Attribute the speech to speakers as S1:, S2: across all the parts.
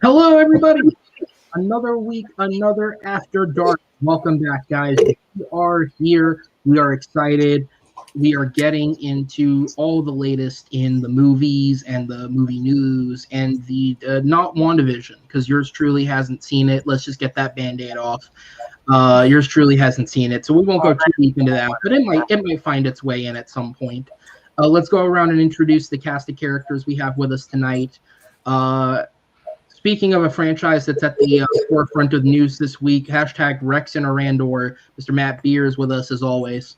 S1: Hello, everybody. Another week, another After Dark. Welcome back, guys. We are here. We are excited. We are getting into all the latest in the movies and the movie news and the not WandaVision, because yours truly hasn't seen it. Let's just get that Band-Aid off. Yours truly hasn't seen it, so we won't go too deep into that, but it might find its way in at some point. Let's go around and introduce the cast of characters we have with us tonight. Speaking of a franchise that's at the forefront of the news this week, hashtag Rex and Arandor, Mr. Matt Beers with us as always.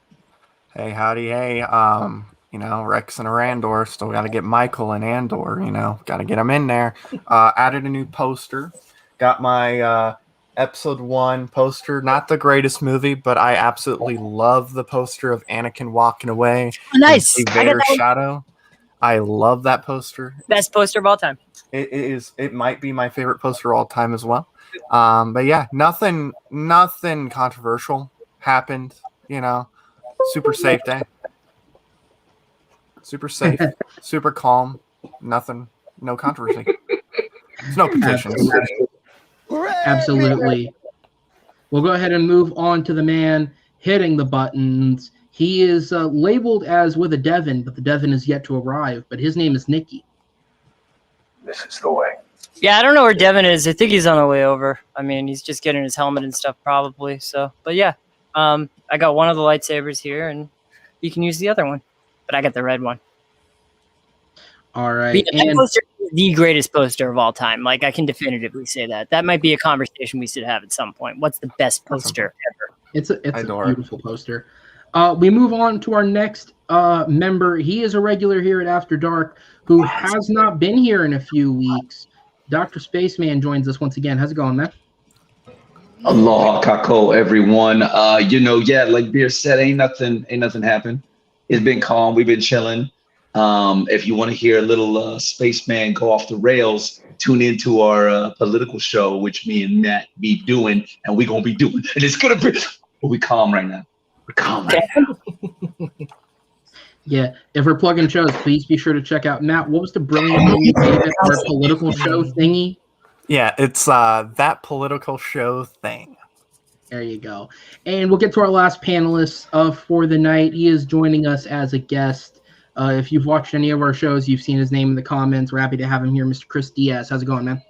S2: Hey, howdy, hey. Rex and Arandor, still got to get Michael and Andor, got to get them in there. Added a new poster. Got my episode 1 poster. Not the greatest movie, but I absolutely love the poster of Anakin walking away.
S3: Oh, nice.
S2: Vader's shadow. I love that poster.
S3: Best poster of all time.
S2: It is. It might be my favorite poster of all time as well. But yeah, nothing controversial happened. Super safe day. Super safe. Super calm. Nothing. No controversy. There's no petitions.
S1: Absolutely. We'll go ahead and move on to the man hitting the buttons. He is labeled as with a Devin, but the Devin is yet to arrive. But his name is Nikki.
S4: This is the way.
S3: Yeah, I don't know where Devin is. I think he's on the way over. I mean, he's just getting his helmet and stuff probably. So, but yeah, I got one of the lightsabers here, and you can use the other one. But I got the red one.
S1: All right.
S3: That poster is the greatest poster of all time. Like, I can definitively say that. That might be a conversation we should have at some point. What's the best poster ever?
S1: It's a beautiful poster. We move on to our next member. He is a regular here at After Dark who has not been here in a few weeks. Dr. Spaceman joins us once again. How's it going, man?
S4: Aloha kako, everyone. Like Beer said, ain't nothing happened. It's been calm. We've been chilling. If you want to hear a little spaceman go off the rails, tune into our political show, which me and Matt be doing, and we're gonna be doing. And it's gonna be. But we calm right now. We're calm right now.
S1: Yeah, if we're plugging shows, please be sure to check out Matt. What was the brilliant name our political show thingy?
S2: Yeah, it's that political show thing.
S1: There you go. And we'll get to our last panelist for the night. He is joining us as a guest. If you've watched any of our shows, you've seen his name in the comments. We're happy to have him here, Mr. Chris Diaz. How's it going, man?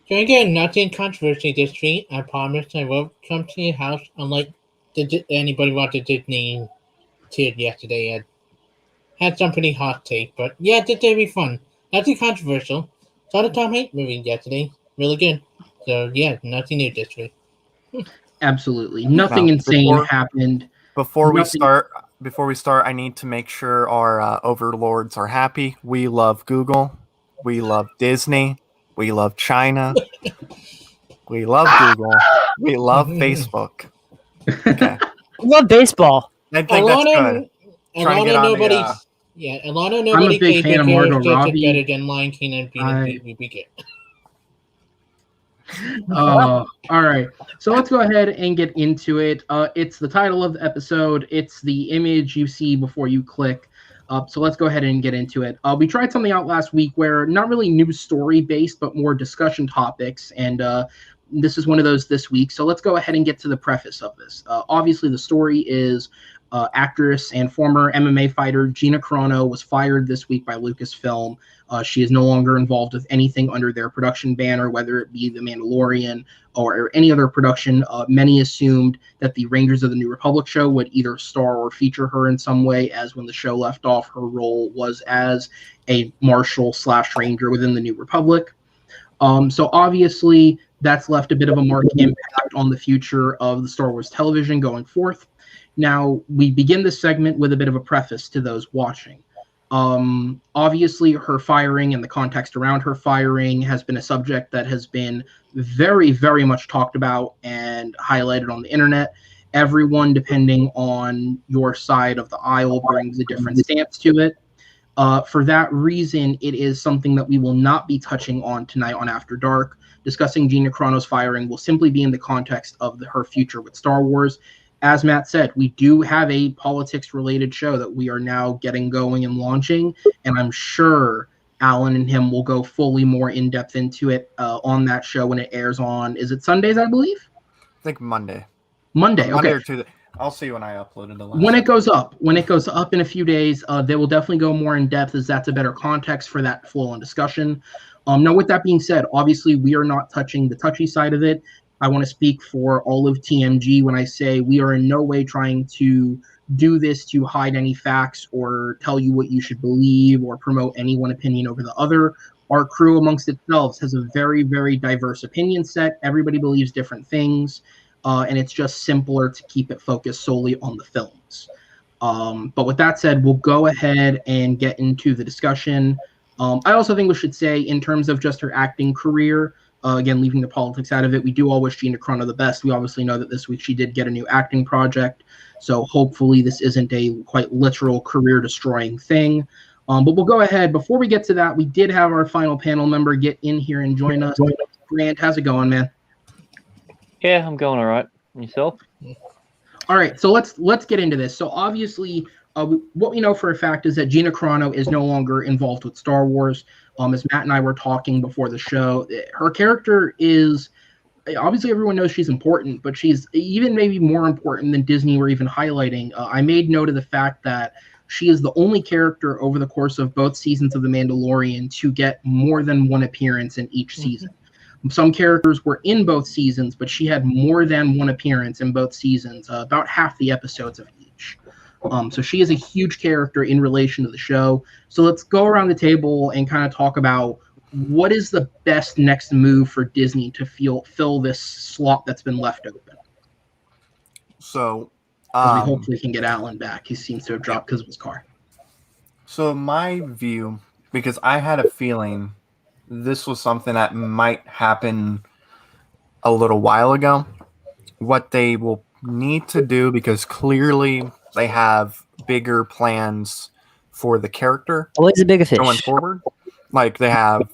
S5: Very good. Nothing controversy this week. I promise I will come to your house. Unlike anybody watched the Disney kid yesterday. I had some pretty hot take, but yeah, this day be fun. Nothing controversial. Saw the Tom Hanks movie yesterday. Really good. So yeah, nothing new this week.
S1: Absolutely. Nothing insane happened.
S2: Before we start, I need to make sure our overlords are happy. We love Google. We love Disney. We love China. We love Google. We love Facebook. Okay.
S3: We love baseball.
S2: I think that's good.
S5: Alana,
S1: I'm a big fan of Margot Robbie.
S5: Better than Lion King and we get.
S1: All right. So let's go ahead and get into it. It's the title of the episode. It's the image you see before you click. So let's go ahead and get into it. We tried something out last week where not really news story based, but more discussion topics. And this is one of those this week. So let's go ahead and get to the preface of this. Obviously, the story is actress and former MMA fighter Gina Carano was fired this week by Lucasfilm. She is no longer involved with anything under their production banner, whether it be The Mandalorian or any other production. Many assumed that the Rangers of the New Republic show would either star or feature her in some way, as when the show left off, her role was as a marshal/ranger within the New Republic. So obviously, that's left a bit of a marked impact on the future of the Star Wars television going forth. Now, we begin this segment with a bit of a preface to those watching. Obviously, her firing and the context around her firing has been a subject that has been very, very much talked about and highlighted on the internet. Everyone, depending on your side of the aisle, brings a different stance to it. For that reason, it is something that we will not be touching on tonight on After Dark. Discussing Gina Carano's firing will simply be in the context of her future with Star Wars. As Matt said, we do have a politics-related show that we are now getting going and launching, and I'm sure Alan and him will go fully more in depth into it on that show when it airs on. Is it Sundays, I believe?
S2: I think Monday.
S1: Monday,
S2: Monday
S1: okay.
S2: or Tuesday. I'll see when I uploaded the last.
S1: When it goes up in a few days, they will definitely go more in depth, as that's a better context for that flow on discussion. Now, with that being said, obviously we are not touching the touchy side of it. I want to speak for all of TMG when I say we are in no way trying to do this to hide any facts or tell you what you should believe or promote any one opinion over the other. Our crew amongst itself has a very, very diverse opinion set. Everybody believes different things, and it's just simpler to keep it focused solely on the films. But with that said, we'll go ahead and get into the discussion. I also think we should say, in terms of just her acting career, again, leaving the politics out of it, we do all wish Gina Carano the best. We obviously know that this week she did get a new acting project, so hopefully this isn't a quite literal career-destroying thing. But we'll go ahead. Before we get to that, we did have our final panel member get in here and join us. Grant, how's it going, man?
S6: Yeah, I'm going all right. And yourself?
S1: All right, so let's get into this. So obviously, what we know for a fact is that Gina Carano is no longer involved with Star Wars. As Matt and I were talking before the show, her character is, obviously everyone knows she's important, but she's even maybe more important than Disney were even highlighting. I made note of the fact that she is the only character over the course of both seasons of The Mandalorian to get more than one appearance in each season. Some characters were in both seasons, but she had more than one appearance in both seasons, about half the episodes of each. So she is a huge character in relation to the show. So let's go around the table and kind of talk about what is the best next move for Disney to fill this slot that's been left open.
S2: So
S1: we hopefully can get Alan back. He seems to have dropped because of his car.
S2: So my view, because I had a feeling this was something that might happen a little while ago, what they will need to do, because clearly they have bigger plans for the character
S3: Always a bigger fish.
S2: going forward. Like they have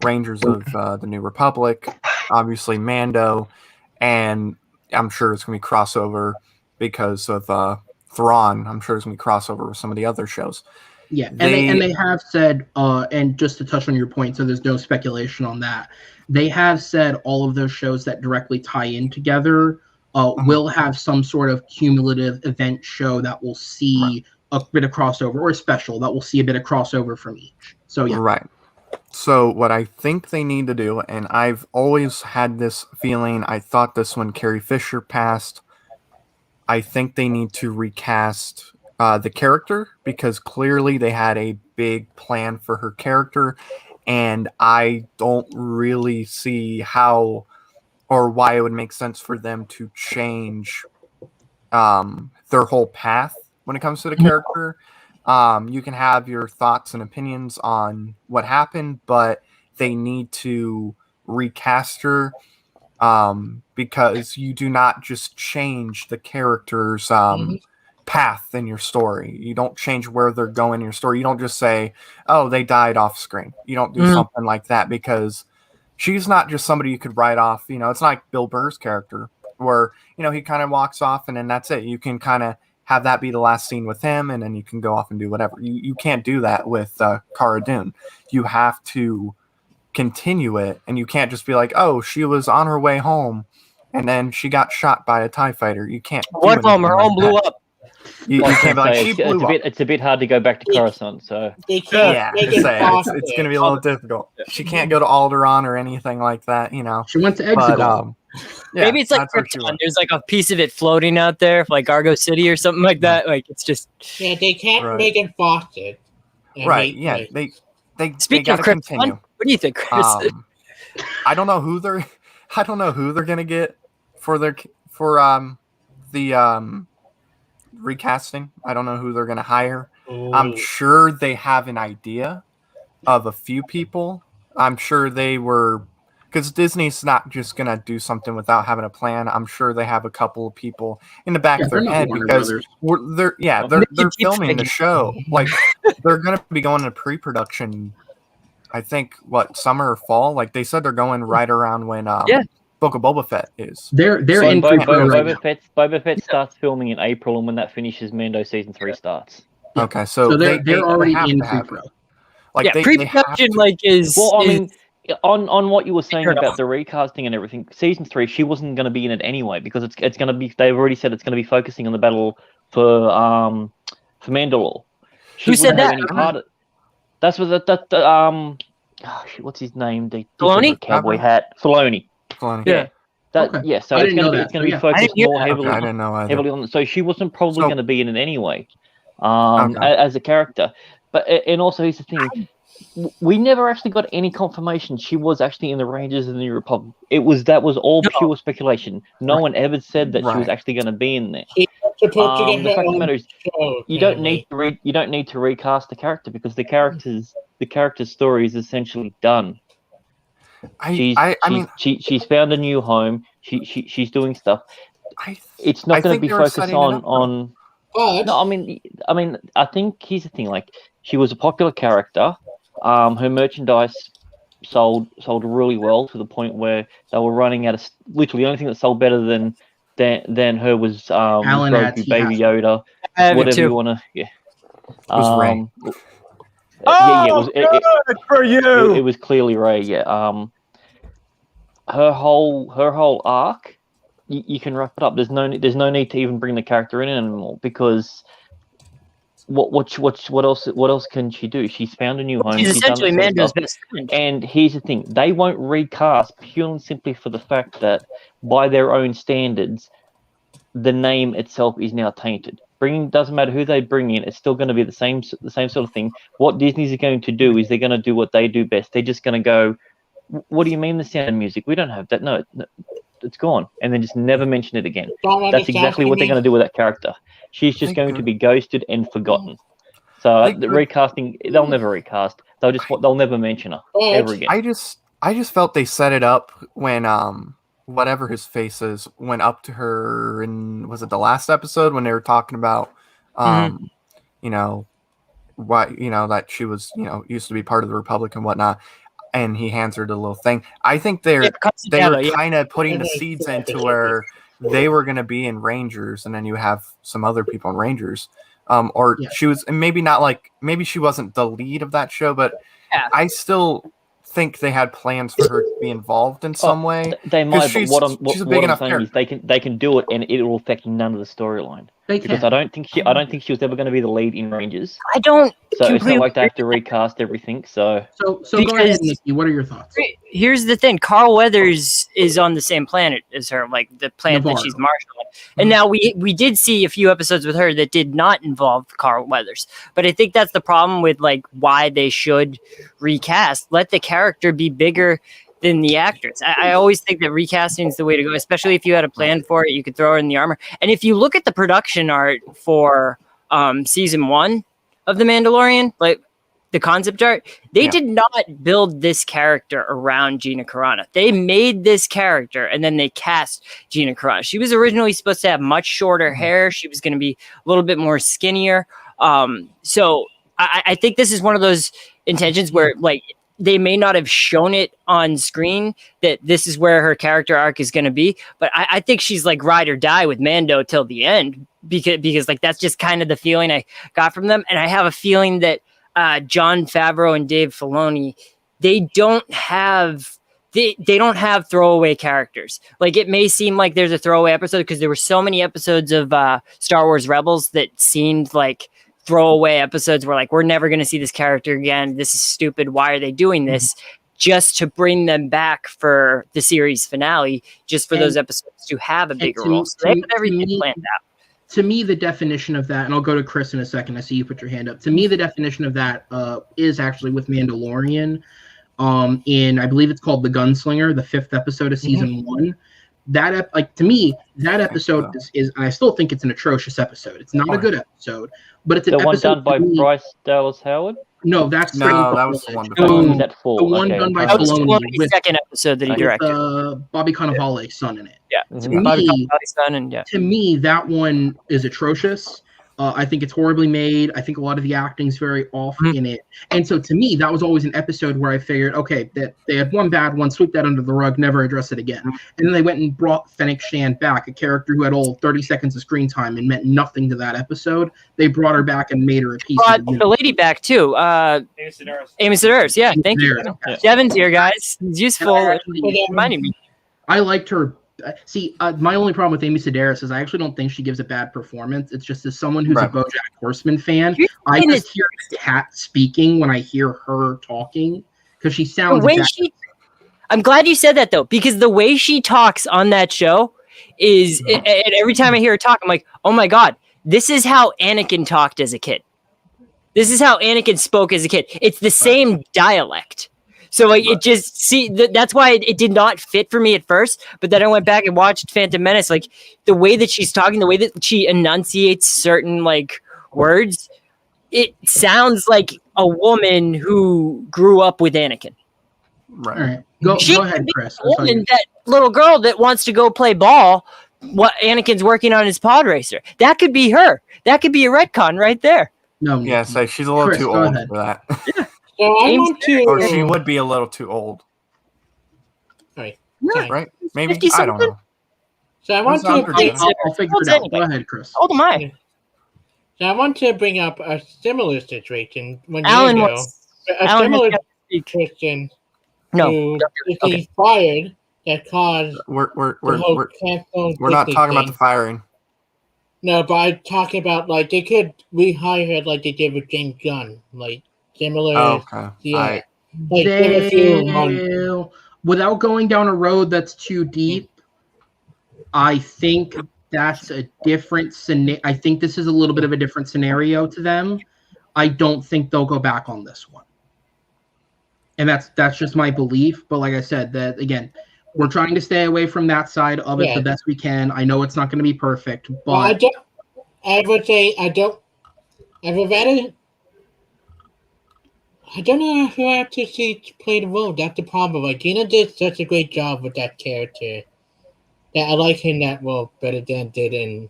S2: Rangers of the New Republic, obviously Mando, and I'm sure it's going to be crossover because of Thrawn. I'm sure it's going to be crossover with some of the other shows.
S1: Yeah, and they have said, and just to touch on your point, so there's no speculation on that, they have said all of those shows that directly tie in together will have some sort of cumulative event show that will see a bit of crossover, or a special that will see a bit of crossover from each. So yeah.
S2: Right. So what I think they need to do, and I've always had this feeling, I thought this when Carrie Fisher passed, I think they need to recast the character, because clearly they had a big plan for her character, and I don't really see how or why it would make sense for them to change their whole path when it comes to the character. You can have your thoughts and opinions on what happened, but they need to recast her, because you do not just change the character's path in your story. You don't change where they're going in your story. You don't just say, oh, they died off screen. You don't do something like that, because she's not just somebody you could write off. You know, it's not like Bill Burr's character where, you know, he kind of walks off and then that's it. You can kind of have that be the last scene with him, and then you can go off and do whatever. You can't do that with Cara Dune. You have to continue it, and you can't just be like, oh, she was on her way home and then she got shot by a TIE fighter. You can't.
S3: What home? Her home blew up.
S2: You can't be like, she blew up.
S6: It's a bit hard to go back to Coruscant, so
S5: They can't make it possible.
S2: It's going to be a little difficult. She can't go to Alderaan or anything like that, you know.
S1: She went to Exegol.
S2: Yeah,
S3: maybe it's like Krypton. There's like a piece of it floating out there, like Argo City or something like that. Like it's just.
S5: Yeah, they can't make it fostered.
S2: Right. Yeah. They
S3: Speaking of Krypton,
S2: continue.
S3: What do you think, Chris?
S2: I don't know who they're gonna get for the recasting. I don't know who they're gonna hire.
S5: Ooh.
S2: I'm sure they have an idea of a few people. I'm sure they were, because Disney's not just gonna do something without having a plan. I'm sure they have a couple of people in the back of their head, because they're filming the show. Like they're gonna be going to pre-production. I think summer or fall. Like they said, they're going right around when Book of Boba Fett is.
S1: They're in
S6: Boba Fett starts filming in April, and when that finishes, Mando season 3 starts.
S2: Okay, so
S1: they're already in pre-pro.
S2: Like
S3: yeah,
S2: they
S3: pre-production
S2: have to,
S3: is.
S6: Well, I
S3: is-
S6: mean, on what you were saying
S3: Turn
S6: about
S3: off.
S6: the recasting and everything, season 3, she wasn't going to be in it anyway because it's going to be. They've already said it's going to be focusing on the battle for Mandalore. She
S3: Who said
S6: wouldn't have
S3: that?
S6: any part of. That's what what's his name? The dickhead
S3: Filoni?
S6: with the cowboy hat, Filoni.
S2: Filoni.
S3: Yeah.
S1: Okay.
S6: Yeah. So
S1: I
S6: it's
S1: didn't
S6: going
S1: know
S6: to be
S1: that,
S6: it's going to
S1: so
S6: be
S1: yeah.
S3: I didn't
S6: focused
S3: hear
S6: more
S3: that.
S6: heavily
S2: Okay, I didn't know either.
S6: heavily on. So she wasn't probably
S2: So-
S6: going to be in it anyway,
S2: Okay.
S6: as a character. But and also here's the thing. We never actually got any confirmation she was actually in the Rangers of the New Republic. That was all
S3: No.
S6: pure speculation. No
S1: Right.
S6: one ever said that she was
S2: Right.
S6: actually going to be in there.
S5: She's supposed to get
S6: The
S5: her
S6: fact of the
S5: own
S6: matter is,
S5: show.
S6: you don't need to recast the character because the character's story is essentially done. She's found a new home. She's doing stuff. It's not going to
S2: think
S6: be
S2: they were
S6: focused
S2: setting it up, though.
S6: on.
S5: But
S6: No, I mean, I think here's the thing. Like, she was a popular character. Her merchandise sold really well to the point where they were running out of. Literally, the only thing that sold better than her was
S1: Alan
S6: Grogu,
S1: Atty
S6: Baby
S1: has
S6: Yoda,
S3: I have it
S6: whatever
S3: too.
S6: you want to. Yeah.
S2: was Rey.
S6: Yeah, it was.
S3: Good for you.
S6: It was clearly Rey. Yeah. Her whole arc, you can wrap it up. There's no need to even bring the character in anymore because what else can she do? She's found a new home.
S3: She's
S6: She's done
S3: essentially
S6: that sort of
S3: Mando's
S6: stuff.
S3: best friend.
S6: And here's the thing: they won't recast purely and simply for the fact that, by their own standards, the name itself is now tainted. Doesn't matter who they bring in; it's still going to be the same sort of thing. What Disney's going to do is they're going to do what they do best. They're just going to go, "What do you mean the Sound of Music? We don't have that. No, it's gone," and then just never mention it again. That's exactly what they're going to do with that character. She's just going to be ghosted and forgotten. So the recasting, they'll never recast. They'll never mention her ever again.
S2: I just felt they set it up when whatever his face is went up to her in, was it the last episode when they were talking about you know that she was used to be part of the Republic and whatnot, and he hands her the little thing. I think they were kind of putting the seeds into where they were going to be in Rangers, and then you have some other people in Rangers. She was, and maybe she wasn't the lead of that show, but I still think they had plans for her to be involved in some way.
S6: They might, but what I'm saying is they can do it, and it will affect none of the storyline. Because I don't think she was ever going to be the lead in Rangers.
S3: I don't.
S6: So it's not like they have to recast everything. So
S1: go ahead, Nikki. What are your thoughts?
S3: Here's the thing: Carl Weathers is on the same planet as her, like the planet that she's marshalling. And now we did see a few episodes with her that did not involve Carl Weathers. But I think that's the problem with like why they should recast. Let the character be bigger than the actors. I always think that recasting is the way to go, especially if you had a plan for it. You could throw her in the armor. And if you look at the production art for season 1 of The Mandalorian, like the concept art, they did not build this character around Gina Carano. They made this character and then they cast Gina Carano. She was originally supposed to have much shorter hair. She was going to be a little bit more skinnier. So I think this is one of those intentions where like they may not have shown it on screen that this is where her character arc is going to be, but I think she's like ride or die with Mando till the end because like that's just kind of the feeling I got from them. And I have a feeling that Jon Favreau and Dave Filoni, they don't have throwaway characters. Like it may seem like there's a throwaway episode because there were so many episodes of Star Wars Rebels that seemed like throwaway episodes where like we're never going to see this character again. This is stupid. Why are they doing this? Just to bring them back for the series finale, just for those episodes to have a bigger role. So they have everything planned out.
S1: To me, the definition of that, and I'll go to Chris in a second. I see you put your hand up. To me, the definition of that is actually with Mandalorian. In I believe it's called The Gunslinger, the 5th episode of season 1. That to me, that episode is and I still think it's an atrocious episode. It's not a good episode, but it's an
S6: the one
S1: episode
S6: done by Bryce Dallas Howard.
S1: No, that was the one.
S6: That
S1: the one done by
S3: That was
S1: Filoni
S3: the second episode that he directed.
S1: Bobby Cannavale's son in it.
S3: Yeah,
S1: To
S3: Bobby
S1: me,
S3: Cannavale's son, and
S1: to me, that one is atrocious. I think it's horribly made. I think a lot of the acting's very off in it. And so to me, that was always an episode where I figured, okay, that they had one bad one, sweep that under the rug, never address it again. And then they went and brought Fennec Shan back, a character who had all 30 seconds of screen time and meant nothing to that episode. They brought her back and made her a piece
S3: Brought
S1: of the
S3: the lady back too. Amy Sedaris. Yeah, thank you.
S1: Yeah.
S3: Devin's here, guys. He's useful.
S1: Actually,
S3: Reminding me.
S1: I liked her. See, my only problem with Amy Sedaris is I actually don't think she gives a bad performance. It's just as someone who's a BoJack Horseman fan, I just hear Kat speaking when I hear her talking because she sounds.
S3: I'm glad you said that though, because the way she talks on that show is, and every time I hear her talk, I'm like, oh my god, this is how Anakin talked as a kid. This is how Anakin spoke as a kid. It's the same dialect. So like it just that's why it did not fit for me at first. But then I went back and watched Phantom Menace. Like the way that she's talking, the way that she enunciates certain like words, it sounds like a woman who grew up with Anakin.
S1: Right. All right. Go ahead, Chris.
S3: That little girl that wants to go play ball. What Anakin's working on his pod racer. That could be her. That could be a retcon right there.
S1: No.
S2: Yeah, so she's a little too old for that.
S3: Yeah.
S5: So I want to.
S2: Or she would be a little too old.
S5: Right.
S2: Right? Maybe. I don't know.
S5: So I want to.
S1: I'll figure it out. Go ahead, Chris.
S3: Oh my.
S5: So I want to bring up a similar situation. When
S3: Alan
S5: you
S3: was.
S5: a similar Christian who is fired that caused
S2: we're not talking about the firing.
S5: No, but I'm talking about like they could rehire her like they did with James Gunn, like similar.
S2: Oh, okay.
S5: Yeah. Like
S1: without going down a road that's too deep, I think that's a different scenario. I think this is a little bit of a different scenario to them. I don't think they'll go back on this one. And that's just my belief. But like I said, that again, we're trying to stay away from that side of it the best we can. I know it's not going to be perfect, but
S5: well, I would say I don't know who I have to see to play the role. That's the problem. Like Gina did such a great job with that character that I like in that role better than did in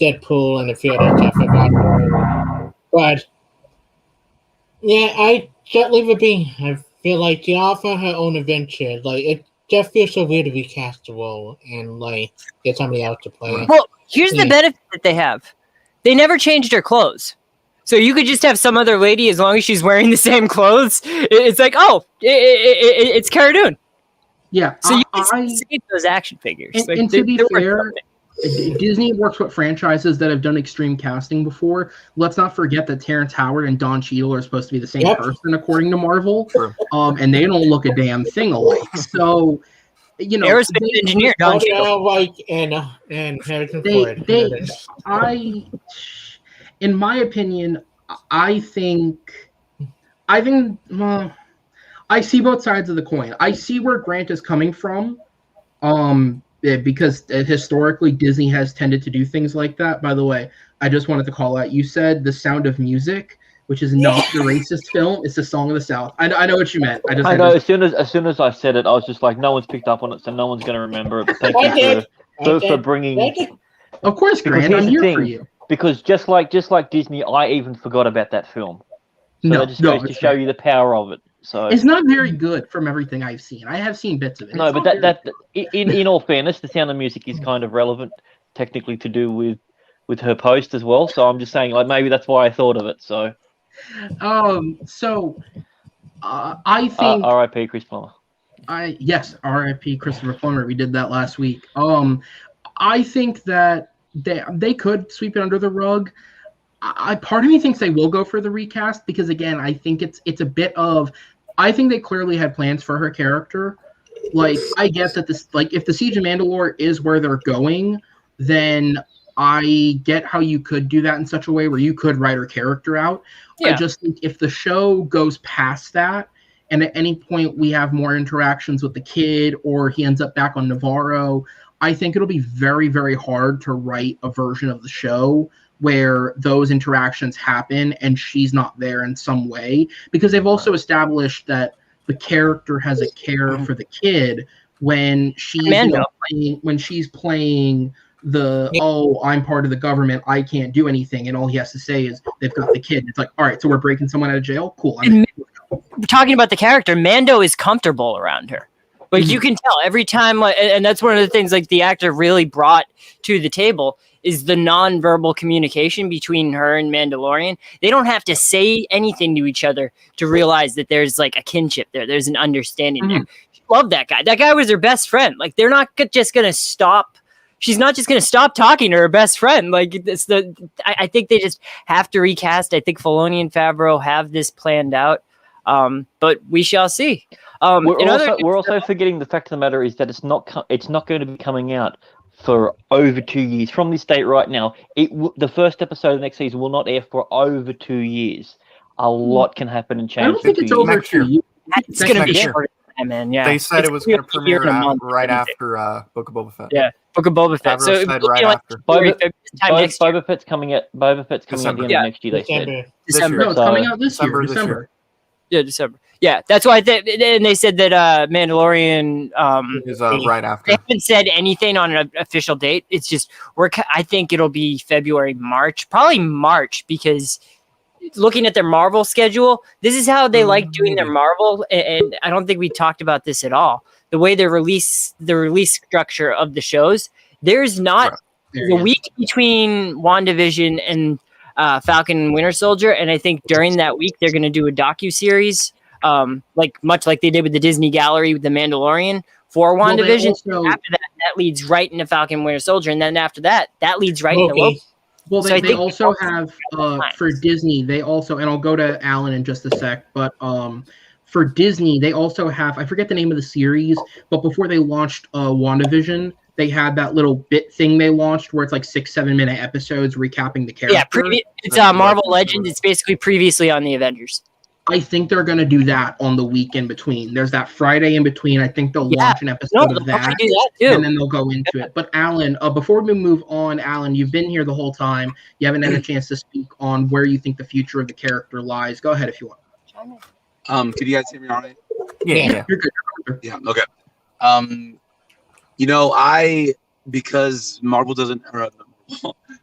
S5: Deadpool and a few other stuff about. But yeah, I just leave it be. I feel like they offer her own adventure. Like it just feels so weird to recast the role and like get somebody else to play.
S3: Well, here's the benefit that they have. They never changed her clothes. So you could just have some other lady as long as she's wearing the same clothes. It's like, oh, it's Cara Dune.
S1: Yeah.
S3: So you can save those action figures.
S1: And to be fair, Disney works with franchises that have done extreme casting before. Let's not forget that Terrence Howard and Don Cheadle are supposed to be the same person, according to Marvel. And they don't look a damn thing alike. So, you know,
S3: aerospace engineer Don Cheadle,
S5: like and Harrison Ford.
S1: In my opinion, I think I see both sides of the coin. I see where Grant is coming from, because historically Disney has tended to do things like that. By the way, I just wanted to call out. You said The Sound of Music, which is not the racist film. It's the Song of the South. I know what you meant. I know.
S6: As soon as I said it, I was just like, no one's picked up on it, so no one's going to remember it. But thank you for bringing.
S1: Of course, Grant. I'm here for you.
S6: Because just like Disney, I even forgot about that film. So that just goes to show you the power of it. So
S1: it's not very good from everything I've seen. I have seen bits of it.
S6: No, but in all fairness, The Sound of Music is kind of relevant technically to do with her post as well. So I'm just saying, like, maybe that's why I thought of it. So
S1: I think
S6: R.I.P. Chris Plummer.
S1: Yes, R.I.P. Christopher Plummer. We did that last week. I think that they could sweep it under the rug. Part of me thinks they will go for the recast because, again, I think it's a bit of. I think they clearly had plans for her character. Like, I guess that this, like, if the Siege of Mandalore is where they're going, then I get how you could do that in such a way where you could write her character out. Yeah. I just think if the show goes past that, and at any point we have more interactions with the kid or he ends up back on Navarro, I think it'll be very, very hard to write a version of the show where those interactions happen and she's not there in some way, because they've also established that the character has a care for the kid when she's playing oh, I'm part of the government, I can't do anything, and all he has to say is they've got the kid. It's like, all right, so we're breaking someone out of jail? Cool.
S3: Talking about the character, Mando is comfortable around her. Like you can tell every time, and that's one of the things like the actor really brought to the table is the non-verbal communication between her and Mandalorian. They don't have to say anything to each other to realize that there's like a kinship there. There's an understanding there. Love that guy. That guy was her best friend. Like they're not just gonna stop. She's not just gonna stop talking to her best friend. Like it's I think they just have to recast. I think Filoni and Favreau have this planned out. But we shall see.
S6: We're also forgetting the fact of the matter is that it's not going to be coming out for over 2 years from this date right now. The first episode of the next season will not air for over 2 years. A lot can happen and change.
S1: I don't think it's over 2 years.
S3: It's going to be short, man. Yeah,
S2: they said it was going to premiere right after Book of Boba Fett.
S3: Yeah, Book of Boba Fett. So
S2: right after.
S6: Boba Fett's coming out. Boba Fett's coming out the end of next year. They said
S3: December.
S1: No, it's coming out this year. December.
S3: Yeah, December. Yeah, that's why and they said that Mandalorian
S2: is right after.
S3: They haven't said anything on an official date. It's just I think it'll be February, March, probably March, because looking at their Marvel schedule, this is how they like doing their Marvel. And I don't think we talked about this at all. The way the release structure of the shows, there's not the week between WandaVision and Falcon and Winter Soldier, and I think during that week they're going to do a docu-series, much like they did with the Disney Gallery with the Mandalorian for WandaVision. After that leads right into Falcon and Winter Soldier, and then after that leads right into Loki.
S1: Well, they also have for Disney. They also, and I'll go to Alan in just a sec, but for Disney they also have, I forget the name of the series, but before they launched WandaVision, they had that little bit thing they launched where it's like 6-7 minute episodes recapping the character.
S3: Yeah, it's Marvel Legends. It's basically previously on the Avengers.
S1: I think they're going to do that on the week in between. There's that Friday in between. I think they'll launch an episode of that, and then they'll go into it. But Alan, before we move on, Alan, you've been here the whole time. You haven't had a chance to speak on where you think the future of the character lies. Go ahead if you want.
S7: Could you guys hear me all right?
S1: Yeah. You're good.
S7: Yeah, okay. Because Marvel doesn't,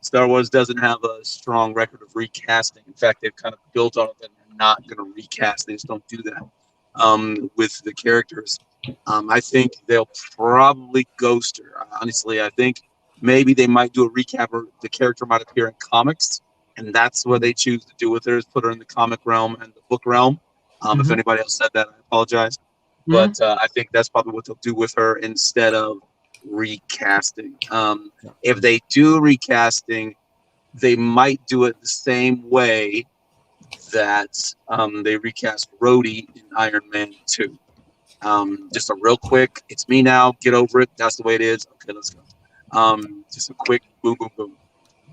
S7: Star Wars doesn't have a strong record of recasting. In fact, they've kind of built on it that they're not going to recast. They just don't do that with the characters. I think they'll probably ghost her. Honestly, I think maybe they might do a recap or the character might appear in comics, and that's what they choose to do with her, is put her in the comic realm and the book realm. If anybody else said that, I apologize. But I think that's probably what they'll do with her instead of recasting. If they do recasting, they might do it the same way that they recast Rhodey in Iron Man 2. Just a real quick, it's me now, get over it, that's the way it is, okay, let's go. Just a quick boom, boom, boom.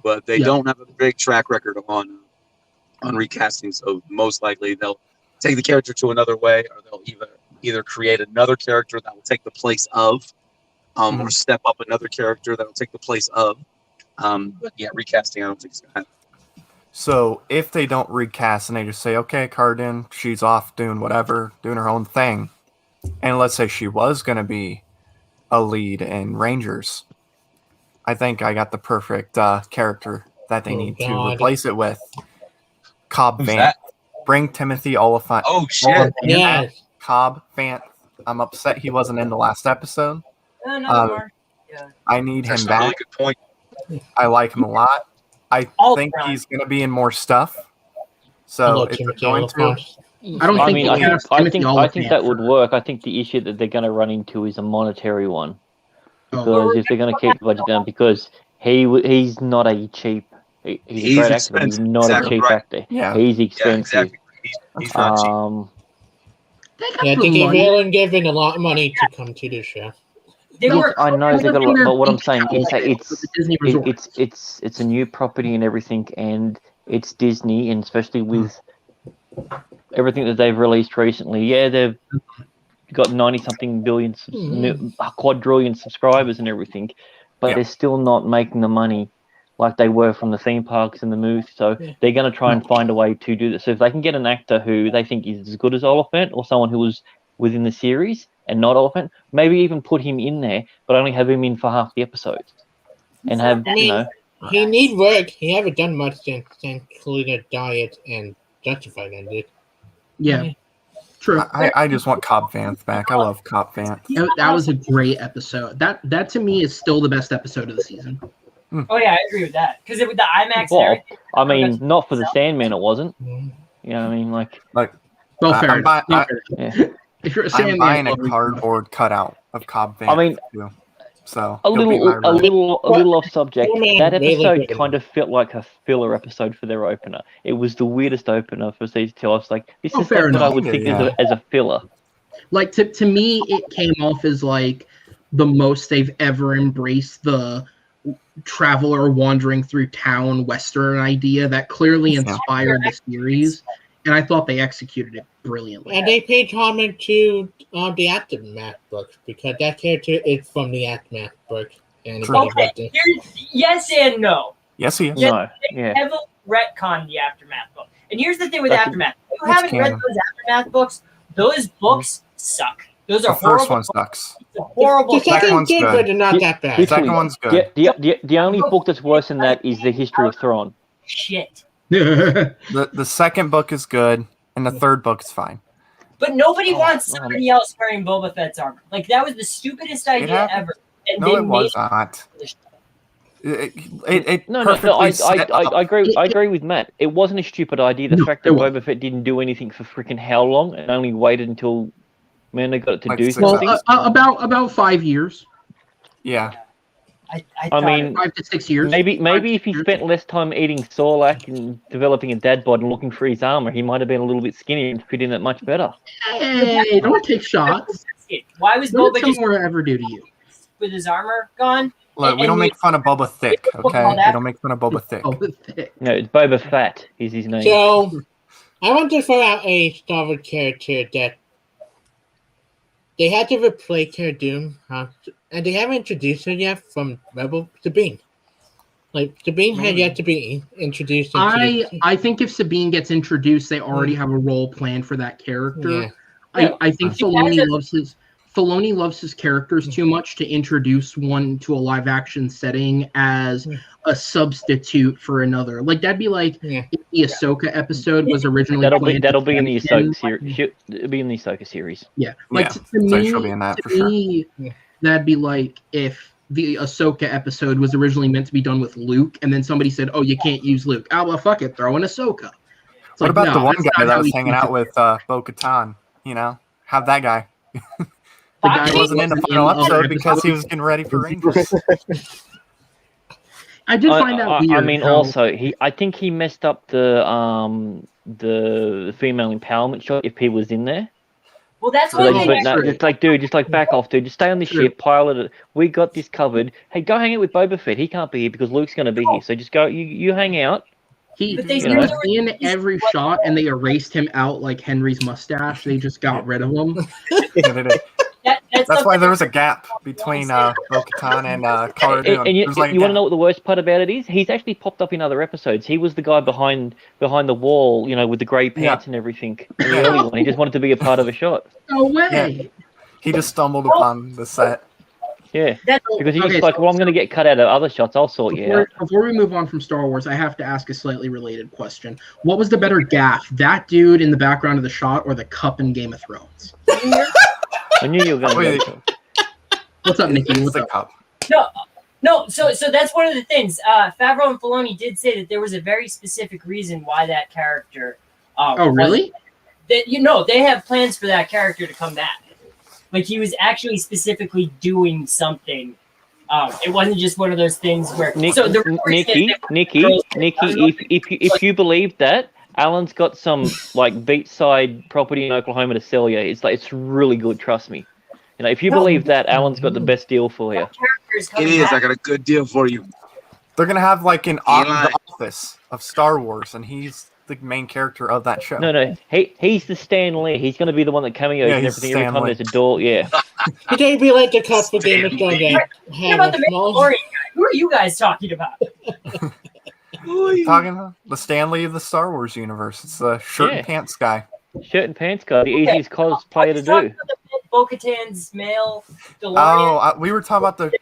S7: But they don't have a big track record on recasting, so most likely they'll take the character to another way, or they'll either create another character that will take the place of, or step up another character that will take the place of. But yeah, recasting, I don't think it's going to happen.
S2: So if they don't recast and they just say, okay, Cardin, she's off doing whatever, doing her own thing, and let's say she was going to be a lead in Rangers, I think I got the perfect character that they need to replace it with. Cobb Vanth. Bring Timothy Oliphant.
S7: Oh, shit.
S5: Yes.
S2: Cobb Vanth. I'm upset he wasn't in the last episode. I need him back.
S7: Really good point.
S2: I like him a lot. I think he's going to be in more stuff. So if they're going to,
S6: I think that would work. I think the issue that they're going to run into is a monetary one, because if they're going to keep the budget down, because he's not a cheap. He's a great actor, but he's not a cheap actor. Yeah. He's expensive.
S7: Yeah, exactly. He's not cheap.
S5: They give given a lot of money to come to this show.
S6: I know they got a lot, but what I'm saying is that it's a new property and everything, and it's Disney, and especially with everything that they've released recently. Yeah, they've got 90-something billion, quadrillion subscribers and everything, but they're still not making the money like they were from the theme parks and the movies. So they're going to try and find a way to do this. So if they can get an actor who they think is as good as Oliphant, or someone who was within the series and not Oliphant, maybe even put him in there, but only have him in for half the episodes. and have
S5: I mean, he need work. He haven't done much since including a diet and Justified ended.
S1: Yeah, true.
S2: I just want Cobb Vanth back. I love Cobb Vanth.
S1: That was a great episode. That to me is still the best episode of the season.
S3: Oh yeah, I agree with that. Because with the IMAX and
S6: Well,
S3: everything.
S6: I mean, not for the Sandman, it wasn't. You know what I mean? Like,
S1: Well, fair enough.
S6: yeah.
S1: If you're a
S2: I'm
S1: Sandman,
S2: buying a cardboard cutout of Cobb Vanth.
S6: I mean,
S2: too. So
S6: a
S2: he'll be my
S6: little off subject.
S5: Sandman
S6: That
S5: really
S6: episode
S5: good.
S6: kind of felt like a filler episode for their opener. It was the weirdest opener for season 2. I was like, this is
S1: fair
S6: something I
S1: enough.
S6: would think
S2: Yeah.
S6: as a filler.
S1: like to me, it came off as like the most they've ever embraced the traveler wandering through town Western idea that clearly inspired the series, and I thought they executed it brilliantly.
S5: And they paid homage to the Aftermath books because that character is from the Aftermath book. And
S3: Okay, yes and no.
S2: Yes, he is.
S6: No, yeah.
S3: Heavily retcon the Aftermath book. And here's the thing with
S6: That's-
S3: Aftermath. If you
S2: that's
S3: haven't read
S2: canon.
S3: those Aftermath books, those books suck. Those
S2: The
S3: are horrible.
S2: first one sucks.
S3: It's a horrible.
S5: The second
S2: one's
S5: good,
S2: good.
S5: but they're not that bad.
S2: The second one's good.
S6: The only book that's worse than that is The History of Thrawn.
S3: shit.
S2: The second book is good, and the third book is fine.
S3: But nobody wants somebody else wearing Boba Fett's armor. Like that was the stupidest idea
S2: happened.
S3: ever. And
S2: No,
S3: they
S2: it was
S3: made
S2: not. It
S6: No,
S2: perfectly set up.
S6: I agree with Matt. It wasn't a stupid idea. The
S1: No,
S6: fact that
S1: it wasn't.
S6: Boba Fett didn't do anything for freaking how long and only waited until Mando got it to
S2: Like
S6: do
S2: 6
S6: something.
S2: hours.
S1: about 5 years,
S2: Yeah.
S3: I
S6: I mean,
S1: 5 to 6 years.
S6: maybe
S1: 5
S6: if he
S1: years.
S6: spent less time eating Sarlacc and developing a dad bod and looking for his armor, he might have been a little bit skinnier and fit in it much better.
S1: Hey, don't take shots.
S3: why was
S1: What
S3: Boba
S1: did
S3: just
S1: someone ever do to you?
S3: with his armor gone?
S2: Look, we
S3: And
S2: don't
S3: we-
S2: make fun of Boba Thick, okay? We don't make fun of Boba Thick.
S1: Oh, thick.
S6: No, it's Boba Fett is his name.
S5: So, I want to throw out a Star Wars character that they had to replace Cara Dune, and they haven't introduced her yet from Rebel Sabine. Like, Sabine had yet to be introduced.
S1: I think if Sabine gets introduced, they already have a role planned for that character.
S5: Yeah.
S1: I think Filoni loves his characters too much to introduce one to a live action setting as a substitute for another. Like that'd be like if the Ahsoka episode was originally
S6: That'll be in the
S1: planned
S6: Ahsoka
S1: to
S6: series. It'll be in the Ahsoka series.
S1: Yeah, like
S2: Yeah,
S1: to
S2: so
S1: me,
S2: she'll be in that
S1: to
S2: for sure.
S1: me, that'd be like if the Ahsoka episode was originally meant to be done with Luke, and then somebody said, "Oh, you can't use Luke." Oh well, fuck it, throw in Ahsoka. It's
S2: What
S1: like,
S2: about
S1: no,
S2: the one
S1: that's
S2: guy
S1: not
S2: that
S1: how
S2: was
S1: we
S2: hanging
S1: keep
S2: out
S1: it.
S2: with Bo-Katan? You know, have that guy.
S1: The guy
S2: He wasn't in the final
S1: other
S2: episode because he
S1: episodes.
S2: was getting ready for Rangers.
S1: I did find that weird.
S6: I mean,
S1: how-
S6: also I think he messed up the female empowerment shot if he was in there.
S3: Well, that's
S1: But
S3: one
S6: But
S3: thing.
S6: no, it's like, dude, just like back off, dude. Just stay on the
S1: True.
S6: ship, pilot it. We got this covered. Hey, go hang out with Boba Fett. He can't be here because Luke's going to be here. So just go. You hang out.
S1: He
S3: But they
S1: was
S3: said there was-
S1: in every shot, and they erased him out like Henry's mustache. They just got rid of him.
S2: Yeah, they did.
S3: That's
S2: That's why
S3: something-
S2: there was a gap between Bo-Katan and Cara Dune.
S6: And you
S2: There's like a
S6: want to
S2: gap.
S6: know what the worst part about it is? He's actually popped up in other episodes. He was the guy behind the wall, you know, with the grey pants and everything. In the early one, he just wanted to be a part of a shot.
S1: No way.
S2: He just stumbled upon the set.
S6: Yeah,
S3: That's
S6: because he's
S1: Okay,
S6: just like,
S1: so-
S6: well, I'm going to get cut out of other shots. I'll sort you out.
S1: Before we move on from Star Wars, I have to ask a slightly related question. What was the better gaff, that dude in the background of the shot or the cup in Game of Thrones?
S6: I knew you were going
S2: Wait.
S6: to go.
S1: What's up, Nikki?
S2: It's
S1: What's
S2: the
S1: up?
S2: cup.
S3: No, so that's one of the things. Favreau and Filoni did say that there was a very specific reason why that character.
S1: Oh, really?
S3: That they have plans for that character to come back. Like he was actually specifically doing something. It wasn't just one of those things where. So the report says
S6: Nikki,
S3: that-
S6: if you believe that, Alan's got some like beachside property in Oklahoma to sell you. It's really good. Trust me. You know, if you believe that, Alan's got the best deal for you.
S3: characters
S7: It
S3: coming
S7: is.
S3: back.
S7: I got a good deal for you.
S2: They're gonna have like an
S7: Eli.
S2: the office of Star Wars, and he's the main character of that show.
S6: No, he's the Stan Lee. He's going to be the one that cameos
S2: Yeah,
S6: and
S2: he's
S6: everything every
S2: Stan
S6: time
S2: Lee.
S6: there's a door. Yeah.
S5: Today be like the cup for Game of Thrones.
S3: What about the Mandalorian guy? Who are you guys talking about?
S2: Talking about the Stanley of the Star Wars universe. It's the shirt
S6: Yeah.
S2: and pants guy.
S6: Shirt and pants guy, the easiest cosplayer to do.
S3: Bo-Katan's male
S2: Oh,
S3: DeLorean.
S2: we were talking about the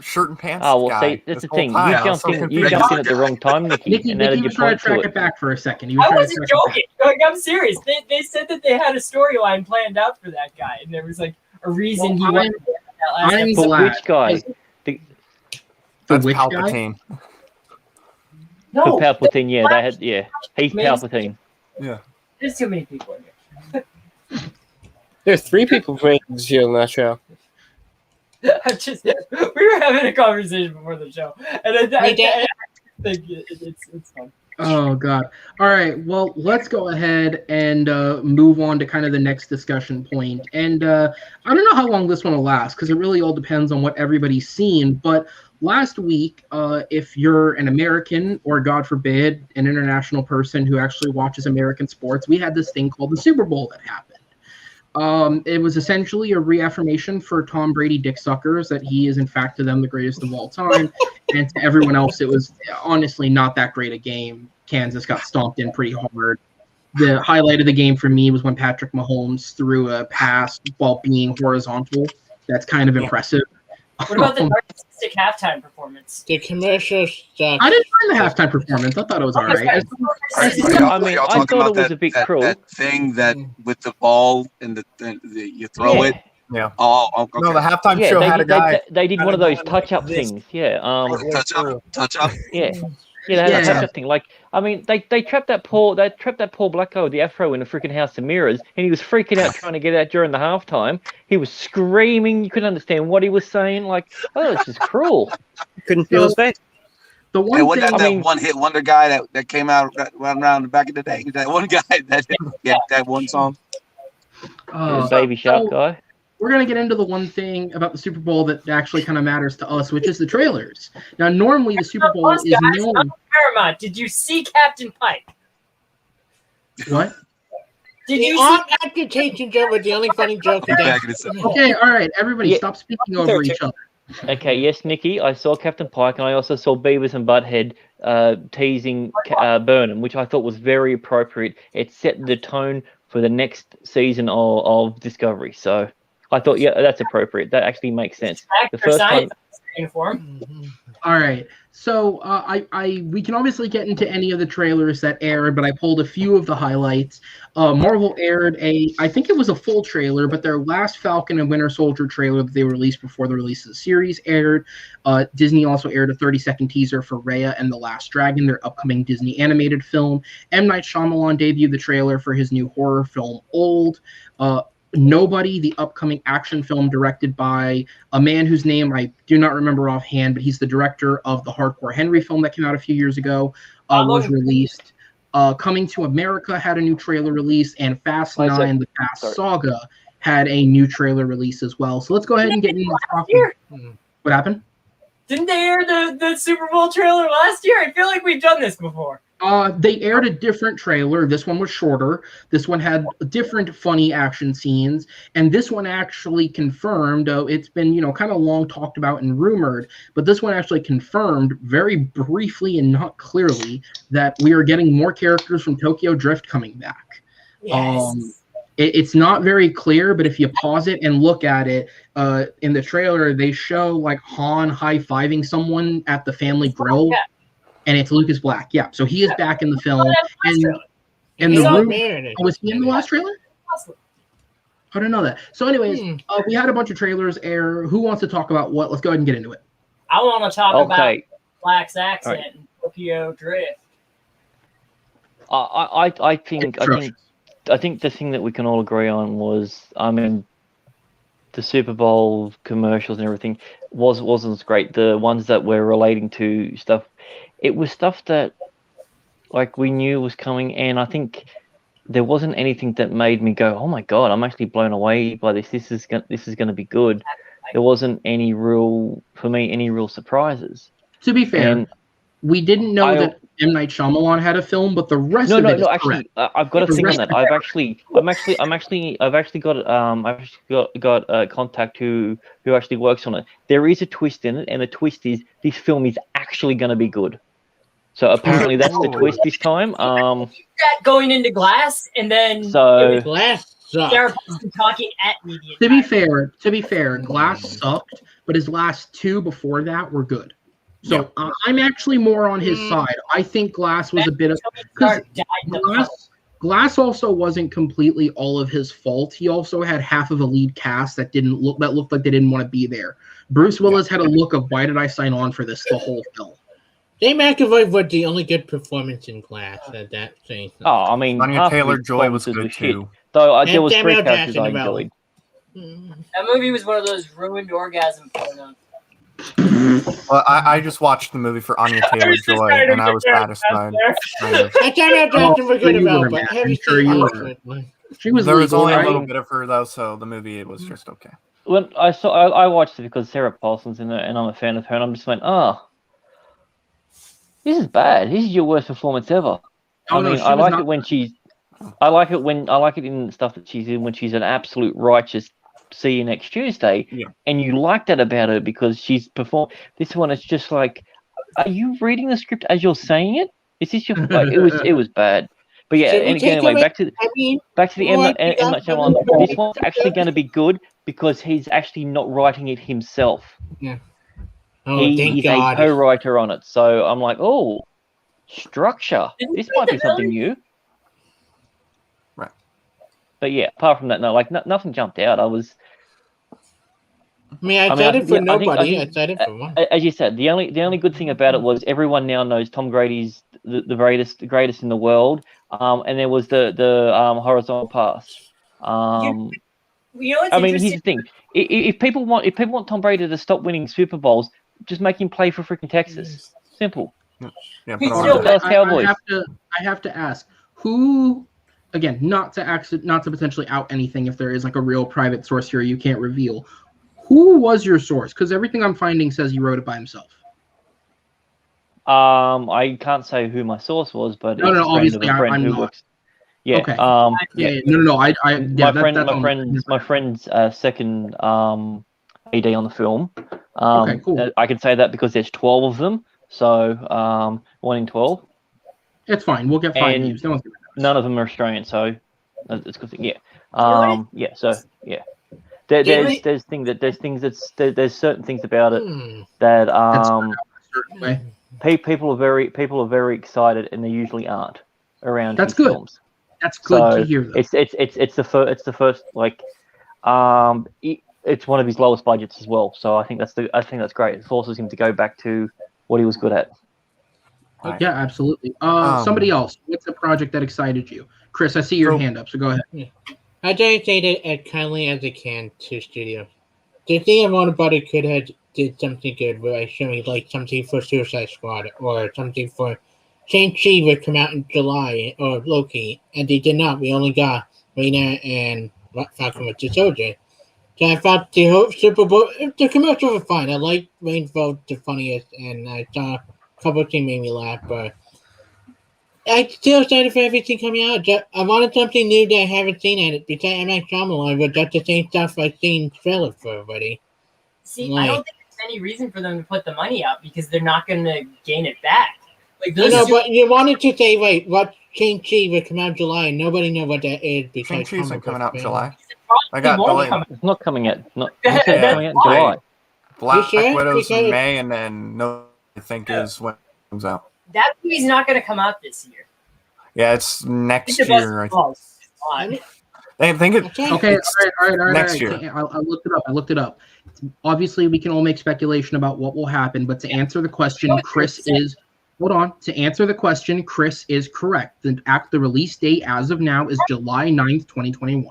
S2: shirt and pants
S6: Oh, well,
S2: guy.
S6: see, that's the
S2: this whole
S6: thing.
S2: time.
S6: You
S2: I was
S6: jumped
S2: so
S6: in. You
S2: confused.
S6: jumped in at the wrong time, Nikki,
S1: Nikki,
S6: and added
S1: Nikki
S6: your
S1: was trying
S6: point
S1: to track
S6: to
S1: it back for a second.
S3: I wasn't joking. Like, I'm serious. They said that they had a storyline planned out for that guy, and there was like a reason he wasn't there that last
S1: I'm
S3: episode.
S1: glad.
S6: Which guy?
S2: That's
S1: witch guy?
S2: Palpatine.
S6: The
S3: No,
S6: Palpatine, yeah, they had, yeah. He's Palpatine.
S2: Yeah.
S3: there's too many people in here.
S8: There's 3 people playing Shield in that show.
S3: I'm just, we were having a conversation before the show, and I think it's fun.
S1: Oh God! All right. Well, let's go ahead and move on to kind of the next discussion point. And I don't know how long this one will last because it really all depends on what everybody's seen. But last week, if you're an American or, God forbid, an international person who actually watches American sports, we had this thing called the Super Bowl that happened. It was essentially a reaffirmation for Tom Brady dick suckers that he is in fact to them the greatest of all time, and to everyone else it was honestly not that great a game. Kansas got stomped in pretty hard. The highlight of the game for me was when Patrick Mahomes threw a pass while being horizontal. That's kind of impressive.
S3: What about the artistic halftime performance?
S5: The commercial stuff.
S1: I didn't mind the halftime performance. I thought it was all right.
S6: I thought it was a bit cruel.
S7: That thing that with the ball and you throw it.
S2: Yeah.
S7: Oh, okay.
S2: No, the halftime show had a guy.
S6: They did one of those touch-up things. Yeah.
S7: Touch up.
S6: Yeah. Yeah, they had a touch-up thing. Like, I mean, they trapped that poor black guy with the afro in a freaking house of mirrors, and he was freaking out trying to get out during the halftime. He was screaming. You couldn't understand what he was saying. Like, oh, it's just cruel.
S8: Couldn't feel his face.
S1: The one thing,
S7: that one-hit wonder guy that came out around the back of the day. That one guy that one song.
S6: Baby Shark guy.
S1: We're going to get into the one thing about the Super Bowl that actually kind of matters to us, which is the trailers. Now, normally the Super Bowl is known.
S3: Paramount, did you see Captain Pike?
S1: What?
S3: Did you
S5: see amputation joke was the only funny joke in that.
S1: Okay, all right, everybody, stop speaking over each other.
S6: Okay, yes, Nikki, I saw Captain Pike, and I also saw Beavis and Butthead teasing Burnham, which I thought was very appropriate. It set the tone for the next season of Discovery, so I thought, yeah, that's appropriate. That actually makes sense. The first one.
S1: All right. So we can obviously get into any of the trailers that aired, but I pulled a few of the highlights. Marvel aired I think it was a full trailer, but their last Falcon and Winter Soldier trailer that they released before the release of the series aired. Disney also aired a 30-second teaser for Raya and the Last Dragon, their upcoming Disney animated film. M. Night Shyamalan debuted the trailer for his new horror film, Old. Nobody, the upcoming action film directed by a man whose name I do not remember offhand, but he's the director of the Hardcore Henry film that came out a few years ago, was released. Coming to America had a new trailer release, and Fast 9, the Fast Saga, had a new trailer release as well. So let's go ahead and get into talking. What happened?
S3: Didn't they air the Super Bowl trailer last year? I feel like we've done this before.
S1: They aired a different trailer. This one was shorter. This one had different funny action scenes. And this one actually confirmed, it's been, kind of long talked about and rumored, but this one actually confirmed very briefly and not clearly that we are getting more characters from Tokyo Drift coming back. Yes. It's not very clear, but if you pause it and look at it, in the trailer, they show like Han high-fiving someone at the family grill. Yeah. And it's Lucas Black. Yeah, so he is back in the film. And the room, was he in the last trailer? I didn't know that. So anyways, we had a bunch of trailers air. Who wants to talk about what? Let's go ahead and get into it.
S3: I want to talk about Black's accent and Tokyo Drift.
S6: I think the thing that we can all agree on was, I mean, the Super Bowl commercials and everything wasn't great. The ones that were relating to stuff, it was stuff that like we knew was coming, and I think there wasn't anything that made me go, "Oh my god, I'm actually blown away by this. This is going to be good." There wasn't any real surprises.
S1: To be fair, we didn't know that M. Night Shyamalan had a film, but the rest of it is
S6: actually, I've got a thing on that. I've actually got a contact who actually works on it. There is a twist in it, and the twist is this film is actually going to be good. So apparently that's the twist this time.
S3: That going into Glass, and then
S6: so
S5: Glass sucked.
S3: Sarah Paulson talking at me.
S1: To be fair, Glass sucked, but his last two before that were good. So I'm actually more on his side. I think Glass was a bit of because Glass also wasn't completely all of his fault. He also had half of a lead cast that looked like they didn't want to be there. Bruce Willis had a look of why did I sign on for this the whole film.
S5: Dave McAvoy was the only good performance in Glass at that thing.
S6: Oh, I mean,
S2: Anya
S6: half of his
S2: Taylor-Joy was
S6: performances
S2: good
S6: were shit.
S2: too.
S6: Though there was
S5: Samuel
S6: three characters
S5: Jackson
S6: I
S5: about
S6: enjoyed.
S3: That movie was one of those ruined orgasm pornos.
S2: Well, I just watched the movie for Anya Taylor-Joy, and I was satisfied.
S5: Samuel Jackson was good about, but
S1: I'm sure you were. She was
S2: There was
S1: legal,
S2: only a
S1: right?
S2: little bit of her though, so the movie was just okay.
S6: When I watched it because Sarah Paulson's in it, and I'm a fan of her, and I'm just like, oh, this is bad. This is your worst performance ever. I mean, I like it when she's. I like it in stuff that she's in when she's an absolute righteous. See you next Tuesday, and you like that about her because she's performed. This one, it's just like, are you reading the script as you're saying it? Is this your? Like, it was bad. But yeah, and anyway, back to the M Night Shyamalan. This one's actually going to be good because he's actually not writing it himself.
S5: Yeah. Oh,
S6: He's a co-writer on it, so I'm like, oh, structure. This might be something new.
S2: Right.
S6: But yeah, apart from that, no, like nothing jumped out. I
S5: excited for nobody. I excited for one.
S6: As you said, the only good thing about it was everyone now knows Tom Grady's the greatest in the world. And there was the horizontal pass. I mean, here's the thing: if people want Tom Brady to stop winning Super Bowls, just make him play for freaking Texas. Simple.
S2: Yeah,
S1: I have to ask who. Again, not to potentially out anything if there is like a real private source here you can't reveal. Who was your source? Because everything I'm finding says he wrote it by himself.
S6: I can't say who my source was, but
S1: no, obviously I'm not.
S6: Works. Yeah.
S1: Okay.
S6: Yeah.
S1: No.
S6: My friend's second AD on the film.
S1: Okay, cool.
S6: I can say that because there's 12 of them, so 1 in 12.
S1: It's fine. We'll get 5 names. No one's gonna know.
S6: None of them are Australian, so it's a good thing. Yeah. Yeah. So yeah. There's certain things about it that people are very excited, and they usually aren't around.
S1: That's good.
S6: Films.
S1: That's good to hear. Though.
S6: It's the first like it's one of his lowest budgets as well. So I think that's great. It forces him to go back to what he was good at.
S1: Yeah, absolutely. Somebody else. What's the project that excited you? Chris, I see your hand up, so go ahead.
S5: Yeah. I dedicated as kindly as I can to studio. The thing I want about it could have did something good where I showed me like something for Suicide Squad or something for Shang-Chi would come out in July or Loki, and they did not. We only got Raina and Falcon with the Soldier. So I thought the whole Super Bowl, the commercial was fine. I liked Rainbow the funniest, and I saw a couple of things made me laugh, but I'm still excited for everything coming out. I wanted something new that I haven't seen in it. Besides M. Night Shyamalan, but that's the same stuff I've seen trailers for already.
S3: See, I don't think there's any reason for them to put the money out because they're not going to gain it back. Like
S5: but you wanted to say, wait, what Shang-Chi would come out in July, and nobody knows what that is because
S2: Shang-Chi isn't coming out in July.
S3: I got delayed.
S6: It's not coming out. Coming out in July.
S2: Black Widow's in May, and then I think is when it comes out.
S3: That movie's not going to come out this year.
S2: Yeah, it's next year. I think it.
S1: Okay, all right.
S2: Next year.
S1: I looked it up. Obviously, we can all make speculation about what will happen, but to answer the question, Chris is. Hold on. To answer the question, Chris is correct. The release date as of now is July 9th, 2021.
S3: Yeah.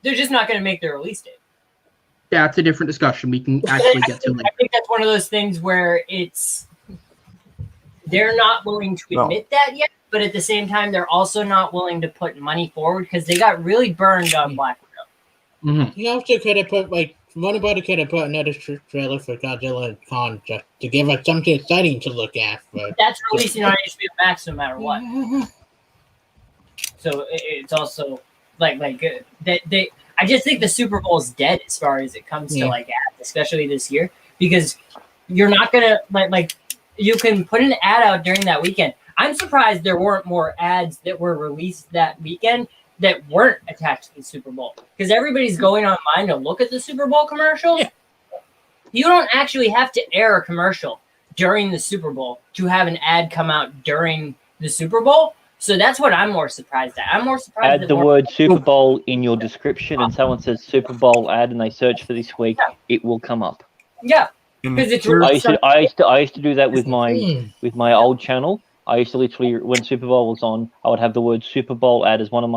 S3: They're just not going to make their release date.
S1: That's a different discussion. We can actually get to later.
S3: I think that's one of those things where they're not willing to admit that yet, but at the same time, they're also not willing to put money forward because they got really burned on Black Widow.
S1: Mm-hmm.
S5: You also could have put, Warner could have put another trailer for Godzilla and Kong just to give us something exciting to look at. But
S3: that's releasing on HBO Max no matter what. So it's also they. I just think the Super Bowl is dead as far as it comes to ads, especially this year, because you're not gonna you can put an ad out during that weekend. I'm surprised there weren't more ads that were released that weekend that weren't attached to the Super Bowl, because everybody's going online to look at the Super Bowl commercials.
S5: Yeah.
S3: You don't actually have to air a commercial during the Super Bowl to have an ad come out during the Super Bowl. So that's what I'm more surprised at. I'm more surprised
S6: Add
S3: that
S6: the
S3: more
S6: word Super Bowl in your description, and someone says Super Bowl ad, and they search for this week, it will come up.
S3: Yeah,
S2: And
S3: because it's
S2: here's-
S6: I used to do that with my old channel. I used to literally, when Super Bowl was on, I would have the word Super Bowl ad as one of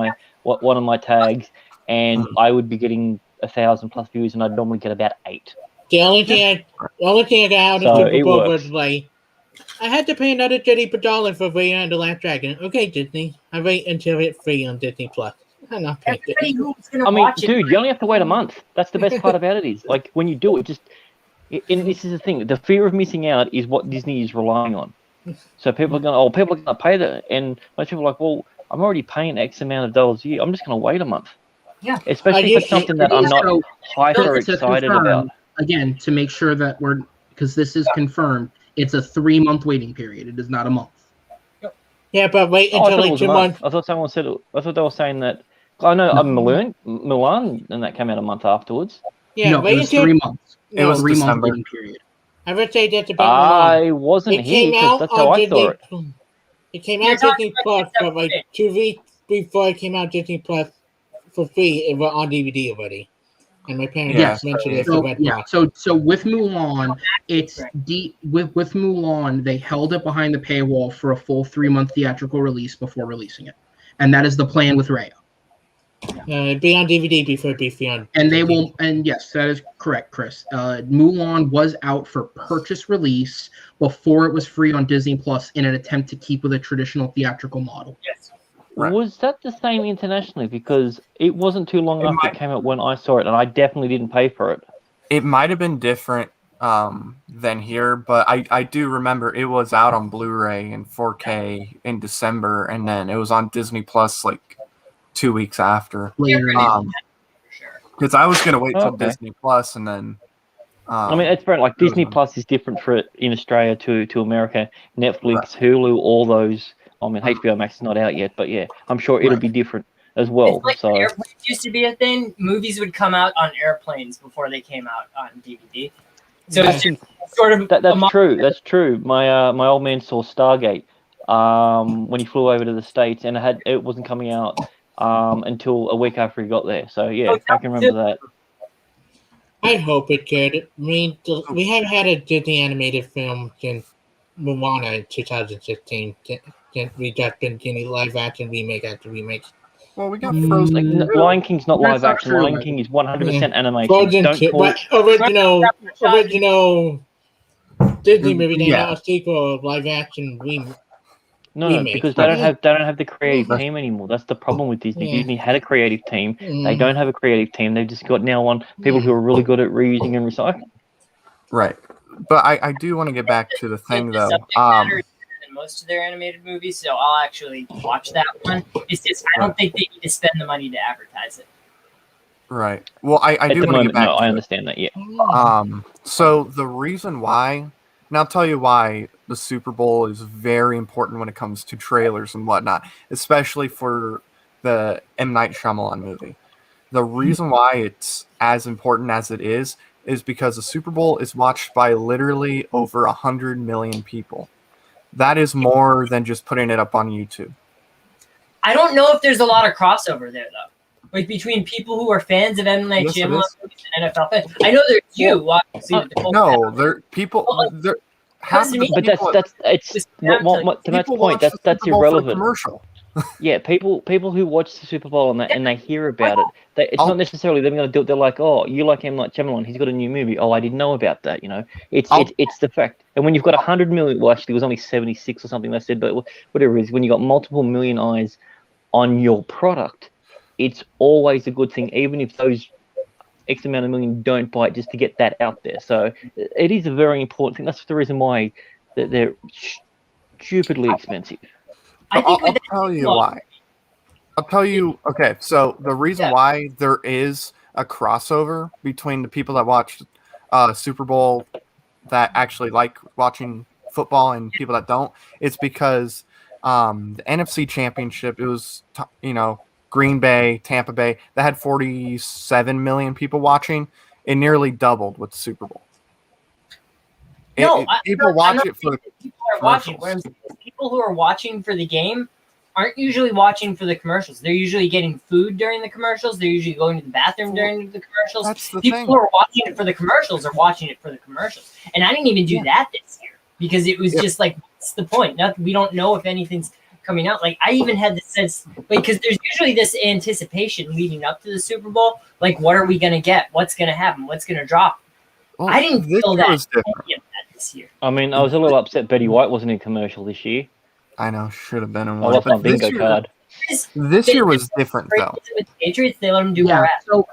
S6: my tags, and I would be getting 1,000+ views, and I'd normally get about 8.
S5: The only thing I got out of
S6: So
S5: Super
S6: it
S5: Bowl
S6: works.
S5: was like, I had to pay another $30 for Raya and the Last Dragon. Okay, Disney. I wait until it's free on Disney Plus. I'm not paying it.
S3: everybody who's gonna
S6: I mean,
S3: watch
S6: dude,
S3: it.
S6: you only have to wait a month. That's the best part about it is, like, when you do it, and this is the thing, the fear of missing out is what Disney is relying on. So people are going to pay that, and most people are like, well, I'm already paying X amount of dollars a year. I'm just going to wait a month.
S3: Yeah.
S6: Especially if it's something that I'm not hyper
S1: to
S6: excited
S1: confirm,
S6: about.
S1: Again, to make sure that because this is confirmed, it's a 3-month waiting period. It is not a month.
S5: Yeah, but wait
S6: Oh, I
S5: until
S6: thought it
S5: like
S6: was
S5: 2
S6: a month.
S5: months.
S6: I thought someone said it. I thought they were saying that. I know Milan, and that came out a month afterwards.
S5: Yeah,
S1: No,
S5: wait
S1: it was
S5: until
S1: 3 months.
S2: It was
S1: 3-month
S2: December.
S1: waiting period.
S5: I would say that's about Milan.
S6: I wasn't
S5: It
S6: here
S5: came
S6: because
S5: out
S6: that's how
S5: on
S6: I saw
S5: Disney.
S6: it.
S5: It came
S3: You're
S5: out
S3: talking
S5: Disney Plus,
S3: about
S5: but like
S3: December
S5: 2 weeks before it came out Disney Plus for free, it was on DVD already. And my parents
S2: Yeah,
S5: mentioned it
S1: So
S5: for
S1: yeah, so with Mulan, it's with Mulan, they held it behind the paywall for a full 3-month theatrical release before releasing it, and that is the plan with Raya.
S5: It'd be on DVD before it'd be free on.
S1: And they
S5: Disney.
S1: will, and yes, that is correct, Chris. Mulan was out for purchase release before it was free on Disney Plus in an attempt to keep with a traditional theatrical model.
S3: Yes.
S2: Right.
S6: Was that the same internationally? Because it wasn't too long after it came out when I saw it, and I definitely didn't pay for it.
S2: It might have been different than here, but I do remember it was out on Blu-ray and 4K in December, and then it was on Disney Plus like 2 weeks after.
S1: Later in
S2: Because I was gonna wait till
S6: Okay.
S2: Disney Plus, and then
S6: I mean, it's very like Disney Plus is different for in Australia to America. Netflix, Hulu, all those. I mean, HBO Max is not out yet, but yeah, I'm sure it'll be different as well.
S3: It's like
S6: So
S3: when airplanes used to be a thing. Movies would come out on airplanes before they came out on DVD. So it's just sort of
S6: that's true. That's true. My old man saw Stargate when he flew over to the States, and it wasn't coming out until a week after he got there. So yeah, I can remember that.
S5: I hope it could. I mean, we haven't had a Disney animated film since Moana in 2016. We just been getting live action remake after remake.
S2: well, we got Frozen.
S6: Like, Lion King's not
S1: That's
S6: live
S1: not
S6: action.
S1: true,
S6: Lion
S1: I
S6: King
S1: think.
S6: is 100% animation.
S5: Frozen
S6: Don't
S5: 2,
S6: call
S5: but
S6: it.
S5: original Disney movie. They're
S2: Yeah.
S5: not a sequel of live action remake.
S6: No,
S5: remake.
S6: because they don't have the creative team anymore. That's the problem with Disney.
S5: Yeah.
S6: Disney had a creative team. They
S5: Mm.
S6: don't have a creative team. They've just got now on people who are really good at reusing and recycling.
S2: Right, but I do want to get back to the thing
S3: the
S2: though.
S3: subject matter is better than most of their animated movies, so I'll actually watch that one. It's just I don't think they need to spend the money to advertise it.
S2: Right. Well, I
S6: At
S2: do
S6: the
S2: want to get
S6: moment,
S2: back
S6: no,
S2: to
S6: I
S2: it.
S6: understand that. Yeah.
S2: So the reason why, and I'll tell you why the Super Bowl is very important when it comes to trailers and whatnot, especially for the M. Night Shyamalan movie. The reason why it's as important as it is because the Super Bowl is watched by literally over 100 million people. That is more than just putting it up on YouTube.
S3: I don't know if there's a lot of crossover there though. Like between people who are fans of M. Night
S2: Yes, it
S3: Shyamalan
S2: is.
S3: movies and NFL fans. I know there's you, obviously. with the whole
S2: No, there people. There half of the
S6: But
S2: people,
S6: that's it's what to Matt's
S2: people
S6: point.
S2: watch the
S6: That's
S2: Super Bowl for the
S6: irrelevant.
S2: commercial.
S6: Yeah, people who watch the Super Bowl and they hear about it. It's not necessarily them going to do it. They're like, oh, you like M. Night Shyamalan? He's got a new movie. Oh, I didn't know about that. You know, it's the fact. And when you've got 100 million, well, actually, it was only 76 or something they said, but whatever it is, when you got multiple million eyes on your product, it's always a good thing, even if those X amount of million don't buy it, just to get that out there. So it is a very important thing. That's the reason why they're stupidly expensive.
S2: I'll tell you why. I'll tell you. Okay, so the reason why there is a crossover between the people that watch Super Bowl that actually like watching football and people that don't, it's because the NFC Championship, it was Green Bay, Tampa Bay, that had 47 million people watching. It nearly doubled with the Super Bowl. People watch it for the
S3: people are watching. What I'm saying is people who are watching for the game aren't usually watching for the commercials. They're usually getting food during the commercials. They're usually going to the bathroom during the commercials.
S2: That's the
S3: people
S2: thing.
S3: who are watching it for the commercials are watching it for the commercials. And I didn't even do that this year because it was just like, what's the point? We don't know if anything's coming out. Like, I even had the sense, because there's usually this anticipation leading up to the Super Bowl. Like, what are we going to get? What's going to happen? What's going to drop?
S2: Well,
S3: I didn't feel that this year.
S6: I mean, I was a little upset Betty White wasn't in commercial this year.
S2: I know, should have been in
S6: I
S2: one.
S6: lost my
S2: But
S6: bingo card.
S2: This year was different, though.
S3: With the Patriots, they let them do more ads.
S1: So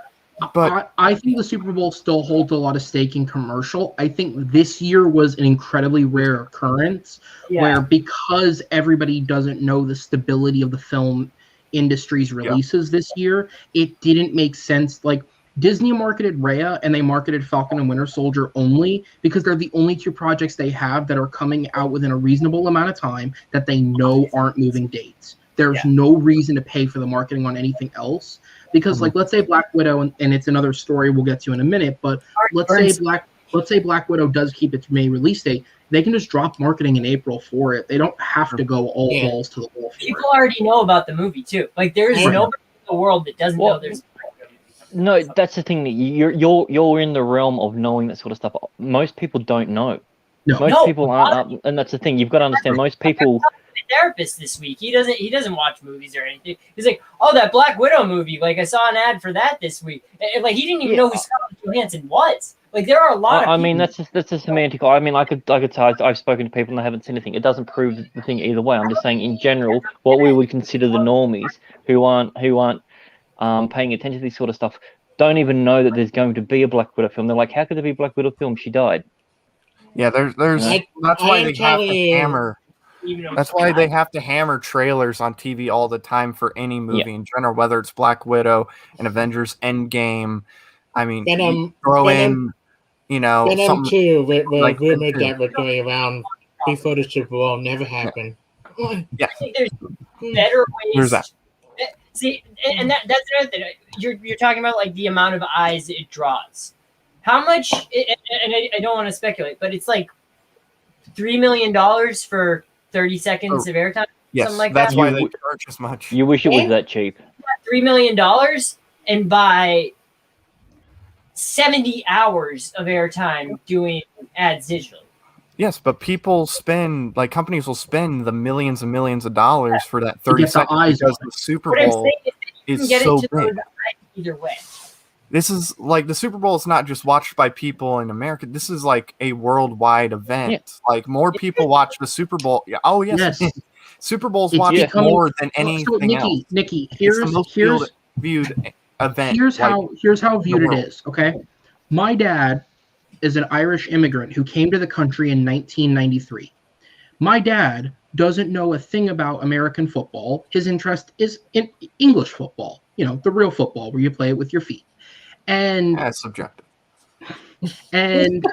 S2: But
S1: I think the Super Bowl still holds a lot of stake in commercial. I think this year was an incredibly rare occurrence where, because everybody doesn't know the stability of the film industry's releases this year, it didn't make sense. Like, Disney marketed Raya and they marketed Falcon and Winter Soldier only because they're the only two projects they have that are coming out within a reasonable amount of time that they know aren't moving dates. There's no reason to pay for the marketing on anything else because, like, let's say Black Widow, and it's another story we'll get to in a minute, but let's say Black Widow does keep its May release date. They can just drop marketing in April for it. They don't have to go all balls to the wall for
S3: People already know about the movie too. Like, there's nobody in the world that doesn't know there's.
S6: No, that's the thing. That you're in the realm of knowing that sort of stuff. Most people don't know. Most people aren't up, and that's the thing. You've got to understand. Most people.
S3: Therapist this week. He doesn't watch movies or anything. He's like, oh, that Black Widow movie. Like, I saw an ad for that this week. And, like, he didn't even know who Scarlett Johansson was. Like, there are a lot of.
S6: I mean, that's a semantic. I mean, I could say I've spoken to people and they haven't seen anything. It doesn't prove the thing either way. I'm just saying, in general, what we would consider the normies who aren't paying attention to this sort of stuff don't even know that there's going to be a Black Widow film. They're like, how could there be a Black Widow film? She died.
S2: Yeah, there's that's why they have to hammer. That's why they have to hammer trailers on TV all the time for any movie in general, whether it's Black Widow and Avengers Endgame. I mean,
S5: Venom,
S2: Venom
S5: 2 with like rumored that was going around before the Super Bowl never happened.
S2: Yeah,
S3: I think there's better ways.
S2: There's that.
S3: See, and that's another thing. You're talking about, like, the amount of eyes it draws. How much? And I don't want to speculate, but it's like $3 million for 30 seconds of airtime.
S2: Yes,
S3: something like
S2: that's
S3: that.
S2: why they charge as much.
S6: You wish it was that cheap.
S3: $3 million and buy 70 hours of airtime doing ads digitally.
S2: Yes, but companies will spend the millions and millions of dollars for that 30 seconds because the Super Bowl is so big.
S3: Either way.
S2: This is like the Super Bowl is not just watched by people in America. This is like a worldwide event.
S6: Yeah.
S2: Like, more people watch the Super Bowl. Oh yes. Super Bowl's watched more than anything else.
S1: Nikki,
S2: It's the most viewed event.
S1: Here's how viewed it is. Okay, my dad is an Irish immigrant who came to the country in 1993. My dad doesn't know a thing about American football. His interest is in English football. The real football where you play it with your feet. And
S2: that's subjective.
S1: And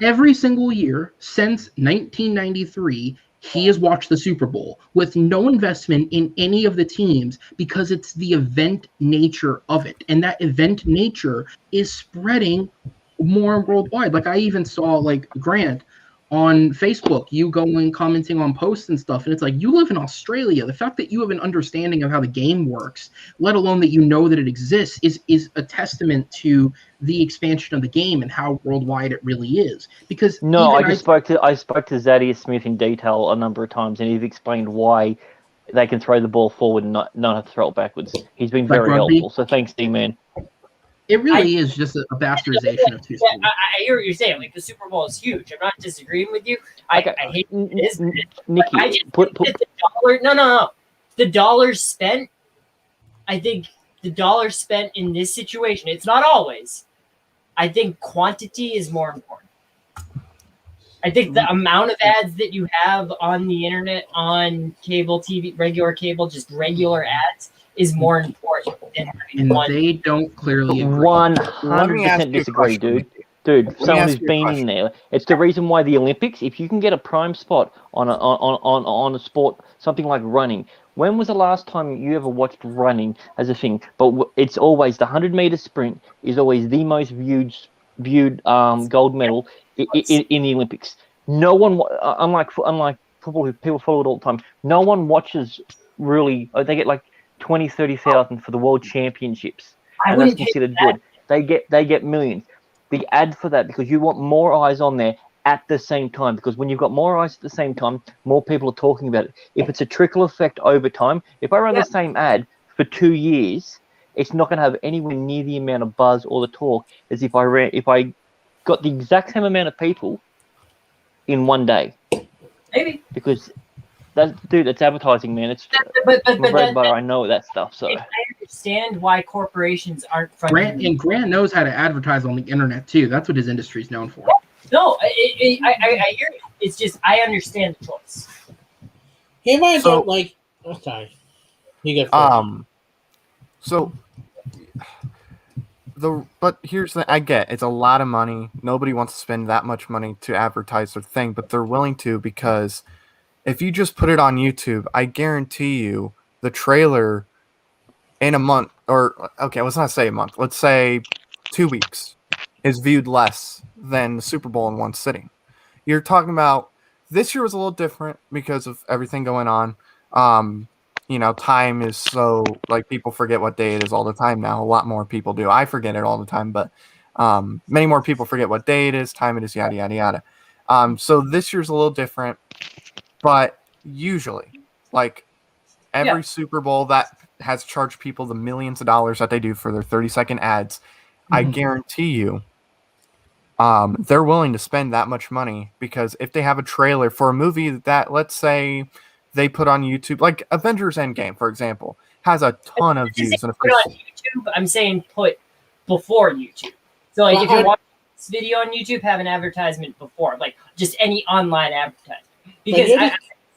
S1: every single year since 1993, he has watched the Super Bowl with no investment in any of the teams because it's the event nature of it. And that event nature is spreading more worldwide. Like, I even saw, like, Grant on Facebook, you going commenting on posts and stuff, and it's like, you live in Australia. The fact that you have an understanding of how the game works, let alone that you know that it exists, is a testament to the expansion of the game and how worldwide it really is. Because
S6: I spoke to Zadie Smith in detail a number of times, and he's explained why they can throw the ball forward and not have to throw it backwards. He's been very helpful. So thanks, D-Man.
S1: It really is just a bastardization of two sports.
S3: I hear what you're saying. Like, the Super Bowl is huge. I'm not disagreeing with you. I hate this.
S6: Nikki,
S3: I just think that the dollar. No. The dollars spent. I think the dollars spent in this situation. It's not always. I think quantity is more important. I think the amount of ads that you have on the internet, on cable TV, regular cable, just regular ads, is more important than having one.
S1: They don't clearly agree.
S6: 100% disagree, dude. Dude,
S2: me
S6: someone
S2: ask
S6: who's
S2: you a
S6: been
S2: question.
S6: in there. It's the reason why the Olympics, if you can get a prime spot on a sport, something like running. When was the last time you ever watched running as a thing? But it's always the 100-meter sprint is always the most viewed gold medal in the Olympics. No one, unlike football, who people follow it all the time. No one watches really. They get like 20, 30,000 for the world championships, and that's considered good. They get millions. The ad for that, because you want more eyes on there at the same time, because when you've got more eyes at the same time, more people are talking about it. If it's a trickle effect over time, if I run the same ad for 2 years, it's not going to have anywhere near the amount of buzz or the talk as if I got the exact same amount of people in one day.
S3: Maybe.
S6: Because that's advertising, man. It's
S3: but
S6: bread and butter. I know that stuff. So
S3: I understand why corporations aren't
S1: Grant knows how to advertise on the internet too. That's what his industry is known for.
S3: No, I hear you. It's just I understand the choice.
S5: He might don't like. Oh, sorry. You go.
S2: So but here's the I get it's a lot of money. Nobody wants to spend that much money to advertise their thing, but they're willing to because if you just put it on YouTube, I guarantee you the trailer in a month, or okay, let's not say a month, let's say 2 weeks, is viewed less than the Super Bowl in one sitting. You're talking about this year was a little different because of everything going on. Time is so like people forget what day it is all the time now. A lot more people do. I forget it all the time, but many more people forget what day it is, time it is, yada yada yada. So this year's a little different. But usually, like every Super Bowl that has charged people the millions of dollars that they do for their 30-second ads, I guarantee you they're willing to spend that much money because if they have a trailer for a movie that, let's say, they put on YouTube, like Avengers Endgame, for example, has a ton of views.
S3: Put on YouTube, I'm saying put before YouTube. So, like, if you're watching this video on YouTube, have an advertisement before, like just any online advertisement. Because I see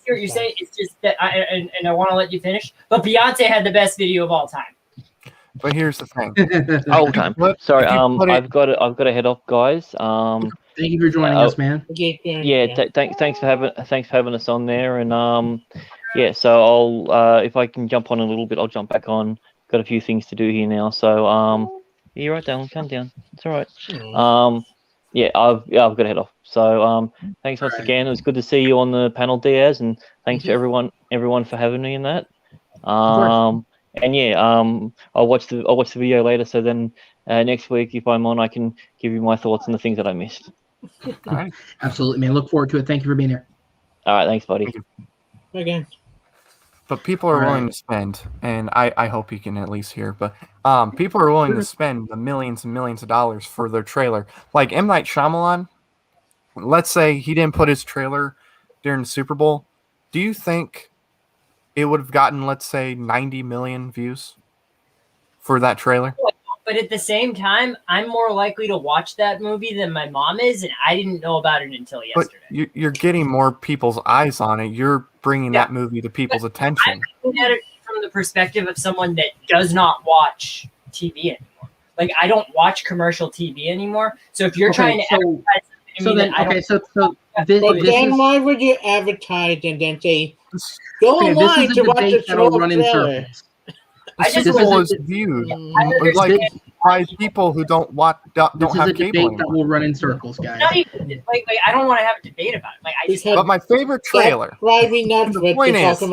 S3: what you're saying. It's just that I want to let you finish. But Beyonce had the best video of all time.
S2: But here's the thing.
S6: All time. Sorry, I've got to head off, guys.
S1: Thank you for joining us, man.
S6: Thanks for having us on there, and so I'll if I can jump on a little bit, I'll jump back on. Got a few things to do here now, so you're right, Dallin. Calm down. It's all right. I've got to head off. So thanks once again. It was good to see you on the panel, Diaz, and thanks to everyone for having me in that. I'll watch the video later. So then next week, if I'm on, I can give you my thoughts on the things that I missed.
S1: All right. Absolutely, man. Look forward to it. Thank you for being here.
S6: All right, thanks, buddy.
S5: Again.
S2: But people are willing to spend, and I hope you can at least hear, but people are willing to spend the millions and millions of dollars for their trailer. Like M. Night Shyamalan, let's say he didn't put his trailer during the Super Bowl. Do you think it would have gotten, let's say, 90 million views for that trailer?
S3: But at the same time, I'm more likely to watch that movie than my mom is, and I didn't know about it until yesterday.
S2: But you're getting more people's eyes on it. You're bringing that movie to people's attention.
S3: I'm looking at it from the perspective of someone that does not watch TV anymore. Like, I don't watch commercial TV anymore. So if you're trying to advertise
S5: then why would you advertise and then say, go online to watch the trailer?
S2: The Super Bowl is viewed like by people who don't have cable
S1: This is a debate
S2: anymore.
S1: that will run in circles, guys.
S3: Like I don't want to have a debate about it.
S2: But my favorite trailer.
S5: Why we not
S2: The point is,
S5: the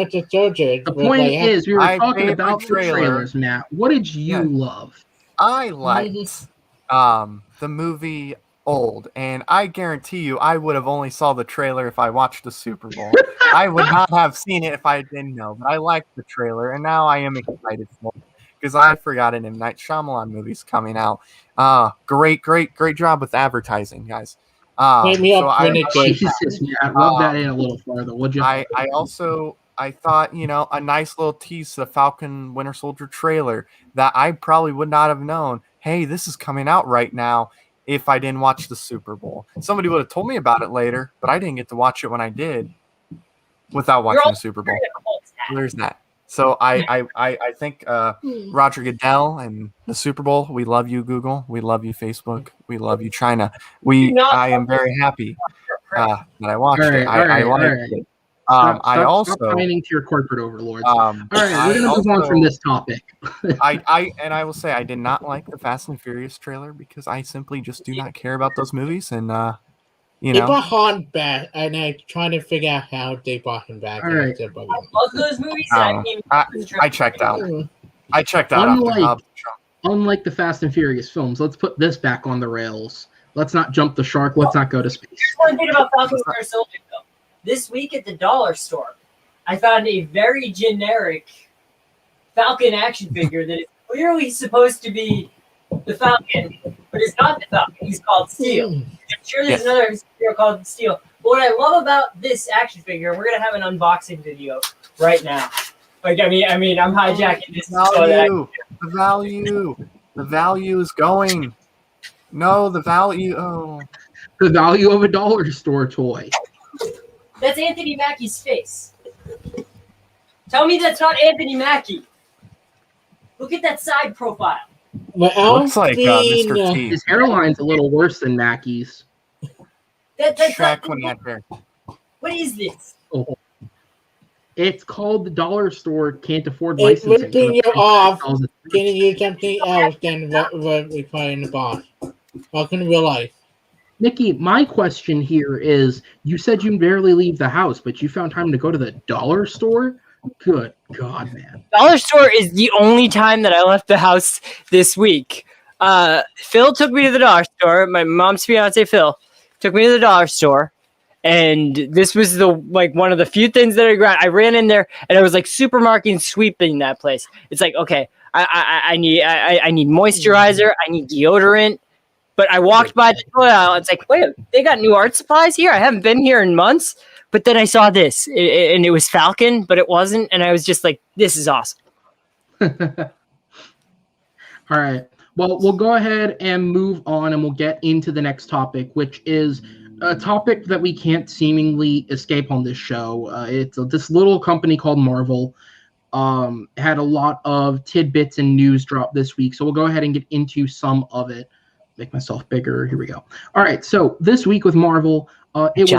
S1: point is, we were
S2: I
S1: talking
S2: paid
S1: about
S2: my
S1: the
S2: trailer.
S1: trailers, Matt. What did you love?
S2: I liked the movie Old, and I guarantee you I would have only saw the trailer if I watched the Super Bowl. I would not have seen it if I didn't know, but I liked the trailer, and now I am excited for it because I forgot an M. Night Shyamalan movie's coming out. Great job with advertising, guys.
S5: me up when it goes.
S1: Jesus, Matt, rub that in a little further, would you?
S2: I thought, a nice little tease to the Falcon Winter Soldier trailer that I probably would not have known, hey, this is coming out right now if I didn't watch the Super Bowl. Somebody would have told me about it later, but I didn't get to watch it when I did without watching the Super Bowl. There's that. So I think Roger Goodell and the Super Bowl. We love you, Google. We love you, Facebook. We love you, China. I am very happy that I watched it. I liked it.
S1: Stop pining to your corporate overlords. All right, we're gonna move on from this topic.
S2: I will say I did not like the Fast and Furious trailer because I simply just do not care about those movies, and
S5: They brought Han back, and I'm trying to figure out how they brought him back.
S1: All right.
S3: Both those movies,
S2: I checked out. I checked out.
S1: Unlike the Fast and Furious films, let's put this back on the rails. Let's not jump the shark. Let's not go to space.
S3: Here's one thing about Falcon Winter Soldier, though. This week at the dollar store, I found a very generic Falcon action figure that is clearly supposed to be the Falcon, but it's not the Falcon. He's called Steel. I'm sure there's another figure called Steel. But what I love about this action figure, we're gonna have an unboxing video right now. Like, I'm hijacking this.
S2: The value is going. No, the value. Oh,
S1: the value of a dollar store toy.
S3: That's Anthony Mackie's face. Tell me that's not Anthony Mackie. Look at that side profile.
S5: Well,
S2: looks like Mr. T.
S1: His hairline's a little worse than Mackie's.
S3: That's what is this?
S1: Oh. It's called the dollar store can't afford
S5: It's
S1: licensing.
S5: ripping you off, getting you something else than what we find in the box. Welcome to real life.
S1: Nikki, my question here is, you said you barely leave the house, but you found time to go to the dollar store? Good God, man.
S3: Dollar store is the only time that I left the house this week. Phil took me to the dollar store. My mom's fiance, Phil, took me to the dollar store. And this was one of the few things that I grabbed. I ran in there and I was like supermarket sweeping that place. It's like, okay, I need moisturizer, I need deodorant. But I walked by the toy aisle. It's like, wait, they got new art supplies here? I haven't been here in months. But then I saw this, and it was Falcon, but it wasn't. And I was just like, this is awesome.
S1: All right. Well, we'll go ahead and move on, and we'll get into the next topic, which is a topic that we can't seemingly escape on this show. It's this little company called Marvel. Had a lot of tidbits and news drop this week. So we'll go ahead and get into some of it. Make myself bigger. Here we go. All right. So this week with Marvel, it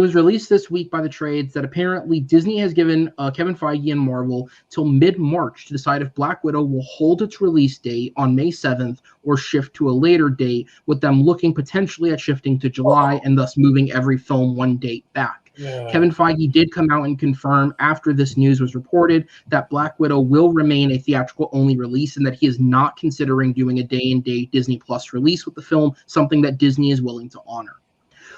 S1: was released this week by the trades that apparently Disney has given Kevin Feige and Marvel till mid-March to decide if Black Widow will hold its release date on May 7th or shift to a later date, with them looking potentially at shifting to July and thus moving every film one date back. Yeah. Kevin Feige did come out and confirm after this news was reported that Black Widow will remain a theatrical-only release and that he is not considering doing a day-and-date Disney Plus release with the film, something that Disney is willing to honor.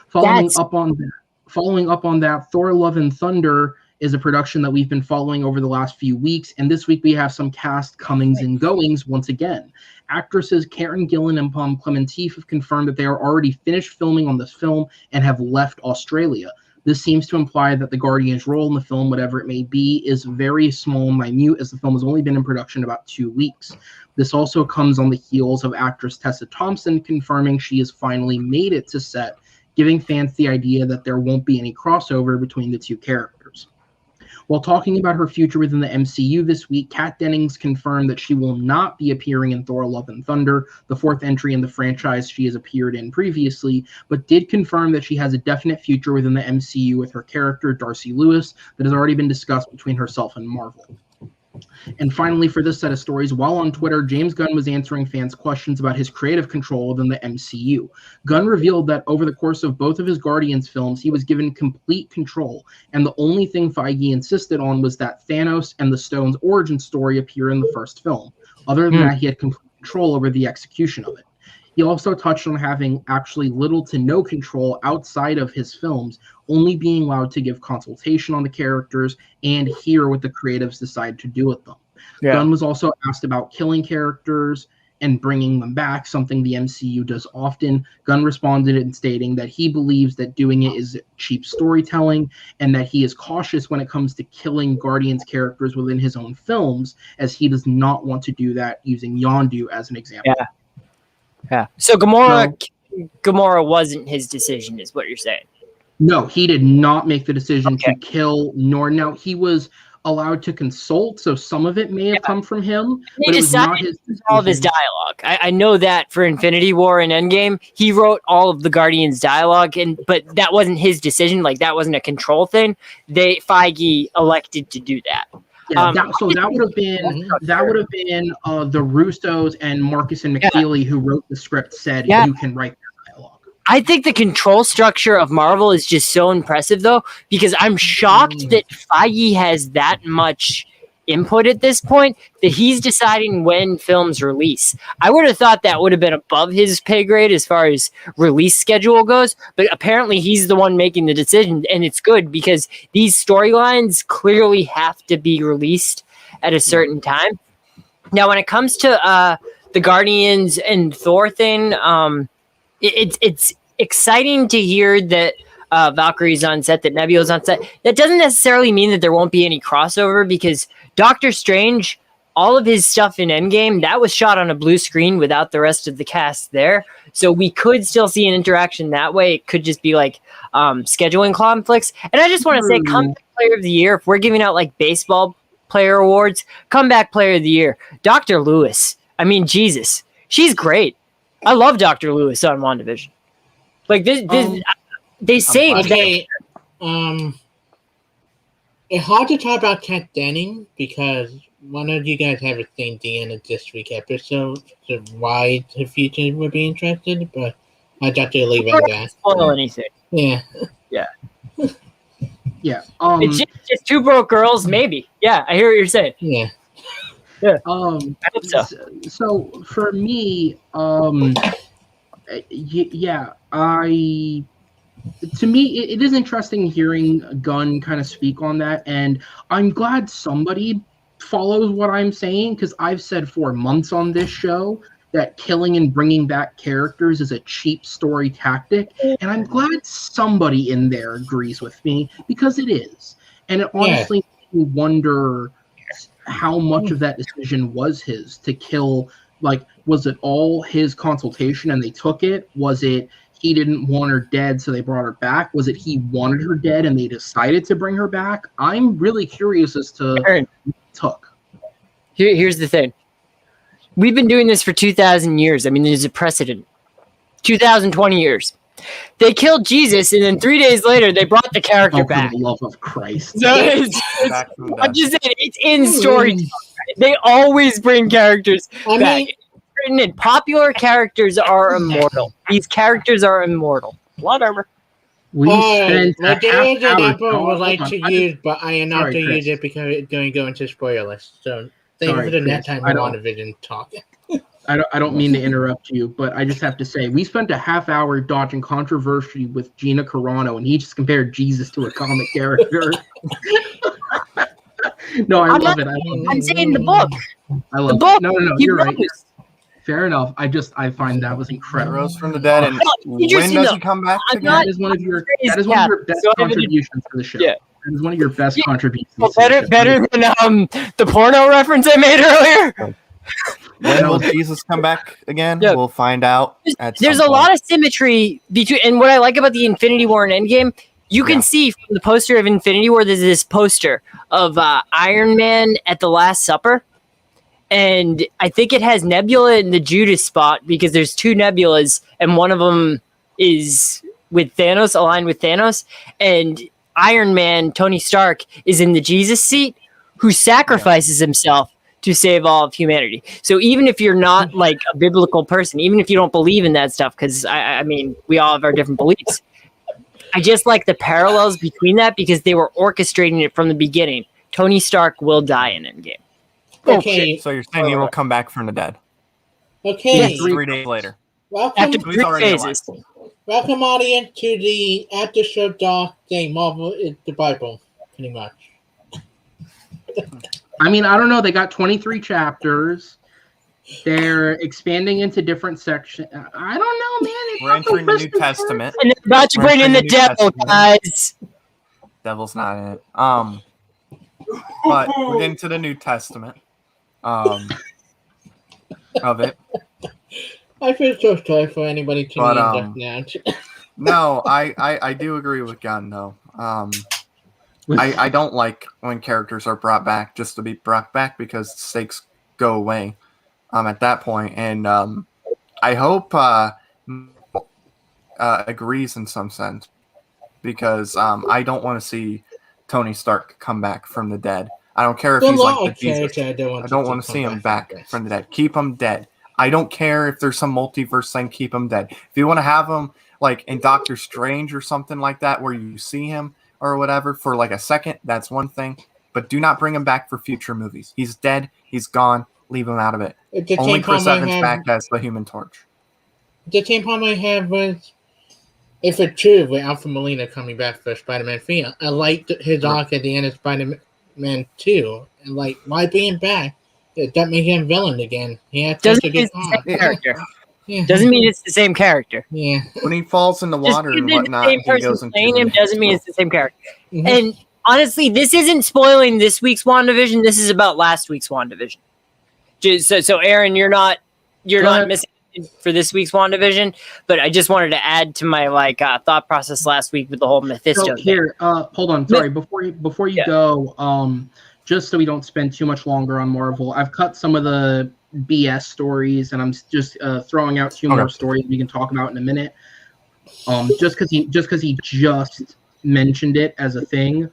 S1: Following up on that, Thor: Love and Thunder is a production that we've been following over the last few weeks, and this week we have some cast comings and goings once again. Actresses Karen Gillan and Pom Clementif have confirmed that they are already finished filming on this film and have left Australia. This seems to imply that the Guardians' role in the film, whatever it may be, is very small and minute, as the film has only been in production about 2 weeks. This also comes on the heels of actress Tessa Thompson confirming she has finally made it to set, giving fans the idea that there won't be any crossover between the two characters. While talking about her future within the MCU this week, Kat Dennings confirmed that she will not be appearing in Thor: Love and Thunder, the fourth entry in the franchise she has appeared in previously, but did confirm that she has a definite future within the MCU with her character, Darcy Lewis, that has already been discussed between herself and Marvel. And finally, for this set of stories, while on Twitter, James Gunn was answering fans' questions about his creative control within the MCU. Gunn revealed that over the course of both of his Guardians films, he was given complete control, and the only thing Feige insisted on was that Thanos and the Stone's origin story appear in the first film. Other than that, he had complete control over the execution of it. He also touched on having actually little to no control outside of his films, only being allowed to give consultation on the characters and hear what the creatives decide to do with them. Yeah. Gunn was also asked about killing characters and bringing them back, something the MCU does often. Gunn responded in stating that he believes that doing it is cheap storytelling and that he is cautious when it comes to killing Guardians characters within his own films, as he does not want to do that, using Yondu as an example.
S3: Yeah. So Gamora wasn't his decision, is what you're saying?
S1: No, he did not make the decision to kill, nor now he was allowed to consult, so some of it may have come from him,
S3: He
S1: but it was not
S3: decided
S1: his decision.
S3: all of his dialogue. I know that for Infinity War and Endgame, he wrote all of the Guardians' dialogue, but that wasn't his decision. Like, that wasn't a control thing. Feige elected to do that.
S1: Yeah, that would have been the Russos and Marcus and McFeely who wrote the script said you can write that dialogue.
S3: I think the control structure of Marvel is just so impressive, though, because I'm shocked that Feige has that much input at this point that he's deciding when films release. I would have thought that would have been above his pay grade as far as release schedule goes, but apparently he's the one making the decision, and it's good because these storylines clearly have to be released at a certain time. Now, when it comes to the Guardians and Thor thing, it's exciting to hear that Valkyrie's on set, that Nebula's on set. That doesn't necessarily mean that there won't be any crossover, because Doctor Strange, all of his stuff in Endgame, that was shot on a blue screen without the rest of the cast there. So we could still see an interaction that way. It could just be like scheduling conflicts. And I just want to say, Comeback Player of the Year, if we're giving out like baseball player awards, Comeback Player of the Year, Dr. Lewis. I mean, Jesus, she's great. I love Dr. Lewis on WandaVision. Like this they saved.
S5: Okay, it's hard to talk about Kat Denning because one of you guys haven't seen the end of this week episode, so why the future would be interested, but I thought to leave it at that.
S3: Spoil anything.
S5: Yeah.
S1: Yeah.
S3: It's just two broke girls, maybe. Yeah, I hear what you're saying.
S5: Yeah.
S3: I
S1: hope
S3: so.
S1: So for me, to me, it is interesting hearing Gunn kind of speak on that, and I'm glad somebody follows what I'm saying, because I've said for months on this show that killing and bringing back characters is a cheap story tactic, and I'm glad somebody in there agrees with me, because it is. And it honestly makes me wonder how much of that decision was his to kill. Like, was it all his consultation and they took it? Was it he didn't want her dead, so they brought her back? Was it he wanted her dead and they decided to bring her back? I'm really curious as to what it took.
S3: Here's the thing. We've been doing this for 2,000 years. I mean, there's a precedent. 2,020 years. They killed Jesus, and then 3 days later, they brought the character back.
S1: For the love of Christ.
S3: So I'm just saying, it's in story. They always bring characters back. Written in, popular characters are immortal. These characters are immortal. Whatever.
S1: We spent
S5: there is an example I would like to use, but I am not going to use it because it's going to go into spoilers. So thank you for the next time we want a vision talk.
S1: I don't mean to interrupt you, but I just have to say, we spent a half hour dodging controversy with Gina Carano, and he just compared Jesus to a comic character. No, I love it.
S3: I'm saying the book.
S1: I love it. No, you're right. Fair enough. I find that was incredible.
S2: Rose from the dead, and when does he come back again?
S1: That is one of your best contributions to the show. Yeah. That is one of your best contributions.
S3: Well, better than the porno reference I made earlier.
S2: When will Jesus come back again? Yeah. We'll find out.
S3: There's a lot of symmetry between, and what I like about the Infinity War and Endgame, you can see from the poster of Infinity War, there's this poster of Iron Man at the Last Supper. And I think it has Nebula in the Judas spot because there's two Nebulas, and one of them is with Thanos, aligned with Thanos. And Iron Man, Tony Stark, is in the Jesus seat, who sacrifices himself to save all of humanity. So even if you're not like a biblical person, even if you don't believe in that stuff, because I mean, we all have our different beliefs. I just like the parallels between that because they were orchestrating it from the beginning. Tony Stark will die in Endgame.
S2: Okay. So you're saying he will come back from the dead?
S5: Okay.
S2: 3 days later.
S3: After 3 phases.
S5: Welcome, audience, to the after show doc thing. Marvel is the Bible, pretty much.
S1: I mean, I don't know. They got 23 chapters. They're expanding into different sections. I don't know, man.
S2: We're entering the New Testament.
S3: And they're about to bring in the devil, guys.
S2: Devil's not in it. But we're getting to the New Testament. Of it.
S5: I feel so sorry for anybody tuning in now.
S2: No, I do agree with Gunn though. I don't like when characters are brought back just to be brought back because stakes go away at that point. And I hope agrees in some sense because I don't want to see Tony Stark come back from the dead. I don't care if he's like the Jesus. I don't want to see him back from the dead. Keep him dead. I don't care if there's some multiverse thing. Keep him dead. If you want to have him like in Doctor Strange or something like that, where you see him or whatever for like a second, that's one thing. But do not bring him back for future movies. He's dead. He's gone. Leave him out of it. Only Chris Evans back as the Human Torch.
S5: The same problem I have was if it's true with Alfred Molina coming back for Spider-Man 3. I liked his arc at the end of Spider-Man 2. And like, why bring him back? That makes him villain again. Yeah,
S3: doesn't mean it's the same character. Yeah. Doesn't mean it's the same character.
S5: Yeah.
S2: When he falls in the water and whatnot,
S3: he goes into playing him doesn't mean it's the same character. Mm-hmm. And honestly, this isn't spoiling this week's WandaVision. This is about last week's WandaVision. So Aaron, you're not missing for this week's WandaVision, but I just wanted to add to my thought process last week with the whole Mephisto.
S1: So here, hold on, sorry, before you go, just so we don't spend too much longer on Marvel, I've cut some of the BS stories, and I'm just throwing out two more stories we can talk about in a minute. Just because he just mentioned it as a thing.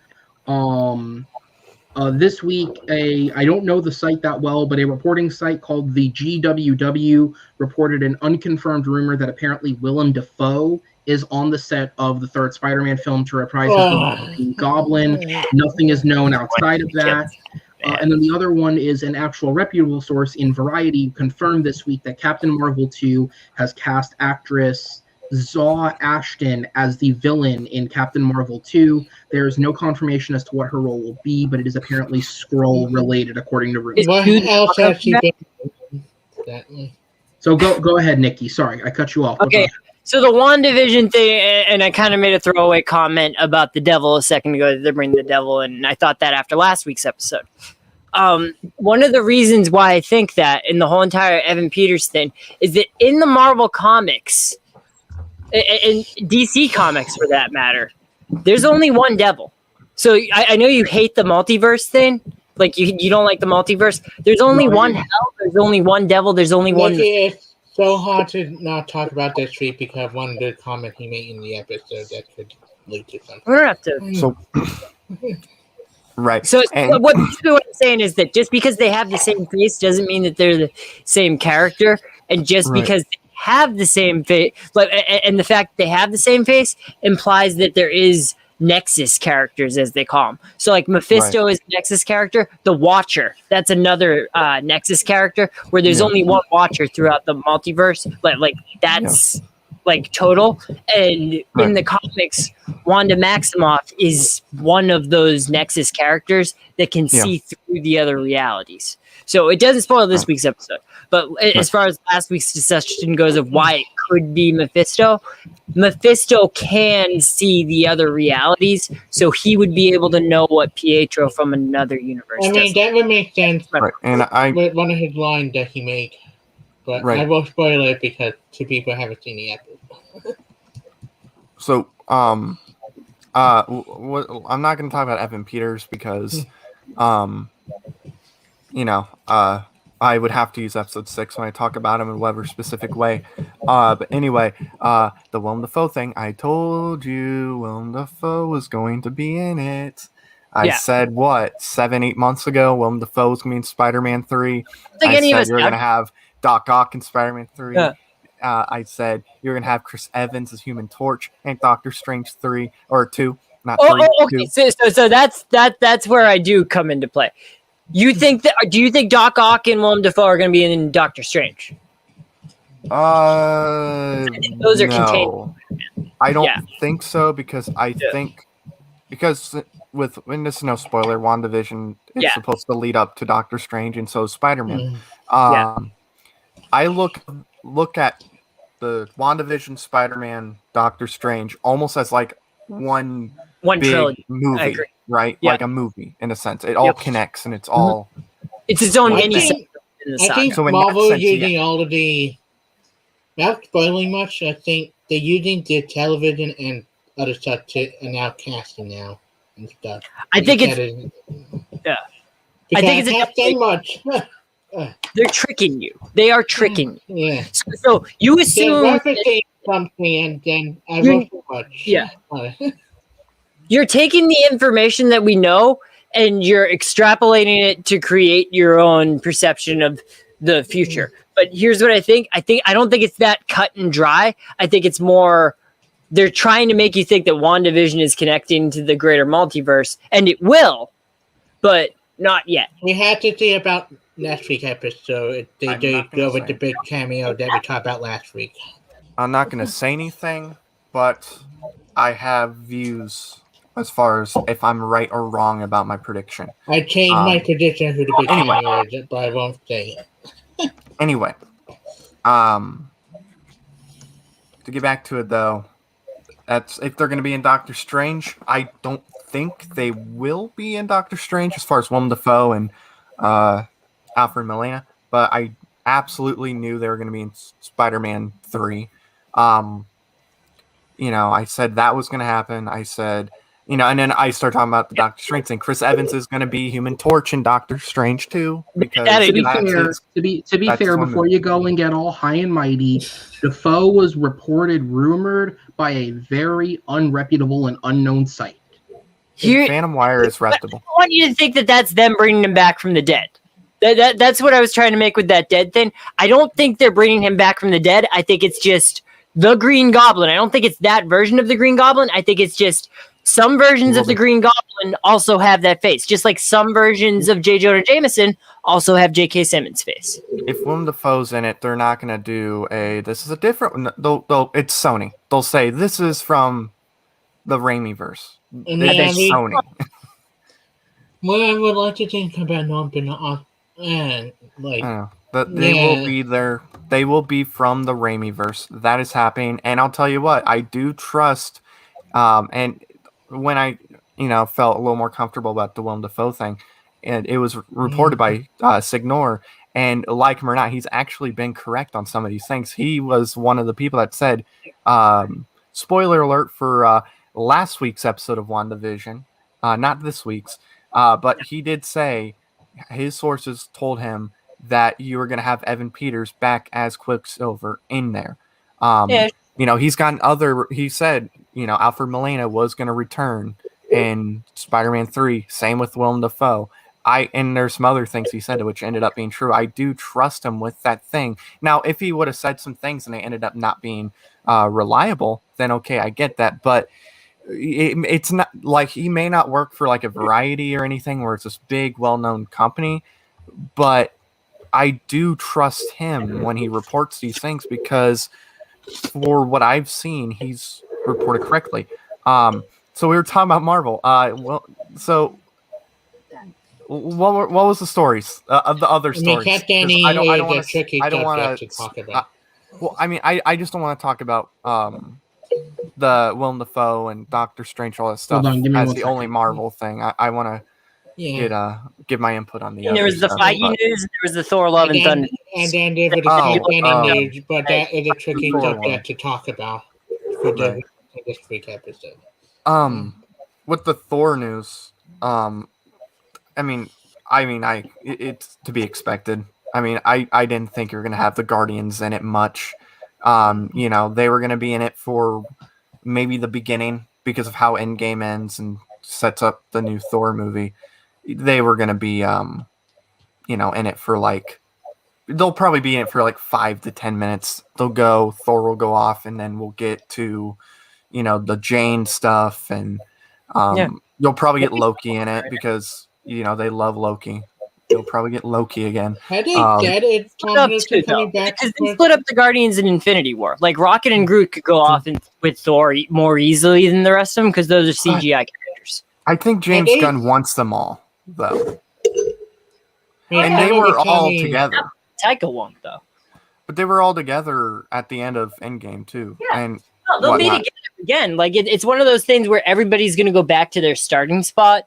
S1: This week, I don't know the site that well, but a reporting site called the GWW reported an unconfirmed rumor that apparently Willem Dafoe is on the set of the third Spider-Man film to reprise his role as the Goblin. Nothing is known outside of that. And then the other one is an actual reputable source in Variety confirmed this week that Captain Marvel 2 has cast actress Zaw Ashton as the villain in Captain Marvel 2. There is no confirmation as to what her role will be, but it is apparently Skrull related, according to rumors.
S5: What else has she been?
S1: So go ahead, Nikki. Sorry, I cut you off.
S3: Okay. So the WandaVision thing, and I kind of made a throwaway comment about the devil a second ago. They're bringing the devil, and I thought that after last week's episode. One of the reasons why I think that in the whole entire Evan Peters thing is that in the Marvel comics, and DC comics for that matter, there's only one devil. So I know you hate the multiverse thing. Like you don't like the multiverse. There's only one hell. There's only one devil. There's only one.
S5: It's so hard to not talk about this week because one good comment he made in the episode that could lead to something.
S3: We don't have to.
S2: So, right.
S3: So what I'm saying is that just because they have the same face doesn't mean that they're the same character, and just because they have the same face, and the fact that they have the same face implies that there is Nexus characters, as they call them. So like Mephisto is a Nexus character. The Watcher, that's another Nexus character where there's only one Watcher throughout the multiverse. Like that's like total. And in the comics, Wanda Maximoff is one of those Nexus characters that can see through the other realities. So it doesn't spoil this week's episode. But as far as last week's discussion goes of why it could be Mephisto can see the other realities, so he would be able to know what Pietro from another universe does.
S5: I mean, that would make sense
S2: And
S5: with one of his lines that he made. But I won't spoil it because two people haven't seen the episode.
S2: So, I'm not going to talk about Evan Peters because, I would have to use episode 6 when I talk about him in whatever specific way. But anyway, the Willem Dafoe thing, I told you Willem Dafoe was going to be in it. I said, 7-8 months ago, Willem Dafoe was going to be in Spider-Man 3. I said you're going to have Doc Ock in Spider-Man 3. I said you're going to have Chris Evans as Human Torch and Doctor Strange 3 or 2. Not 3.
S3: Okay. So that's where I do come into play. Do you think Doc Ock and Willem Dafoe are going to be in Doctor Strange?
S2: Those
S3: are contained.
S2: I don't think so because when this is no spoiler, WandaVision is supposed to lead up to Doctor Strange and so is Spider-Man. I look at the WandaVision, Spider-Man, Doctor Strange almost as like one big
S3: trilogy
S2: movie. Right? Yeah. Like a movie, in a sense. It all connects, and it's all...
S3: It's its own mini
S5: I think Marvel is using all of the... Without spoiling much, I think they're using the television and other stuff to now casting now. and stuff.
S3: I think it's
S5: yeah.
S3: I think it's
S5: can't say much.
S3: They're tricking you. They are tricking you.
S5: Yeah.
S3: So you assume
S5: they're referencing something, and then I wrote too much.
S3: Yeah. You're taking the information that we know and you're extrapolating it to create your own perception of the future. But here's what I think. I don't think it's that cut and dry. I think it's more they're trying to make you think that WandaVision is connecting to the greater multiverse, and it will, but not yet.
S5: We had to see about last week's episode. They did go with the big cameo that we talked about last week.
S2: I'm not going to say anything, but I have views as far as if I'm right or wrong about my prediction.
S5: I changed my prediction who the big cameo is, but I won't say it.
S2: Anyway, to get back to it though, that's if they're going to be in Doctor Strange. I don't think they will be in Doctor Strange as far as Willem Dafoe and Alfred Molina, but I absolutely knew they were going to be in Spider-Man 3. I said that was going to happen. I said, and then I started talking about the Doctor Strange thing. Chris Evans is going to be Human Torch in Doctor Strange too. Because
S1: to be fair, before you go and get all high and mighty, Dafoe was rumored by a very unreputable and unknown site.
S2: Phantom Wire is reputable.
S3: I want you to think that that's them bringing him back from the dead. That's what I was trying to make with that dead thing. I don't think they're bringing him back from the dead. I think it's just the Green Goblin. I don't think it's that version of the Green Goblin. I think it's just some versions of the Green Goblin also have that face. Just like some versions of J. Jonah Jameson also have J.K. Simmons' face.
S2: If Willem Dafoe's in it, they're not going to do this is a different... it's Sony. They'll say, this is from the Raimi-verse. It's Sony.
S5: What I would like to think about
S2: will be there. They will be from the Raimi-verse. That is happening. And I'll tell you what, I do trust... and when I, felt a little more comfortable about the Willem Dafoe thing, and it was reported by Signor, and like him or not, he's actually been correct on some of these things. He was one of the people that said, spoiler alert for last week's episode of WandaVision, not this week's, but he did say his sources told him that you were going to have Evan Peters back as Quicksilver in there. He's gotten he said, Alfred Molina was going to return in Spider-Man 3. Same with Willem Dafoe. And there's some other things he said which ended up being true. I do trust him with that thing. Now, if he would have said some things and they ended up not being reliable, then okay, I get that. But it's not like he may not work for like a Variety or anything where it's this big, well-known company, but I do trust him when he reports these things because for what I've seen, he's reported correctly. So we were talking about Marvel. So what was the stories of the other stories? I don't want to talk about. I just don't want to talk about the Willem Dafoe and Doctor Strange, all that stuff as the only Marvel thing. I want to give my input on the.
S3: And there was the fight news. There was the Thor: Love and Thunder.
S5: And then there was the news, but that is a tricky subject to talk about for this week's episode.
S2: With the Thor news, it's to be expected. I didn't think you were gonna have the Guardians in it much. They were gonna be in it for maybe the beginning because of how Endgame ends and sets up the new Thor movie. They were gonna be in it for they'll probably be in it for 5 to 10 minutes. Thor will go off, and then we'll get to the Jane stuff, and you'll probably get Loki in it because they love Loki. You'll probably get Loki again.
S5: I didn't get it.
S3: Because they split up the Guardians in Infinity War. Like Rocket and Groot could go off with Thor more easily than the rest of them because those are CGI characters.
S2: I think James Gunn wants them all, though. And they were all together.
S3: Taika won't, though.
S2: But they were all together at the end of Endgame, too.
S3: Yeah.
S2: And
S3: they'll be together again. It's one of those things where everybody's going to go back to their starting spot.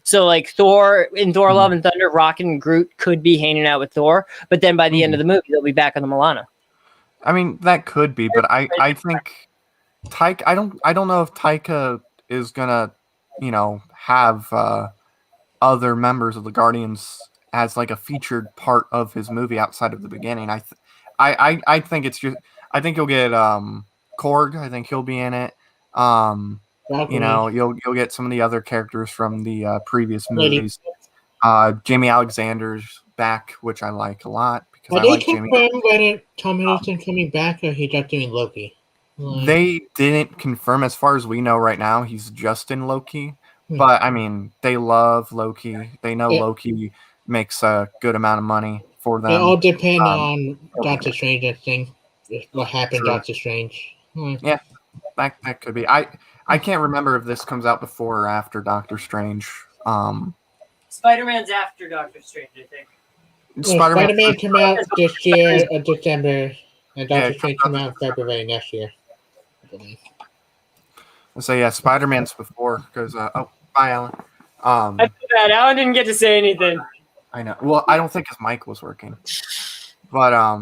S3: So, Thor, in Thor Love and Thunder, Rocket and Groot could be hanging out with Thor. But then by the end of the movie, they'll be back on the Milano.
S2: That could be. But I think Taika... I don't know if Taika is going to have other members of the Guardians as like a featured part of his movie outside of the beginning. I think it's just I think you'll get Korg. I think he'll be in it. You'll get some of the other characters from the previous movies. Jamie Alexander's back, which I like a lot because I like Jamie.
S5: Confirm whether Tom Hiddleston coming back or he's just doing Loki?
S2: They didn't confirm, as far as we know right now. He's just in Loki. But I mean, they love Loki. They know Loki makes a good amount of money for them.
S5: It all depends on Doctor Strange. I think what happened, Doctor Strange.
S2: Yeah, that could be. I can't remember if this comes out before or after Doctor Strange.
S3: Spider-Man's after Doctor Strange, I think.
S5: Spider-Man came out this year, December, and Doctor Strange came out in February next year.
S2: So yeah, Spider-Man's before because bye, Alan.
S3: I feel bad. Alan didn't get to say anything.
S2: I know. Well, I don't think his mic was working. But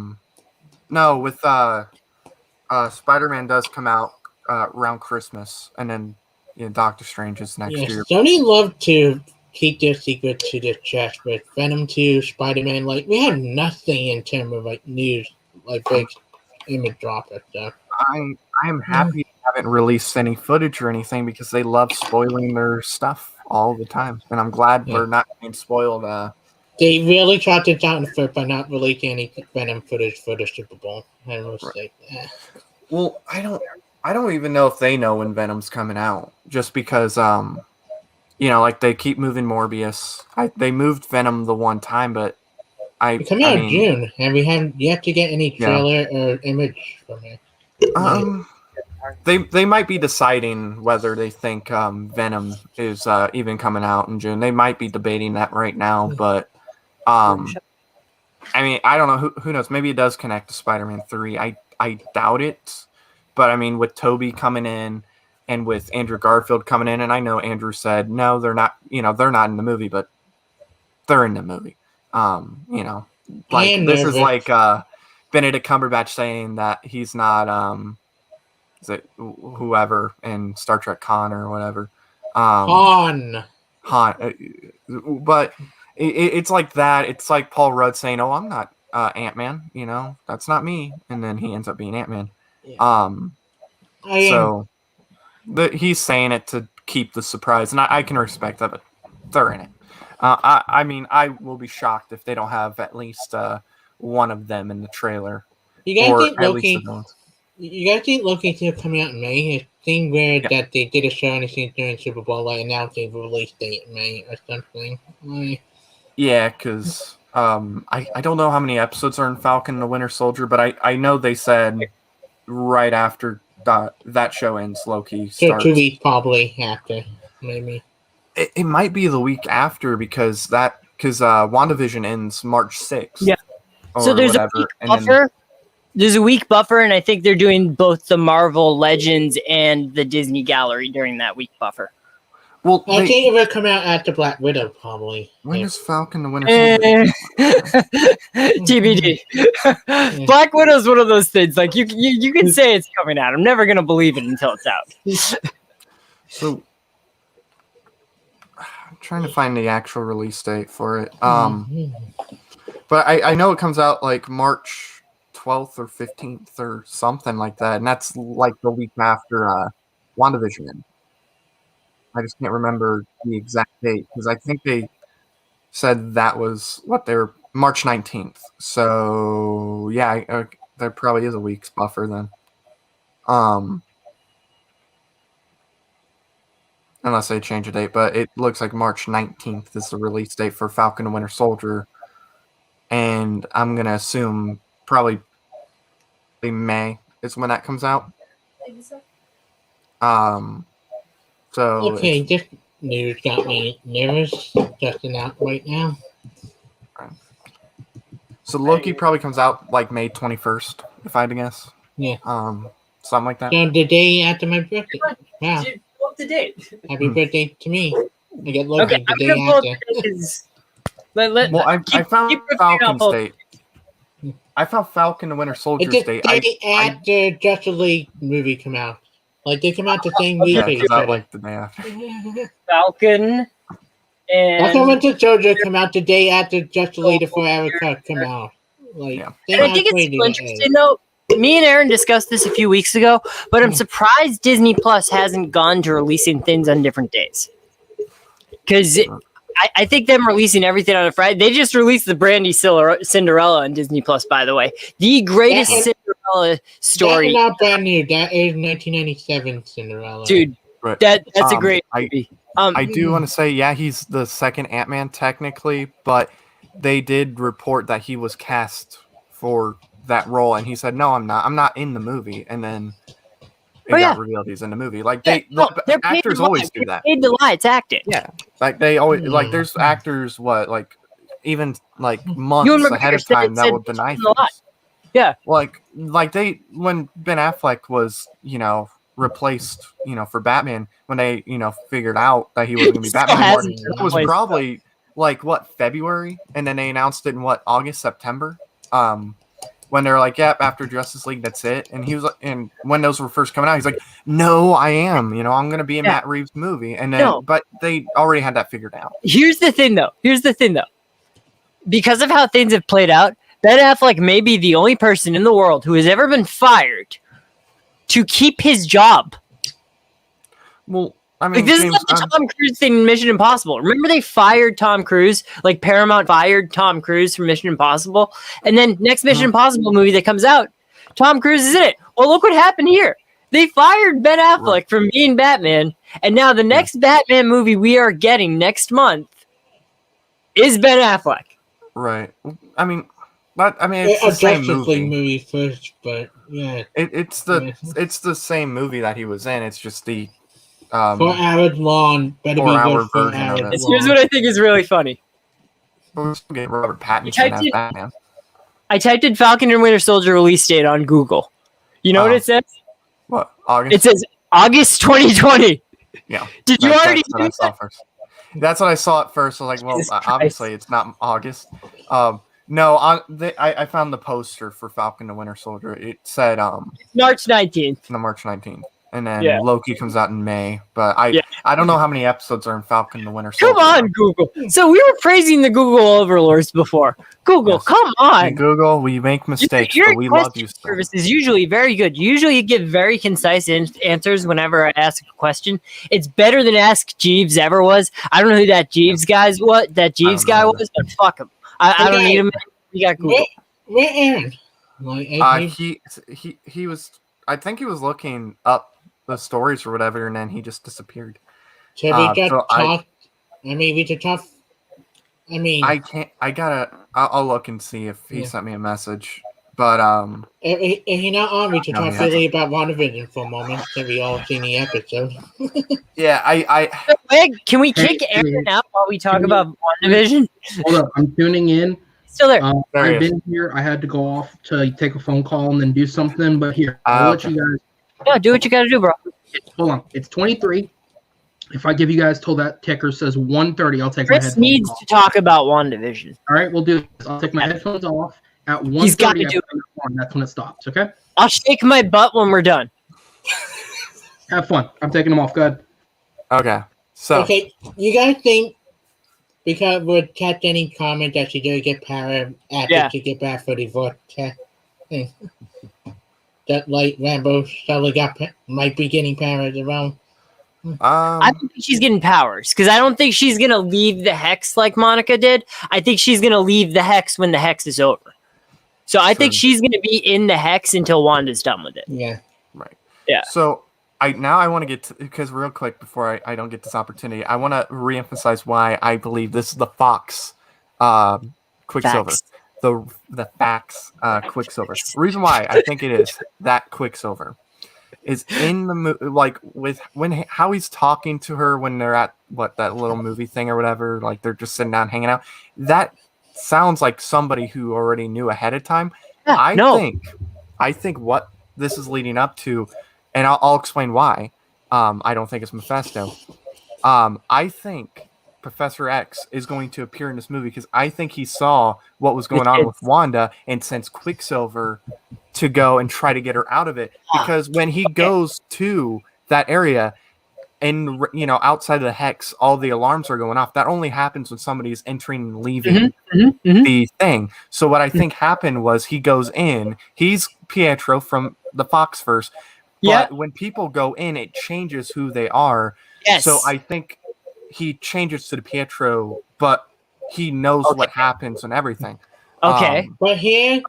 S2: no, with Spider-Man does come out around Christmas, and then Doctor Strange is next year.
S5: Sony loved to keep their secret to their chest with Venom 2, Spider-Man. Like we have nothing in terms of like news, like big image drop and stuff.
S2: I am happy they haven't released any footage or anything because they love spoiling their stuff all the time, and I'm glad we're not being spoiled.
S5: They really tried to down the foot by not releasing any Venom footage for the Super Bowl. I was like,
S2: Well, I don't even know if they know when Venom's coming out, just because like they keep moving Morbius. They moved Venom the one time, but
S5: it come out in June, and we haven't yet to get any trailer or image from it.
S2: They might be deciding whether they think Venom is even coming out in June. They might be debating that right now, but I mean, I don't know. Who knows? Maybe it does connect to Spider-Man 3. I doubt it, but I mean, with Toby coming in and with Andrew Garfield coming in, and I know Andrew said no, they're not. They're not in the movie, but they're in the movie. This is like Benedict Cumberbatch saying that he's not is it whoever in Star Trek Khan or whatever Han, but it's like that. It's like Paul Rudd saying, "Oh, I'm not Ant-Man," that's not me, and then he ends up being Ant-Man. He's saying it to keep the surprise, and I can respect that, but they're in it. I mean, I will be shocked if they don't have at least one of them in the trailer.
S5: You guys think Loki's still coming out in May? It seemed weird that they did a show anything during Super Bowl, like announcing the release date in May or something.
S2: Yeah, because I don't know how many episodes are in Falcon and the Winter Soldier, but I know they said right after that show ends, Loki starts.
S5: 2 weeks probably after, maybe.
S2: It might be the week after because WandaVision ends March 6th.
S3: Yeah. So there's a week buffer. There's a week buffer, and I think they're doing both the Marvel Legends and the Disney Gallery during that week buffer.
S2: Well,
S5: I think it will come out after Black Widow, probably.
S2: When is Falcon the Winter Soldier?
S3: TBD. Black Widow's one of those things. Like you can say it's coming out. I'm never gonna believe it until it's out.
S2: So, I'm trying to find the actual release date for it. But I know it comes out like March 12th or 15th or something like that, and that's like the week after WandaVision. I just can't remember the exact date because I think they said that was March 19th. So yeah, there probably is a week's buffer then. Unless they change a date, but it looks like March 19th is the release date for Falcon and Winter Soldier. And I'm going to assume probably May is when that comes out. So
S5: okay, this news got me nervous. Just announced right now.
S2: So Loki probably comes out like May 21st, if I had to guess.
S5: Yeah.
S2: Something like that.
S5: So the day after my birthday. Wow.
S3: Up to date.
S5: Happy birthday to me. I get Loki the day after.
S2: I found Falcon's date. I found Falcon the Winter Soldier's date.
S5: The day after Justice League movie come out. Like they come out the same week.
S2: Yeah,
S5: as
S2: because
S5: each
S2: I
S5: other.
S2: like the day after.
S3: Falcon
S5: Falcon
S3: and
S5: Winter Soldier come out the day after Just the Later Forever Cut come out. Like,
S2: Yeah.
S3: And I think it's still interesting though. Me and Aaron discussed this a few weeks ago, but I'm surprised Disney Plus hasn't gone to releasing things on different days. Because I think them releasing everything on a Friday. They just released the Brandy Cinderella on Disney Plus, by the way. The greatest Cinderella story.
S5: That is not brand new. That is 1997 Cinderella.
S3: Dude,
S2: Right.
S3: that's a great movie.
S2: I do want to say, yeah, he's the second Ant-Man technically, but they did report that he was cast for that role, and he said, "No, I'm not. I'm not in the movie." And then it got revealed he's in the movie. Like actors always do that.
S3: They're paid to lie. It's acting.
S2: Yeah, like they always like. There's actors even months ahead of time that will deny things.
S3: Yeah,
S2: like they when Ben Affleck was replaced for Batman, when they figured out that he wasn't going to be Batman, it was probably February, and then they announced it in August, September. When they're like, yep, after Justice League, that's it. And he was like, and when those were first coming out, he's like, no, I am. I'm going to be in Matt Reeves' movie. And then, but they already had that figured out.
S3: Here's the thing, though. Because of how things have played out, Ben Affleck may be the only person in the world who has ever been fired to keep his job.
S2: Well, I mean,
S3: this is like the Tom Cruise thing in Mission Impossible. Remember they fired Tom Cruise? Like Paramount fired Tom Cruise from Mission Impossible. And then next Mission Impossible movie that comes out, Tom Cruise is in it. Well, look what happened here. They fired Ben Affleck from being Batman. And now the next Batman movie we are getting next month is Ben Affleck.
S2: Right. I mean, it's the same
S5: movie first, but yeah.
S2: It's the same movie that he was in. It's just the
S5: 4 hours long. Better be good 4 hours long.
S3: Here's what I think is really funny.
S2: We're still getting Robert Pattinson as Batman.
S3: I typed in Falcon and Winter Soldier release date on Google. You know what it says?
S2: What? August?
S3: It says August 2020.
S2: Yeah.
S3: Did you already do that?
S2: That's what I saw at first. I was like, well, obviously it's not August. No, I found the poster for Falcon and Winter Soldier. It said
S3: March 19th.
S2: No, March 19th. And then Loki comes out in May. But I don't know how many episodes are in Falcon and the Winter Soldier.
S3: Come on, Google. So we were praising the Google overlords before. Google, come on.
S2: Hey, Google, we make mistakes, but we love you.
S3: Service is usually very good. Usually you give very concise answers whenever I ask a question. It's better than Ask Jeeves ever was. I don't know who that Jeeves guy was, but fuck him. I don't need him. He got Google.
S5: Where Aaron?
S2: He was. I think he was looking up the stories or whatever, and then he just disappeared.
S5: So we got talk. We could talk.
S2: I can't. I'll look and see if he sent me a message. But
S5: if you're not on, we should talk really about WandaVision for a moment. So we all seen the episode.
S2: Yeah,
S3: Can we kick Aaron out while we talk about WandaVision?
S1: Hold up, I'm tuning in.
S3: Still there.
S1: I've been here. I had to go off to take a phone call and then do something. But here, I'll let you guys.
S3: Yeah, do what you got to do, bro.
S1: Hold on. It's 23. If I give you guys till that ticker says 1:30, I'll take
S3: Chris
S1: my headphones
S3: needs
S1: off.
S3: to talk about WandaVision.
S1: All right, we'll do this. I'll take my headphones off at 1:30.
S3: He's got to do it.
S1: That's when it stops, okay?
S3: I'll shake my butt when we're done.
S1: Have fun. I'm taking them off. Go ahead.
S2: Okay. So.
S5: Okay, you guys think because would Kat Denny comment that she did get power after she get back for the vortex thing? That like Rambo Shelly might be getting powers around.
S3: I don't think she's getting powers because I don't think she's gonna leave the hex like Monica did. I think she's gonna leave the hex when the hex is over. So I think she's gonna be in the hex until Wanda's done with it.
S5: Yeah.
S2: Right.
S3: Yeah.
S2: So I want to get to, because real quick before I don't get this opportunity, I want to reemphasize why I believe this is the Fox Quicksilver.
S3: Facts.
S2: The Facts Quicksilver. The reason why I think it is that Quicksilver is in the movie, how he's talking to her when they're at that little movie thing or whatever, like they're just sitting down hanging out. That sounds like somebody who already knew ahead of time.
S3: Yeah,
S2: I think what this is leading up to, and I'll explain why. I don't think it's Mephisto. I think Professor X is going to appear in this movie because I think he saw what was going on with Wanda and sends Quicksilver to go and try to get her out of it. Because when he goes to that area, and outside of the hex, all the alarms are going off. That only happens when somebody's entering and leaving the thing. So what I think happened was he goes in. He's Pietro from the Foxverse, but when people go in, it changes who they are.
S3: Yes.
S2: So I think he changes to the Pietro, but he knows what happens and everything.
S3: Okay.
S5: But here,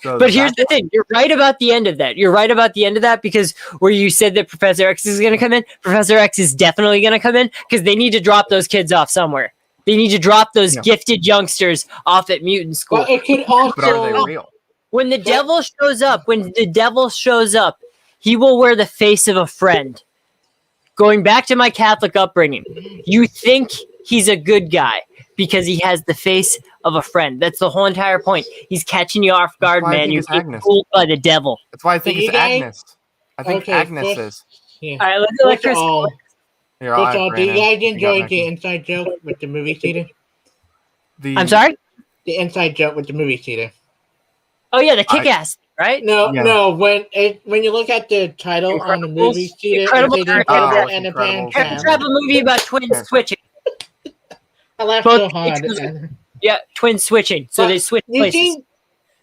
S3: but here's the thing. You're right about the end of that. You're right about the end of that because where you said that Professor X is going to come in, Professor X is definitely going to come in because they need to drop those kids off somewhere. They need to drop those gifted youngsters off at mutant school.
S5: but it could also.
S2: But are they real?
S3: When the devil shows up, he will wear the face of a friend. Going back to my Catholic upbringing, you think he's a good guy because he has the face of a friend. That's the whole entire point. He's catching you off guard, man. You're getting fooled by the devil.
S2: That's why I think it's Agnes. I think Agnes is.
S5: Yeah.
S3: All right, let's let Chris.
S5: First of all, do you guys enjoy the inside joke with the movie theater?
S3: I'm sorry?
S5: The inside joke with the movie theater.
S3: Oh, yeah, the kick-ass, right?
S5: No. When you look at the title on the movie theater,
S3: Incredible
S5: and the Pan
S3: travel movie about twins switching.
S5: I laughed so hard.
S3: Yeah, twins switching. So they switch places.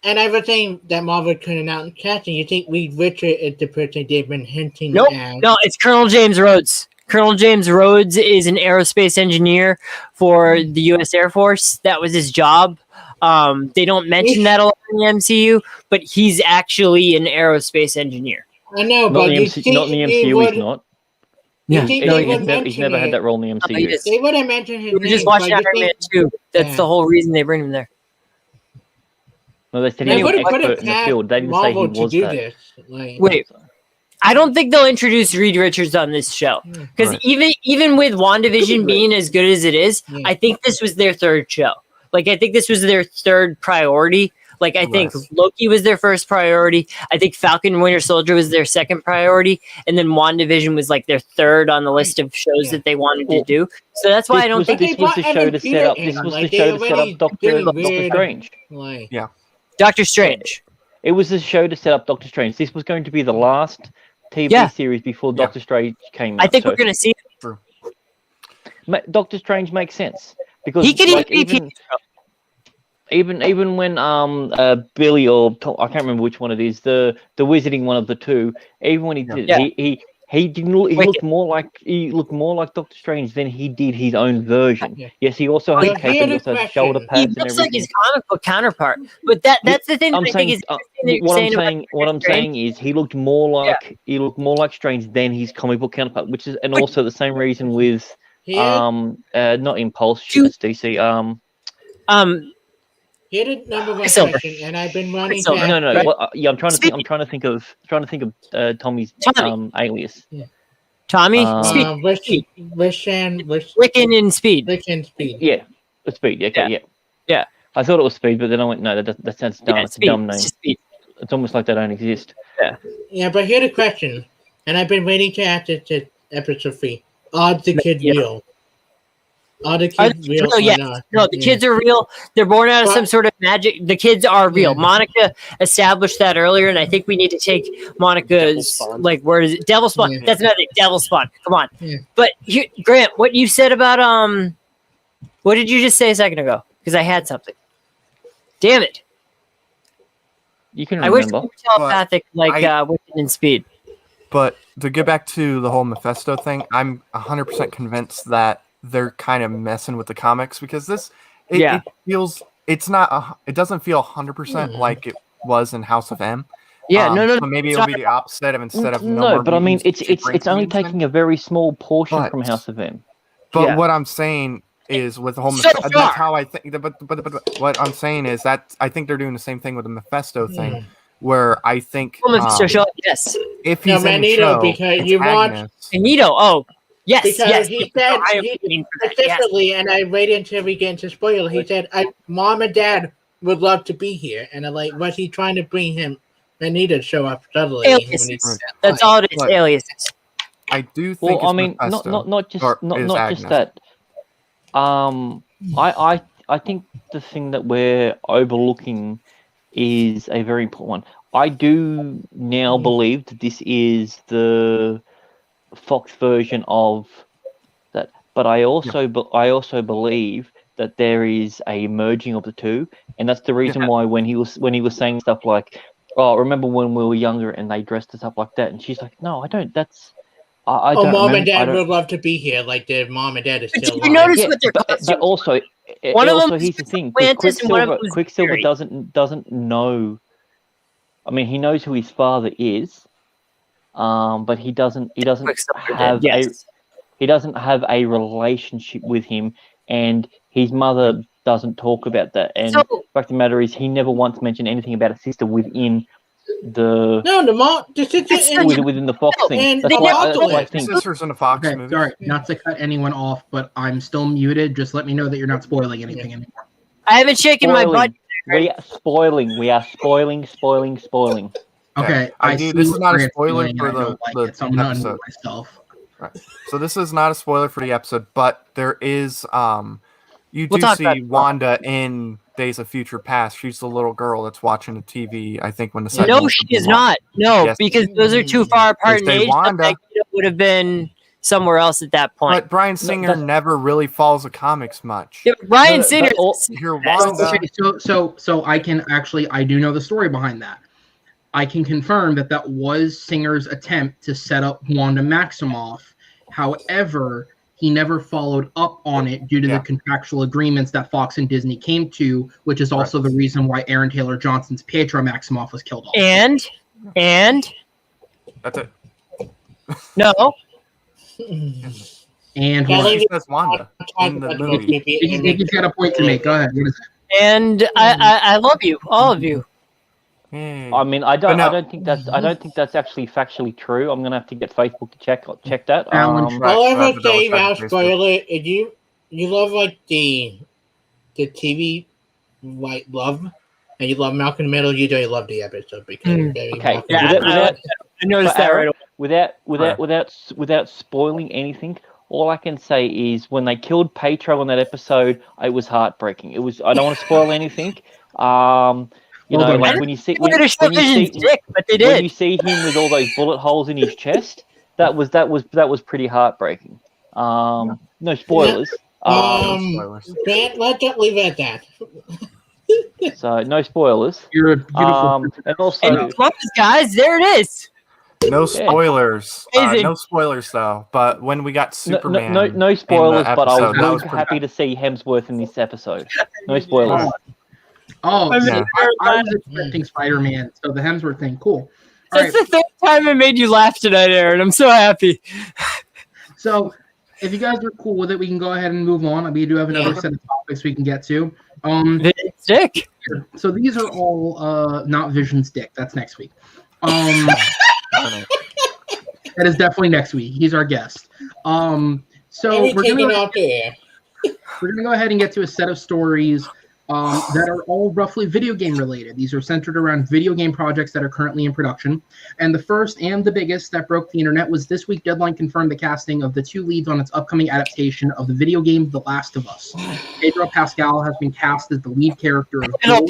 S5: And I was saying that Marvel couldn't announce casting. You think Reed Richards is the person they've been hinting at?
S3: No, it's Colonel James Rhodes. Colonel James Rhodes is an aerospace engineer for the U.S. Air Force. That was his job. They don't mention that a lot in the MCU, but he's actually an aerospace engineer.
S5: I know,
S6: not
S5: but
S6: in the MCU, he's not.
S3: Yeah,
S6: he's never had that role in the MCU.
S5: They would have mentioned his name.
S3: We were just watching Iron Man 2. That's the whole reason they bring him there.
S6: No, they said he was an expert in the field. They didn't say he was that.
S3: Wait, I don't think they'll introduce Reed Richards on this show because even with WandaVision being as good as it is, I think this was their third show. Like I think this was their third priority. Like I think Loki was their first priority. I think Falcon and Winter Soldier was their second priority, and then WandaVision was like their third on the list of shows that they wanted to do. So that's why I don't think
S6: this was the show to set up. This was the show to set up Doctor Strange.
S2: Yeah.
S3: Doctor Strange.
S6: It was the show to set up Doctor Strange. This was going to be the last TV series before Doctor Strange came out.
S3: I think we're going to see it.
S6: Doctor Strange makes sense because
S3: he can
S6: even when Billy or Tom, I can't remember which one it is, the wizarding one of the two, even when he did he didn't look, he looked more like Doctor Strange than he did his own version. Yes, he also had a cape, he also had shoulder pads and everything.
S3: He looks like his comic book counterpart, but that's the thing.
S6: What I'm saying is he looked more like Strange than his comic book counterpart, which is also the same reason with not Impulse, it's DC.
S5: Here the number one question, and I've been running.
S6: I'm trying to think of Tommy's alias.
S5: Yeah.
S3: Tommy,
S5: Wiccan
S3: in Speed.
S5: Wiccan Speed.
S6: Yeah, it's Speed. Yeah. I thought it was Speed, but then I went, no, that sounds dumb. It's a dumb name. It's almost like they don't exist.
S5: Yeah, but here the question, and I've been waiting to ask it to episode 3. Are the kids real? Are the kids real or not?
S3: No, the kids are real. They're born out of some sort of magic. The kids are real. Monica established that earlier, and I think we need to take Monica's, where is it? Devil Spawn. Yeah. That's nothing. Devil Spawn. Come on. Yeah. But, Grant, what you said about, what did you just say a second ago? Because I had something. Damn it.
S6: You can remember.
S3: I wish we were telepathic Wiccan in Speed.
S2: But to get back to the whole Mephisto thing, I'm 100% convinced that they're kind of messing with the comics because it feels it doesn't feel 100% like it was in House of M.
S3: Yeah,
S2: so maybe it'll be the opposite of instead of
S6: no, but I mean it's only taking a very small portion from House of M.
S2: But what I'm saying is with the whole that's how I think. But what I'm saying is that I think they're doing the same thing with the Mephisto thing, where I think
S3: yes,
S2: if he's in the show,
S5: because you want
S3: Magneto. Yes,
S5: because he said specifically, and I waited until we get into spoiler. He said, "Mom and Dad would love to be here," and I'm like, "Was he trying to bring him? Magneto to show up subtly."
S3: That's all it is. Aliases.
S2: I do think.
S6: Well, I mean, not just that. I think the thing that we're overlooking is a very important one. I do now believe that this is the Fox version of that. But I also believe that there is a merging of the two, and that's the reason why when he was saying stuff like, "Oh, remember when we were younger and they dressed us up like that?" And she's like, "No, I don't. That's I don't
S5: Mom
S6: remember,
S5: and Dad would love to be here. Like their mom and dad is
S3: But
S5: still
S3: you
S5: alive.
S3: notice what their costumes
S6: but also,
S3: One of them
S6: also
S3: was
S6: here's the thing:
S3: Atlantis and one of them was
S6: Quicksilver
S3: Fury.
S6: doesn't know. I mean, he knows who his father is, but he doesn't
S3: Quicksilver
S6: have
S3: did, yes.
S6: he doesn't have a relationship with him, and his mother doesn't talk about that. And
S3: So-
S6: the fact of the matter is, he never once mentioned anything about a sister within the
S5: No, the sister
S6: within the Fox thing.
S5: and
S6: That's
S5: the
S6: why I
S5: Apocalypse.
S6: think.
S2: Sisters in the Fox
S1: Okay,
S2: movie.
S1: sorry, not to cut anyone off, but I'm still muted. Just let me know that you're not spoiling anything anymore.
S3: I haven't shaken my butt.
S6: We are spoiling. We are spoiling.
S1: Okay,
S2: I do.
S1: see
S2: This is not a
S1: where it's
S2: spoiler
S1: going,
S2: for
S1: and I don't like it, so I'm gonna
S2: episode.
S1: unmute myself.
S2: Right. So this is not a spoiler for the episode, but there is you
S3: We'll
S2: do
S3: talk
S2: see
S3: about it.
S2: Wanda in Days of Future Past. She's the little girl that's watching the TV. I think when the
S3: No, she is not. No,
S2: Yes.
S3: because those are too far apart in
S2: They say
S3: age.
S2: Wanda.
S3: Magneto would have been somewhere else at that point.
S2: But Bryan Singer never really follows the comics much.
S3: Yeah, Bryan Singer.
S2: You're Wanda.
S1: Okay, so I can actually, I do know the story behind that. I can confirm that was Singer's attempt to set up Wanda Maximoff. However, he never followed up on it due to the contractual agreements that Fox and Disney came to, which is also the reason why Aaron Taylor Johnson's Pietro Maximoff was killed off.
S3: And
S2: That's it.
S3: no.
S1: And
S2: She says Wanda in the movie.
S1: He's got a point to make. Go ahead. What is it?
S3: And I love you, all of you.
S6: I mean, I don't think that's actually factually true. I'm gonna have to get Facebook to check that.
S5: I'll ever say without spoiler, if you love like the TV White Love and you love Malcolm in the Middle, you do love the episode because it's very
S6: Okay,
S3: I noticed that right away.
S6: Without spoiling anything, all I can say is when they killed Pietro on that episode, it was heartbreaking. It was. I don't want to spoil anything. You know, like when you see when you see him with all those bullet holes in his chest, that was pretty heartbreaking. No spoilers.
S5: Grant, let's just leave it at that.
S6: So no spoilers.
S1: You're a beautiful.
S6: And also,
S3: guys, there it is.
S2: No spoilers. No spoilers though. But when we got Superman,
S6: no spoilers. But I was
S2: really
S6: happy to see Hemsworth in this episode. No spoilers.
S1: Oh,
S3: I
S1: was expecting Spider-Man, so the Hemsworth thing, cool.
S3: That's the third time I made you laugh tonight, Aaron. I'm so happy.
S1: So, if you guys are cool with it, we can go ahead and move on. We do have another set of topics we can get to.
S3: Dick.
S1: So these are all not Vision's dick. That's next week. That is definitely next week. He's our guest. So we're gonna go ahead and get to a set of stories that are all roughly video game related. These are centered around video game projects that are currently in production. And the first and the biggest that broke the internet was this week. Deadline confirmed the casting of the two leads on its upcoming adaptation of the video game The Last of Us. Pedro Pascal has been cast as the lead character of Joel,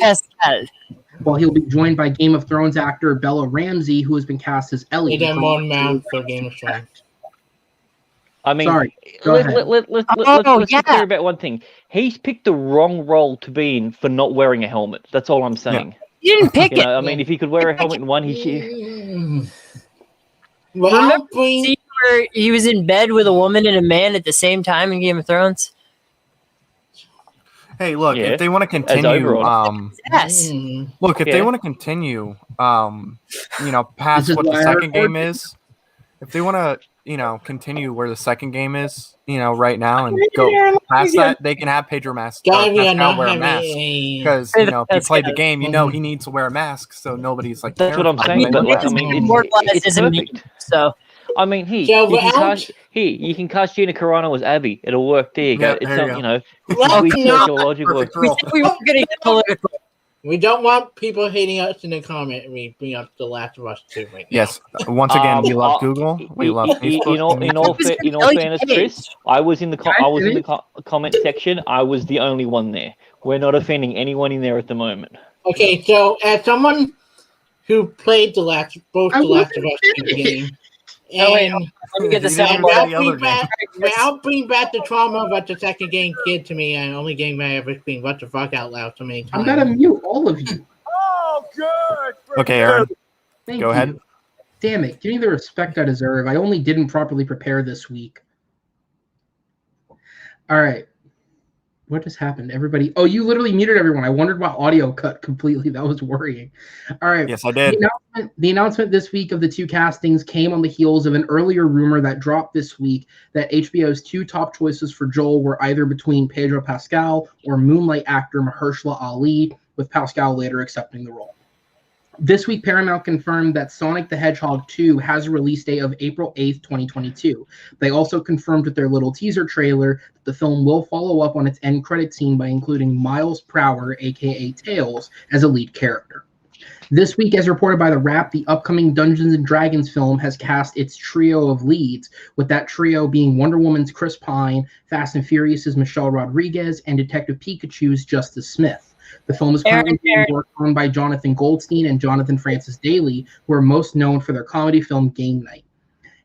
S1: while he'll be joined by Game of Thrones actor Bella Ramsey, who has been cast as Ellie.
S5: For Game of Thrones.
S6: I mean,
S1: sorry.
S6: Let's clear about one thing. He's picked the wrong role to be in for not wearing a helmet. That's all I'm saying.
S3: You didn't pick it.
S6: I mean, if he could wear a helmet in one, he should.
S3: Remember the scene where he was in bed with a woman and a man at the same time in Game of Thrones?
S2: Hey, look, if they want to continue, look, if they want to continue, past what the second game is, if they want to, continue where the second game is, right now and go past that, they can have Pedro Pascal wear a mask. Because, if you play the game, he needs to wear a mask, so nobody's like,
S6: that's what I'm saying. But I mean, it's perfect.
S3: So,
S6: I mean, you can cast Gina Carano as Abby. It'll work. There you go. It's not,
S3: we weren't going to get political.
S5: We don't want people hating us in the comment. We bring up The Last of Us 2 right now.
S2: Yes. Once again, we love Google. We love Facebook.
S6: In all fairness, Chris, I was in the comment section. I was the only one there. We're not offending anyone in there at the moment.
S5: Okay, so as someone who played both The Last of Us 2 game
S3: wait,
S5: And
S3: let me get the
S2: You didn't
S3: sound
S2: play
S3: bar.
S2: the other game.
S5: I'll bring back the trauma of what the second game did to me, and only game I ever screamed "What the fuck" out loud so many
S1: I'm
S5: times.
S1: gonna mute all of you.
S7: Oh, good.
S2: Okay, Aaron.
S1: Thank
S2: Go
S1: you.
S2: ahead.
S1: Damn it! Give me the respect I deserve. I only didn't properly prepare this week. All right. What just happened? Everybody. Oh, you literally muted everyone. I wondered why audio cut completely. That was worrying. All right.
S2: Yes, I did.
S1: The announcement this week of the two castings came on the heels of an earlier rumor that dropped this week that HBO's two top choices for Joel were either between Pedro Pascal or Moonlight actor Mahershala Ali, with Pascal later accepting the role. This week, Paramount confirmed that Sonic the Hedgehog 2 has a release date of April 8th, 2022. They also confirmed with their little teaser trailer that the film will follow up on its end credit scene by including Miles Prower, aka Tails, as a lead character. This week, as reported by The Wrap, the upcoming Dungeons & Dragons film has cast its trio of leads, with that trio being Wonder Woman's Chris Pine, Fast and Furious's Michelle Rodriguez, and Detective Pikachu's Justice Smith. The film is currently being worked on by Jonathan Goldstein and Jonathan Francis Daly, who are most known for their comedy film Game Night.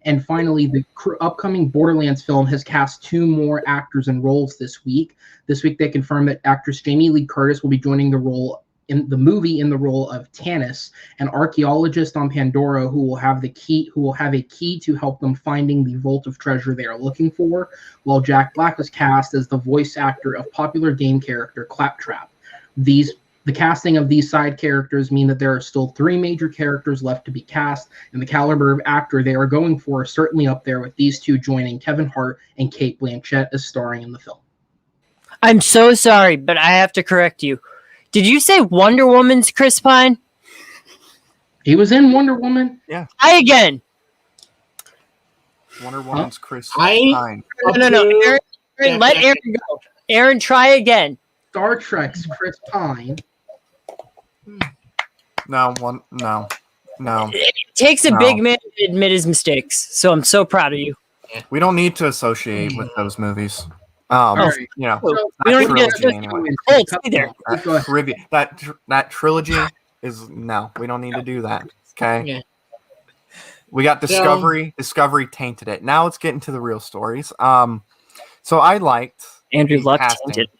S1: And finally, the upcoming Borderlands film has cast two more actors in roles this week. This week, they confirmed that actress Jamie Lee Curtis will be joining the role in the movie in the role of Tannis, an archaeologist on Pandora who will have a key to help them finding the vault of treasure they are looking for, while Jack Black was cast as the voice actor of popular game character Claptrap. The casting of these side characters mean that there are still three major characters left to be cast, and the caliber of actor they are going for is certainly up there, with these two joining Kevin Hart and Cate Blanchett as starring in the film.
S3: I'm so sorry, but I have to correct you. Did you say Wonder Woman's Chris Pine?
S1: He was in Wonder Woman.
S2: Yeah.
S3: Try again.
S2: Wonder Woman's Chris
S5: Pine.
S3: No. Aaron, let Aaron go. Aaron, try again.
S1: Star Trek's Chris Pine.
S2: No.
S3: It takes a big man to admit his mistakes, so I'm so proud of you.
S2: We don't need to associate with those movies. You know,
S3: we don't need to
S2: anyway.
S3: either.
S2: That trilogy is no. We don't need to do that. Okay.
S5: Yeah.
S2: We got Discovery. Discovery tainted it. Now let's get into the real stories. So I liked
S3: Andrew Luck
S2: casting.
S3: tainted.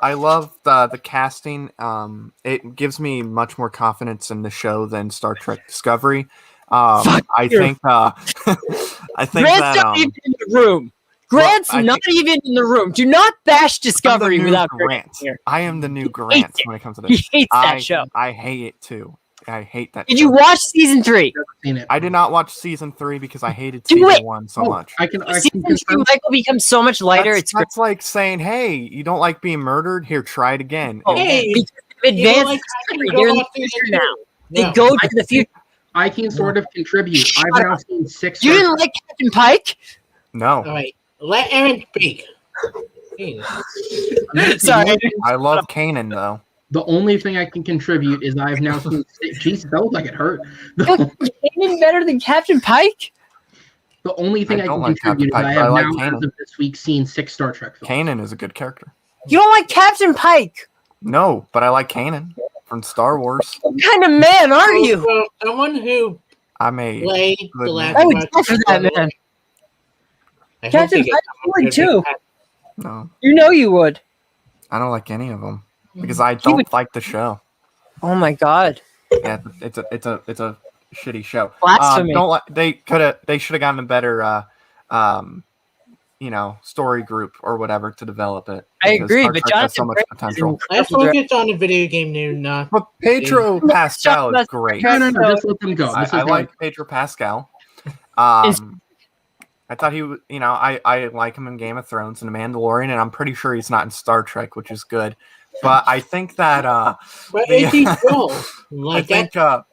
S2: I love the casting. It gives me much more confidence in the show than Star Trek Discovery. I think
S3: Grant's not even in the room. Grant's not even in the room. Do not bash Discovery without
S2: Grant. I am the new Grant when it comes to this.
S3: He hates that show.
S2: I hate it too. I hate that.
S3: Did you watch season 3?
S2: I did not watch season 3 because I hated season 1 so much.
S3: Season 3, Michael becomes so much lighter.
S2: That's like saying, "Hey, you don't like being murdered? Here, try it again."
S5: Hey,
S3: advanced history. They're in the future now. They go to the future.
S1: I can sort of contribute. I've now seen 6.
S3: You didn't like Captain Pike?
S2: No.
S5: All right, let Aaron speak.
S3: Sorry.
S2: I love Kanan though.
S1: The only thing I can contribute is I've now seen 6. Jesus, that looked like it hurt.
S3: Kanan better than Captain Pike?
S1: The only thing I can
S2: like
S1: contribute is
S2: Captain
S1: I
S2: Pike,
S1: have
S2: but I
S1: now,
S2: like
S1: as of this week, seen 6 Star Trek films.
S2: Kanan is a good character.
S3: You don't like Captain Pike?
S2: No, but I like Kanan from Star Wars.
S3: What kind of man are you?
S5: So, someone who
S2: I'm a
S5: played the last.
S3: I would go for that man. Captain Pike would too.
S2: No,
S3: you know you would.
S2: I don't like any of them because I don't like the show.
S3: Oh my god!
S2: Yeah, it's a shitty show.
S3: Blasphemy.
S2: They should have gotten a better story group or whatever to develop it.
S3: I agree, but Jonathan
S2: has so much potential.
S5: I focused on the video game news, not.
S2: But Pedro Pascal is great.
S1: No, just let them go.
S2: I like Pedro Pascal. I thought he was, I like him in Game of Thrones and The Mandalorian, and I'm pretty sure he's not in Star Trek, which is good. But I think that
S5: But is he cool?
S2: I think I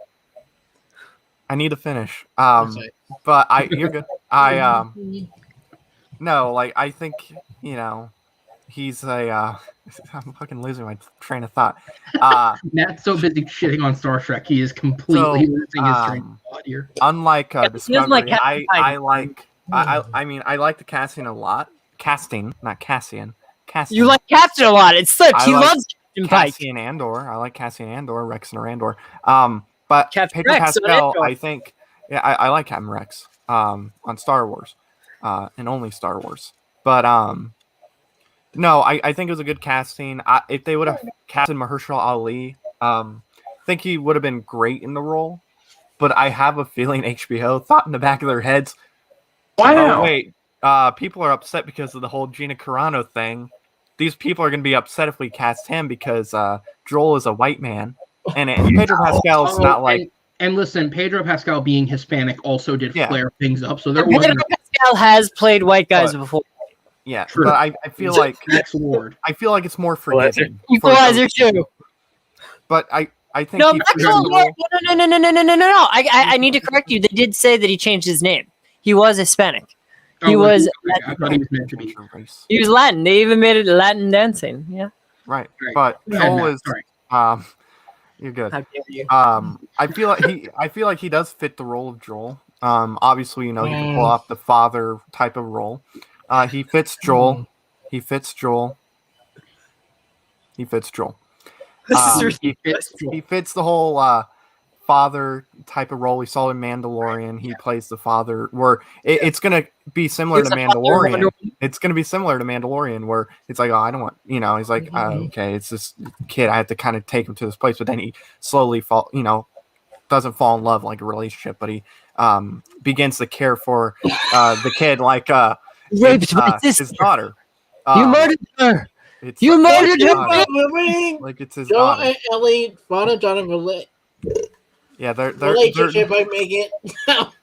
S2: need to finish. But you're good. No, like I think he's a. I'm fucking losing my train of thought.
S1: Matt's so busy shitting on Star Trek, he is completely losing his train of thought here.
S2: Unlike Discovery,
S3: like
S2: I like. I like the casting a lot. Casting, not Cassian. Casting.
S3: You like Captain a lot. It's such. He loves Captain Pike.
S2: Cassian Andor. I like Cassian Andor, Rex and Andor. But
S3: Captain
S2: Pedro
S3: Rex,
S2: Pascal, I think Yeah, I like Captain Rex on Star Wars, and only Star Wars. But no, I think it was a good casting. If they would have casted Mahershala Ali, I think he would have been great in the role. But I have a feeling HBO thought in the back of their heads,
S1: Wow.
S2: oh wait, people are upset because of the whole Gina Carano thing. These people are going to be upset if we cast him because Joel is a white man, and Pedro Pascal's not like.
S1: And listen, Pedro Pascal being Hispanic also did
S2: Yeah.
S1: flare things up. So there
S3: Pedro
S1: wasn't.
S3: Pascal has played white guys before.
S2: Yeah,
S1: True.
S2: but I feel like
S1: Next Lord.
S2: I feel like it's more forgiving.
S3: Equalizer too.
S2: But I think
S3: No,
S2: he
S3: Maxwell Lord. No. I need to correct you. They did say that he changed his name. He was Hispanic. He was.
S1: I thought he was meant to be.
S3: He was Latin. They even made it Latin dancing. Yeah.
S2: Right. But Joel is. You're good.
S3: How dare you?
S2: I feel like he does fit the role of Joel. Obviously, he can pull off the father type of role. He fits Joel. He fits Joel. He fits Joel. He fits the whole father type of role. We saw in Mandalorian. He plays the father. Where it's gonna be similar to Mandalorian. It's gonna be similar to Mandalorian, where it's like, oh, I don't want, he's like, okay, it's this kid. I have to kind of take him to this place, but then he slowly doesn't fall in love like a relationship, but he begins to care for the kid like his daughter.
S3: You murdered her. You murdered her.
S2: Like it's his
S5: Joel
S2: daughter.
S5: and Ellie, father daughter
S2: Yeah, they're
S5: relationship. I make it.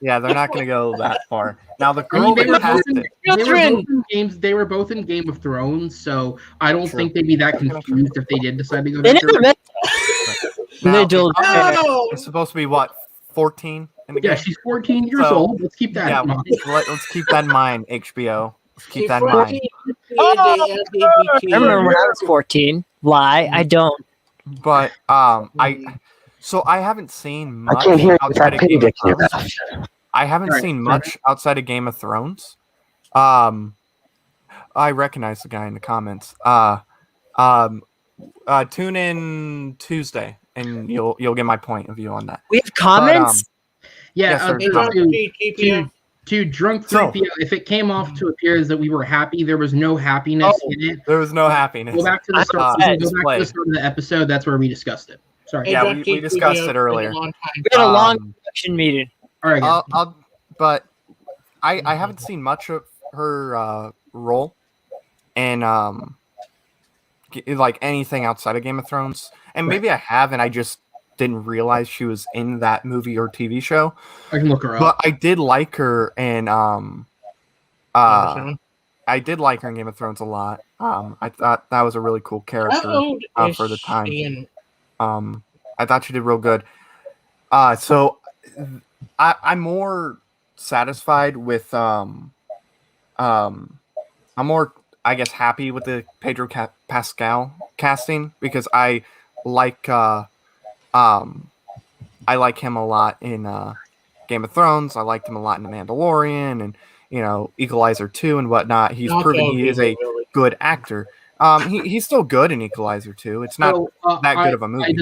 S2: yeah, they're not gonna go that far. Now the
S1: I mean,
S2: girl that casted,
S1: they were both in Game of Thrones, so I don't think they'd be that confused if they did decide to go.
S3: They
S1: that
S3: never
S1: direction.
S3: met.
S2: It's supposed to be what, 14 in the
S1: Yeah,
S2: game?
S1: she's 14 years old. Let's keep that in mind.
S2: Let's keep that in mind, HBO. Let's keep that in mind.
S3: I remember when I was 14. Lie, I don't.
S2: But I haven't seen much outside of Game of Thrones. I haven't seen much outside of Game of Thrones. I recognize the guy in the comments. Tune in Tuesday, and you'll get my point of view on that.
S3: We have comments.
S1: To Drunk 3PO, if it came off to appear that we were happy, there was no happiness in it.
S2: There was no happiness.
S1: Go back to the start. Go back to the start of the episode. That's where we discussed it. Sorry.
S2: Yeah, we discussed it earlier.
S3: We had a long production meeting.
S1: All right.
S2: But I haven't seen much of her role in like anything outside of Game of Thrones, and maybe I have, and I just didn't realize she was in that movie or TV show.
S1: I can look her up.
S2: But I did like her in I did like her in Game of Thrones a lot. I thought that was a really cool character for the time. I thought she did real good. So I'm more satisfied with I'm more, I guess, happy with the Pedro Pascal casting, because I like him a lot in Game of Thrones. I liked him a lot in The Mandalorian and Equalizer 2 and whatnot. He's proven he is a good actor. He's still good in Equalizer 2. It's not that good of a movie.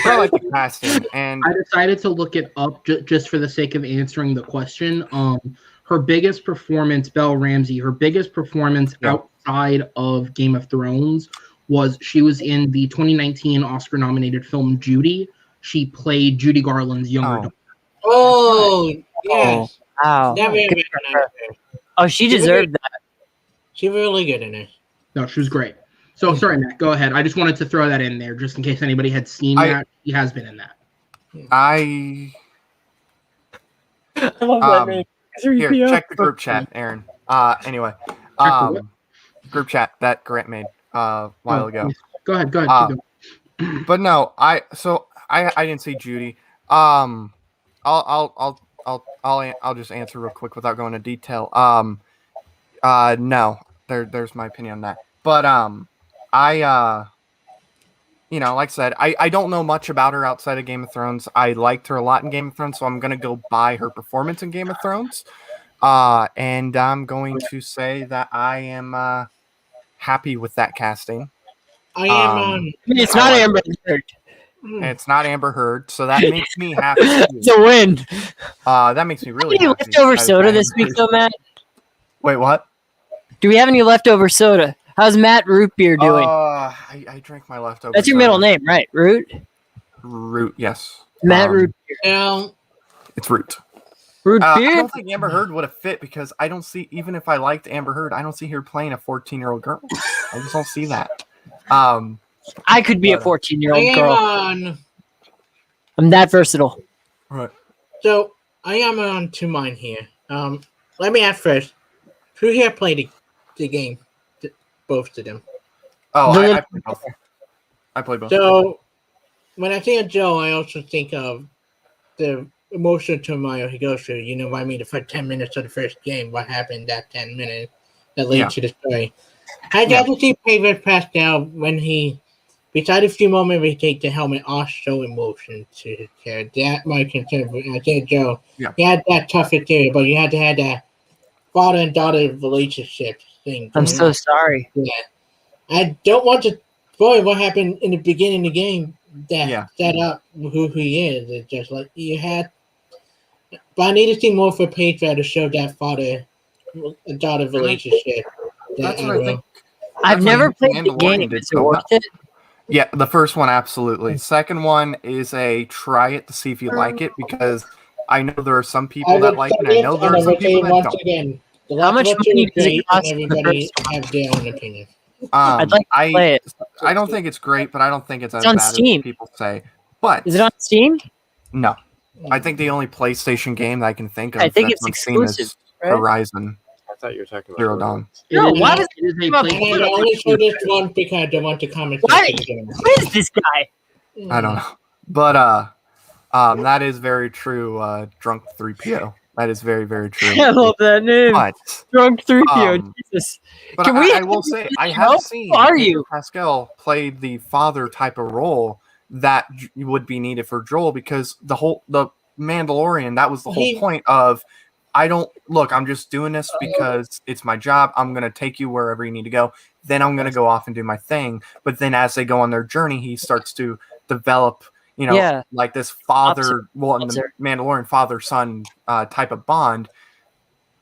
S2: I like the casting, and
S1: I decided to look it up just for the sake of answering the question. Her biggest performance, Belle Ramsey, her biggest performance outside of Game of Thrones was she was in the 2019 Oscar-nominated film Judy. She played Judy Garland's younger daughter.
S5: Oh, yes.
S3: Wow. Oh, she deserved that.
S5: She's really good in it.
S1: No, she was great. So, sorry, Matt, go ahead. I just wanted to throw that in there just in case anybody had seen that. She has been in that.
S2: I
S3: love that name.
S2: Here, check the group chat, Aaron. Anyway, group chat that Grant made a while ago.
S1: Go ahead. Keep going.
S2: But no, I didn't see Judy. I'll just answer real quick without going into detail. No, there's my opinion on that. But like I said, I don't know much about her outside of Game of Thrones. I liked her a lot in Game of Thrones, so I'm gonna go by her performance in Game of Thrones. And I'm going to say that I am happy with that casting.
S5: I am
S3: it's not Amber Heard.
S2: and it's not Amber Heard, so that makes me happy.
S3: It's a win.
S2: That makes me really
S3: Any
S2: happy.
S3: leftover soda this week, though, Matt?
S2: Wait, what?
S3: Do we have any leftover soda? How's Matt Root Beer doing?
S2: I drank my leftovers.
S3: That's your middle name, right? Root?
S2: Root, yes.
S3: Matt Root Beer.
S2: It's Root.
S3: Root
S2: I
S3: Beer?
S2: don't think Amber Heard would have fit because I don't see, even if I liked Amber Heard, I don't see her playing a 14-year-old girl. I just don't see that.
S3: I could be a 14-year-old girl.
S5: On.
S3: I'm that versatile.
S2: Right.
S5: So I am on to mine here. Let me ask first. Who here played the game? Both of them.
S2: Oh, I played both. I played both.
S5: So when I think of Joe, I also think of the emotional turmoil he goes through. You know, I mean, the first 10 minutes of the first game, what happened that 10 minutes that led to the story. Had you ever seen Pedro Pascal when he, beside a few moments where he take the helmet off, show emotion to his character? That my concern. I think Joe, you had that tough exterior, but you had to have that father and daughter relationship thing.
S3: I'm so sorry.
S5: Yeah. I don't want to spoil what happened in the beginning of the game that set up who he is. It's just like you had, but I need to see more for Pedro to show that father-daughter relationship.
S2: That's what I think.
S3: I've never played the game. Is it worth it?
S2: Yeah, the first one, absolutely. Second one is a try it to see if you like it, because I know there are some people that like it, and I know there are some people that don't.
S5: Again,
S3: how much money does it cost?
S5: Everybody have their own opinion.
S3: I'd like to play it.
S2: I don't think it's great, but I don't think it's as
S3: on
S2: bad
S3: Steam.
S2: as people say. But
S3: is it on Steam?
S2: No. I think the only PlayStation game that I can think of
S3: I think
S2: that's
S3: it's
S2: on
S3: exclusive,
S2: Steam is
S3: right?
S2: Horizon.
S8: I thought you were talking about
S2: Zero Dawn.
S3: No, why does
S1: it
S3: it come up?
S5: I only show this one because I want to comment.
S3: Who is this guy?
S2: I don't know. But that is very true, Drunk 3PO. That is very, very true.
S3: I love that name.
S2: But,
S3: Drunk 3PO. Jesus.
S2: But
S3: Can
S2: I will say, I have seen
S3: Who are you?
S2: Pascal played the father type of role that would be needed for Joel, because the Mandalorian, that was the whole point of, I'm just doing this because it's my job. I'm going to take you wherever you need to go. Then I'm going to go off and do my thing. But then as they go on their journey, he starts to develop, like this father, in the Mandalorian father-son type of bond.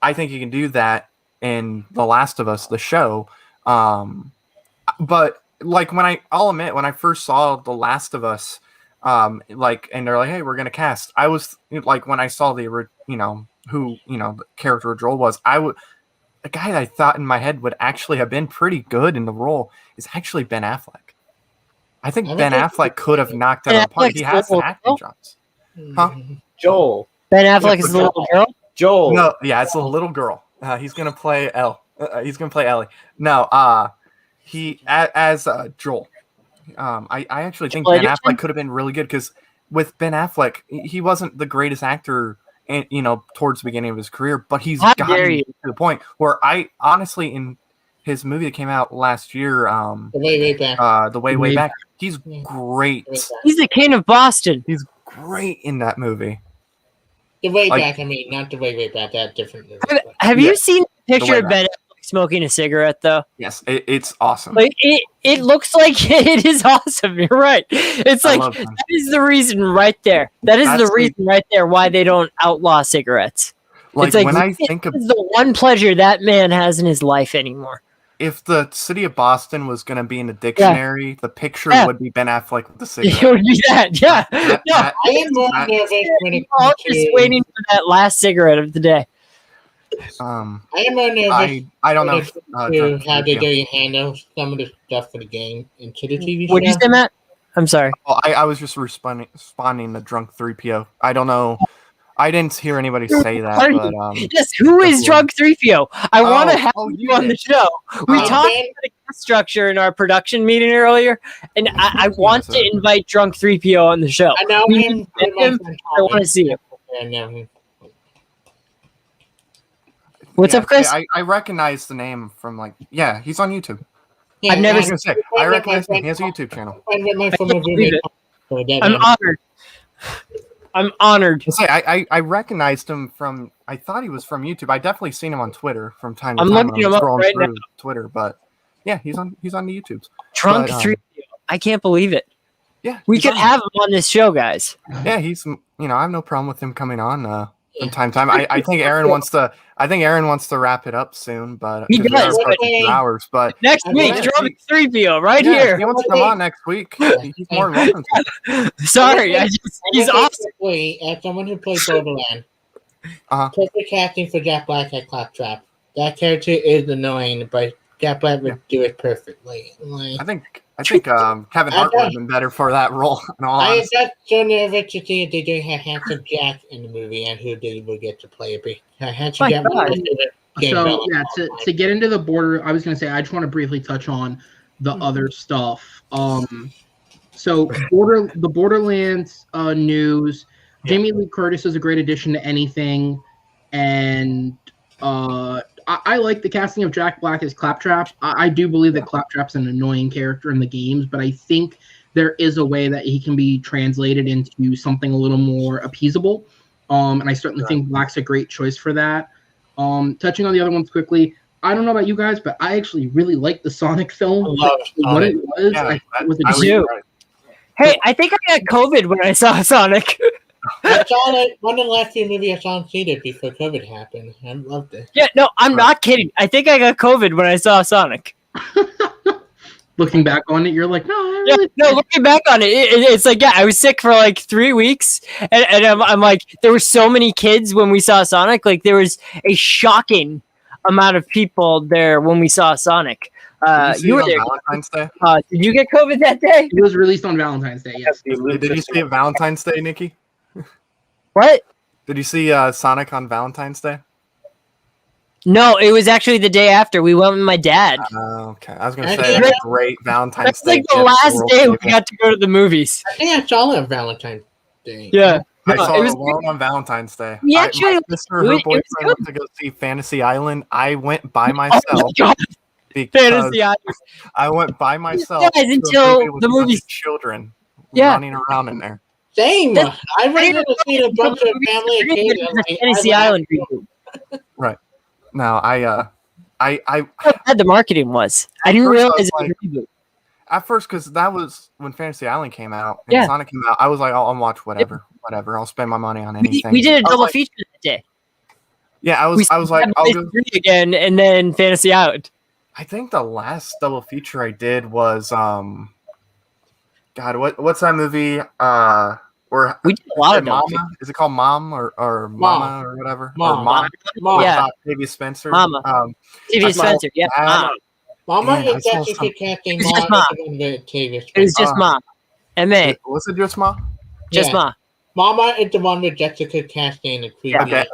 S2: I think you can do that in The Last of Us, the show. But like I'll admit, when I first saw The Last of Us, and they're like, hey, we're going to cast. I was like, when I saw who the character of Joel was, the guy that I thought in my head would actually have been pretty good in the role is actually Ben Affleck. I think Ben Affleck could have knocked it apart. He has some acting jobs. Huh?
S8: Joel.
S3: Ben Affleck is the little girl?
S8: Joel.
S2: No, yeah, it's a little girl. He's going to play he's going to play Ellie. No, he, as Joel. I actually think Ben Affleck could have been really good, because with Ben Affleck, he wasn't the greatest actor, towards the beginning of his career, but he's gotten to the point where I honestly, in his movie that came out last year, The Way Back, he's great.
S3: He's the king of Boston.
S2: He's great in that movie.
S5: The Way Back, not The Way Back, that different movie.
S3: Have you seen the picture of Ben Affleck smoking a cigarette, though?
S2: Yes, it's awesome.
S3: Like it looks like it is awesome. You're right. It's like that is the reason right there. That's the reason right there why they don't outlaw cigarettes. It's like, when I think of the one pleasure that man has in his life anymore.
S2: If the city of Boston was going to be in the dictionary, the picture would be Ben Affleck with the cigarette.
S3: It would be that, yeah. I am more nervous when it comes to just waiting for that last cigarette of the day.
S5: I am more nervous.
S2: I don't know
S5: how they handle some of the stuff for the game into the TV show.
S3: What did you say, Matt? I'm sorry.
S2: Oh, I was just responding to Drunk 3PO. I don't know. I didn't hear anybody say that. But,
S3: yes, who is Drunk 3PO? I want to have you on the show. We talked about the cast structure in our production meeting earlier, and I want to invite Drunk 3PO on the show.
S5: I know him.
S3: I want to see him.
S5: I know him.
S3: What's up, Chris?
S2: I recognize the name from he's on YouTube.
S5: Yeah,
S3: I've never
S2: I recognize him. He has a YouTube channel.
S3: I'm honored. I'm honored.
S2: I recognized him from. I thought he was from YouTube. I definitely seen him on Twitter from time to time.
S3: I'm looking him up right now.
S2: Twitter, but yeah, he's on the YouTubes.
S3: Drunk 3PO. I can't believe it.
S2: Yeah,
S3: We
S2: he's
S3: could
S2: on.
S3: have him on this show, guys.
S2: Yeah, he's. I have no problem with him coming on from time to time. I think Aaron wants to. I think Aaron wants to wrap it up soon, but
S3: He
S2: 'cause we are
S3: does,
S2: approaching 2 hours. But
S3: Next
S5: I
S3: week,
S5: will-
S3: Drum 3PO right
S2: yeah, if
S3: here.
S2: he wants to come on next week, he's more than welcome to.
S3: Sorry, he's awesome.
S5: As someone who played Borderlands,
S2: Uh-huh.
S5: perfect casting for Jack Black at Claptrap. That character is annoying, but Jack Black would do it perfectly.
S2: I think Kevin Hart would have been better for that role. In all
S5: I am
S2: honesty.
S5: just so nervous to see if they do have Handsome Jack in the movie and who they will get to play it. Handsome Jack.
S1: So yeah, to get into the border, I was going to say I just want to briefly touch on the other stuff. So the Borderlands news. Jamie Lee Curtis is a great addition to anything, and I like the casting of Jack Black as Claptrap. I do believe that Claptrap's an annoying character in the games, but I think there is a way that he can be translated into something a little more appeasable. And I certainly think Black's a great choice for that. Touching on the other ones quickly, I don't know about you guys, but I actually really liked the Sonic film. What it was, I thought it was a great.
S3: Hey, I think I got COVID when I saw Sonic.
S5: I saw it. One of the last few movies I saw in theater before COVID happened. I loved it.
S3: Yeah, no, I'm not kidding. I think I got COVID when I saw Sonic.
S1: Looking back on it, you're like, no,
S3: looking back on it, it's like, yeah, I was sick for like 3 weeks, and I'm like, there were so many kids when we saw Sonic. Like, there was a shocking amount of people there when we saw Sonic. You were there.
S2: Valentine's Day?
S3: Did you get COVID that day?
S1: It was released on Valentine's Day. Yes.
S2: Did you see it Valentine's Day, Nikki?
S3: What?
S2: Did you see Sonic on Valentine's Day?
S3: No, it was actually the day after. We went with my dad.
S2: Okay. I was going to say that's a great Valentine's
S3: That's like
S2: Day.
S3: the last day we got to go to the movies.
S5: I think I saw it on Valentine's Day.
S3: Yeah.
S2: I saw
S3: it
S2: it
S3: was
S2: alone on Valentine's Day.
S3: We actually-
S2: my sister and
S3: it
S2: her
S3: was
S2: boyfriend
S3: good.
S2: went to go see Fantasy Island. I went by
S3: Oh
S2: myself.
S3: my God.
S2: Because
S3: Fantasy Island.
S2: I went by myself
S3: Guys,
S2: to a
S3: until
S2: movie with
S3: the
S2: a bunch
S3: movie's-
S2: of children
S3: Yeah.
S2: running around in there.
S5: Same.
S3: That's-
S5: I went to see a bunch of family and kids.
S3: It's a Fantasy Island reboot.
S2: Right. No, I
S3: How bad the marketing was. I didn't
S2: First, I
S3: realize
S2: was
S3: it was a reboot.
S2: at first, because that was when Fantasy Island came out and
S3: Yeah.
S2: Sonic came out, I was like, I'll watch whatever. I'll spend my money on anything.
S3: We did
S2: I
S3: a
S2: was
S3: double
S2: like-
S3: feature that day.
S2: Yeah, I was like, I'll go.
S3: Again, and then Fantasy Island.
S2: I think the last double feature I did was God, what's that movie? Where
S3: We did a lot of
S2: Mama?
S3: double
S2: Is it called Mom or Mama or whatever?
S5: Mom.
S2: Or Mom.
S5: Mom.
S3: Yeah.
S2: Octavia Spencer.
S3: Mama. TV
S2: I saw
S3: Spencer. Yeah.
S2: that.
S3: Mama.
S5: Mama
S2: Man, I
S5: is
S2: saw
S5: actually
S2: some-
S5: casting
S3: It's just
S5: Mom.
S3: Mom. It was just Ma. M.A.
S2: Was it just Mom?
S3: Just
S5: Yeah.
S3: Ma.
S5: Mama is the one with Jessica Chastain and Creed.
S2: Okay.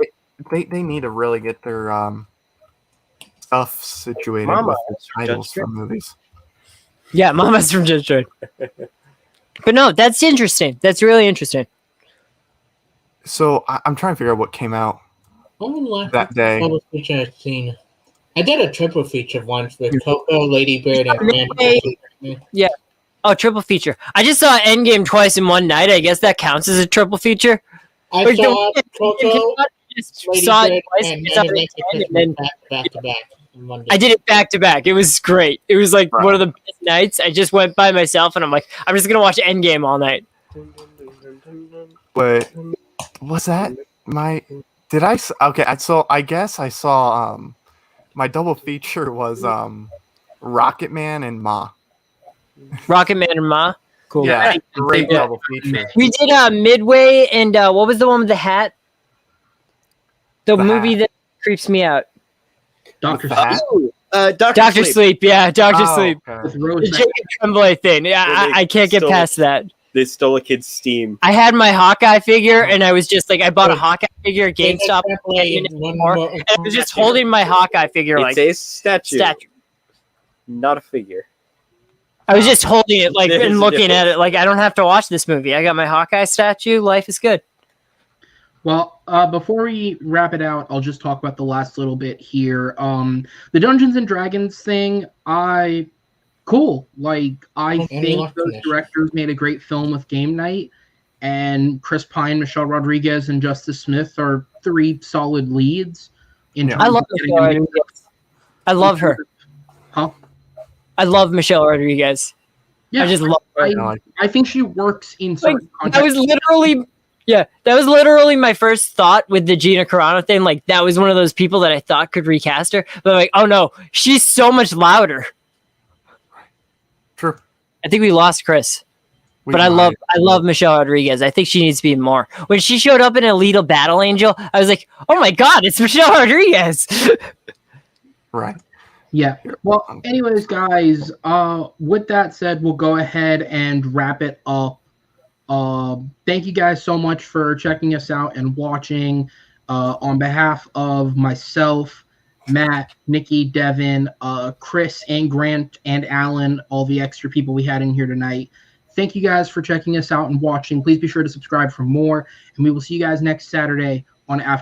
S2: They need to really get their stuff situated
S8: Mama.
S2: with the titles
S8: Judge
S2: for movies.
S3: Yeah, Mama's from Judge Dredd. But no, that's interesting. That's really interesting.
S2: So I'm trying to figure out what came out
S5: What was the last
S2: that day.
S5: double feature I've seen? I did a triple feature once with Coco, Lady Bird, and
S3: Yeah. Oh, triple feature. I just saw Endgame twice in one night. I guess that counts as a triple feature.
S5: I
S3: Like,
S5: saw
S3: the-
S5: Coco,
S3: Just
S5: Lady
S3: saw
S5: Bird,
S3: it twice.
S5: and
S3: You saw it
S5: Manic
S3: again, and then
S5: back to back. in one day.
S3: I did it back to back. It was great. It was like
S2: Right.
S3: one of the best nights. I just went by myself, and I'm like, I'm just gonna watch Endgame all night.
S2: Wait, was that my? Did I? Okay, I guess I saw. My double feature was Rocket Man and Ma.
S3: Rocket Man and Ma. Cool.
S2: Yeah, great
S1: Yeah.
S2: double feature.
S3: We did Midway and what was the one with the hat? The
S2: The
S3: movie
S2: hat.
S3: that creeps me out.
S1: Dr.
S2: The hat?
S3: Doctor Sleep. Yeah, Doctor
S2: Oh,
S3: Sleep.
S2: okay.
S1: with
S3: The
S1: Rose.
S3: Jacob Tremblay thing. Yeah,
S8: Where they
S3: I can't get
S8: stole
S3: past
S8: it.
S3: that.
S8: They stole a kid's steam.
S3: I had my Hawkeye figure, and I was just like, I bought a Hawkeye figure at GameStop. And I was just holding my Hawkeye figure like
S8: It's a statue,
S3: statue.
S8: not a figure.
S3: I was just holding it like
S8: There's
S3: and
S8: a
S3: looking at
S8: difference.
S3: it like I don't have to watch this movie. I got my Hawkeye statue. Life is good.
S1: Well, before we wrap it out, I'll just talk about the last little bit here. The Dungeons and Dragons thing, cool. Like, I think those directors made a great film with Game Night, and Chris Pine, Michelle Rodriguez, and Justice Smith are 3 solid leads. In
S2: Yeah.
S1: terms
S3: I love
S1: of getting
S3: Michelle
S1: them-
S3: Rodriguez. I love her.
S1: Huh?
S3: I love Michelle Rodriguez.
S1: Yeah,
S3: I just love her.
S1: I think she works in certain
S3: That was literally my first thought with the Gina Carano thing. Like, that was one of those people that I thought could recast her, but I'm like, oh no, she's so much louder.
S2: True.
S3: I think we lost Chris. But I love Michelle Rodriguez. I think she needs to be more. When she showed up in Alita Battle Angel, I was like, oh my god, it's Michelle Rodriguez.
S2: Right.
S1: Yeah. Well, anyways, guys, with that said, we'll go ahead and wrap it up. Thank you guys so much for checking us out and watching. On behalf of myself, Matt, Nikki, Devin, Chris, and Grant, and Alan, all the extra people we had in here tonight. Thank you guys for checking us out and watching. Please be sure to subscribe for more, and we will see you guys next Saturday on After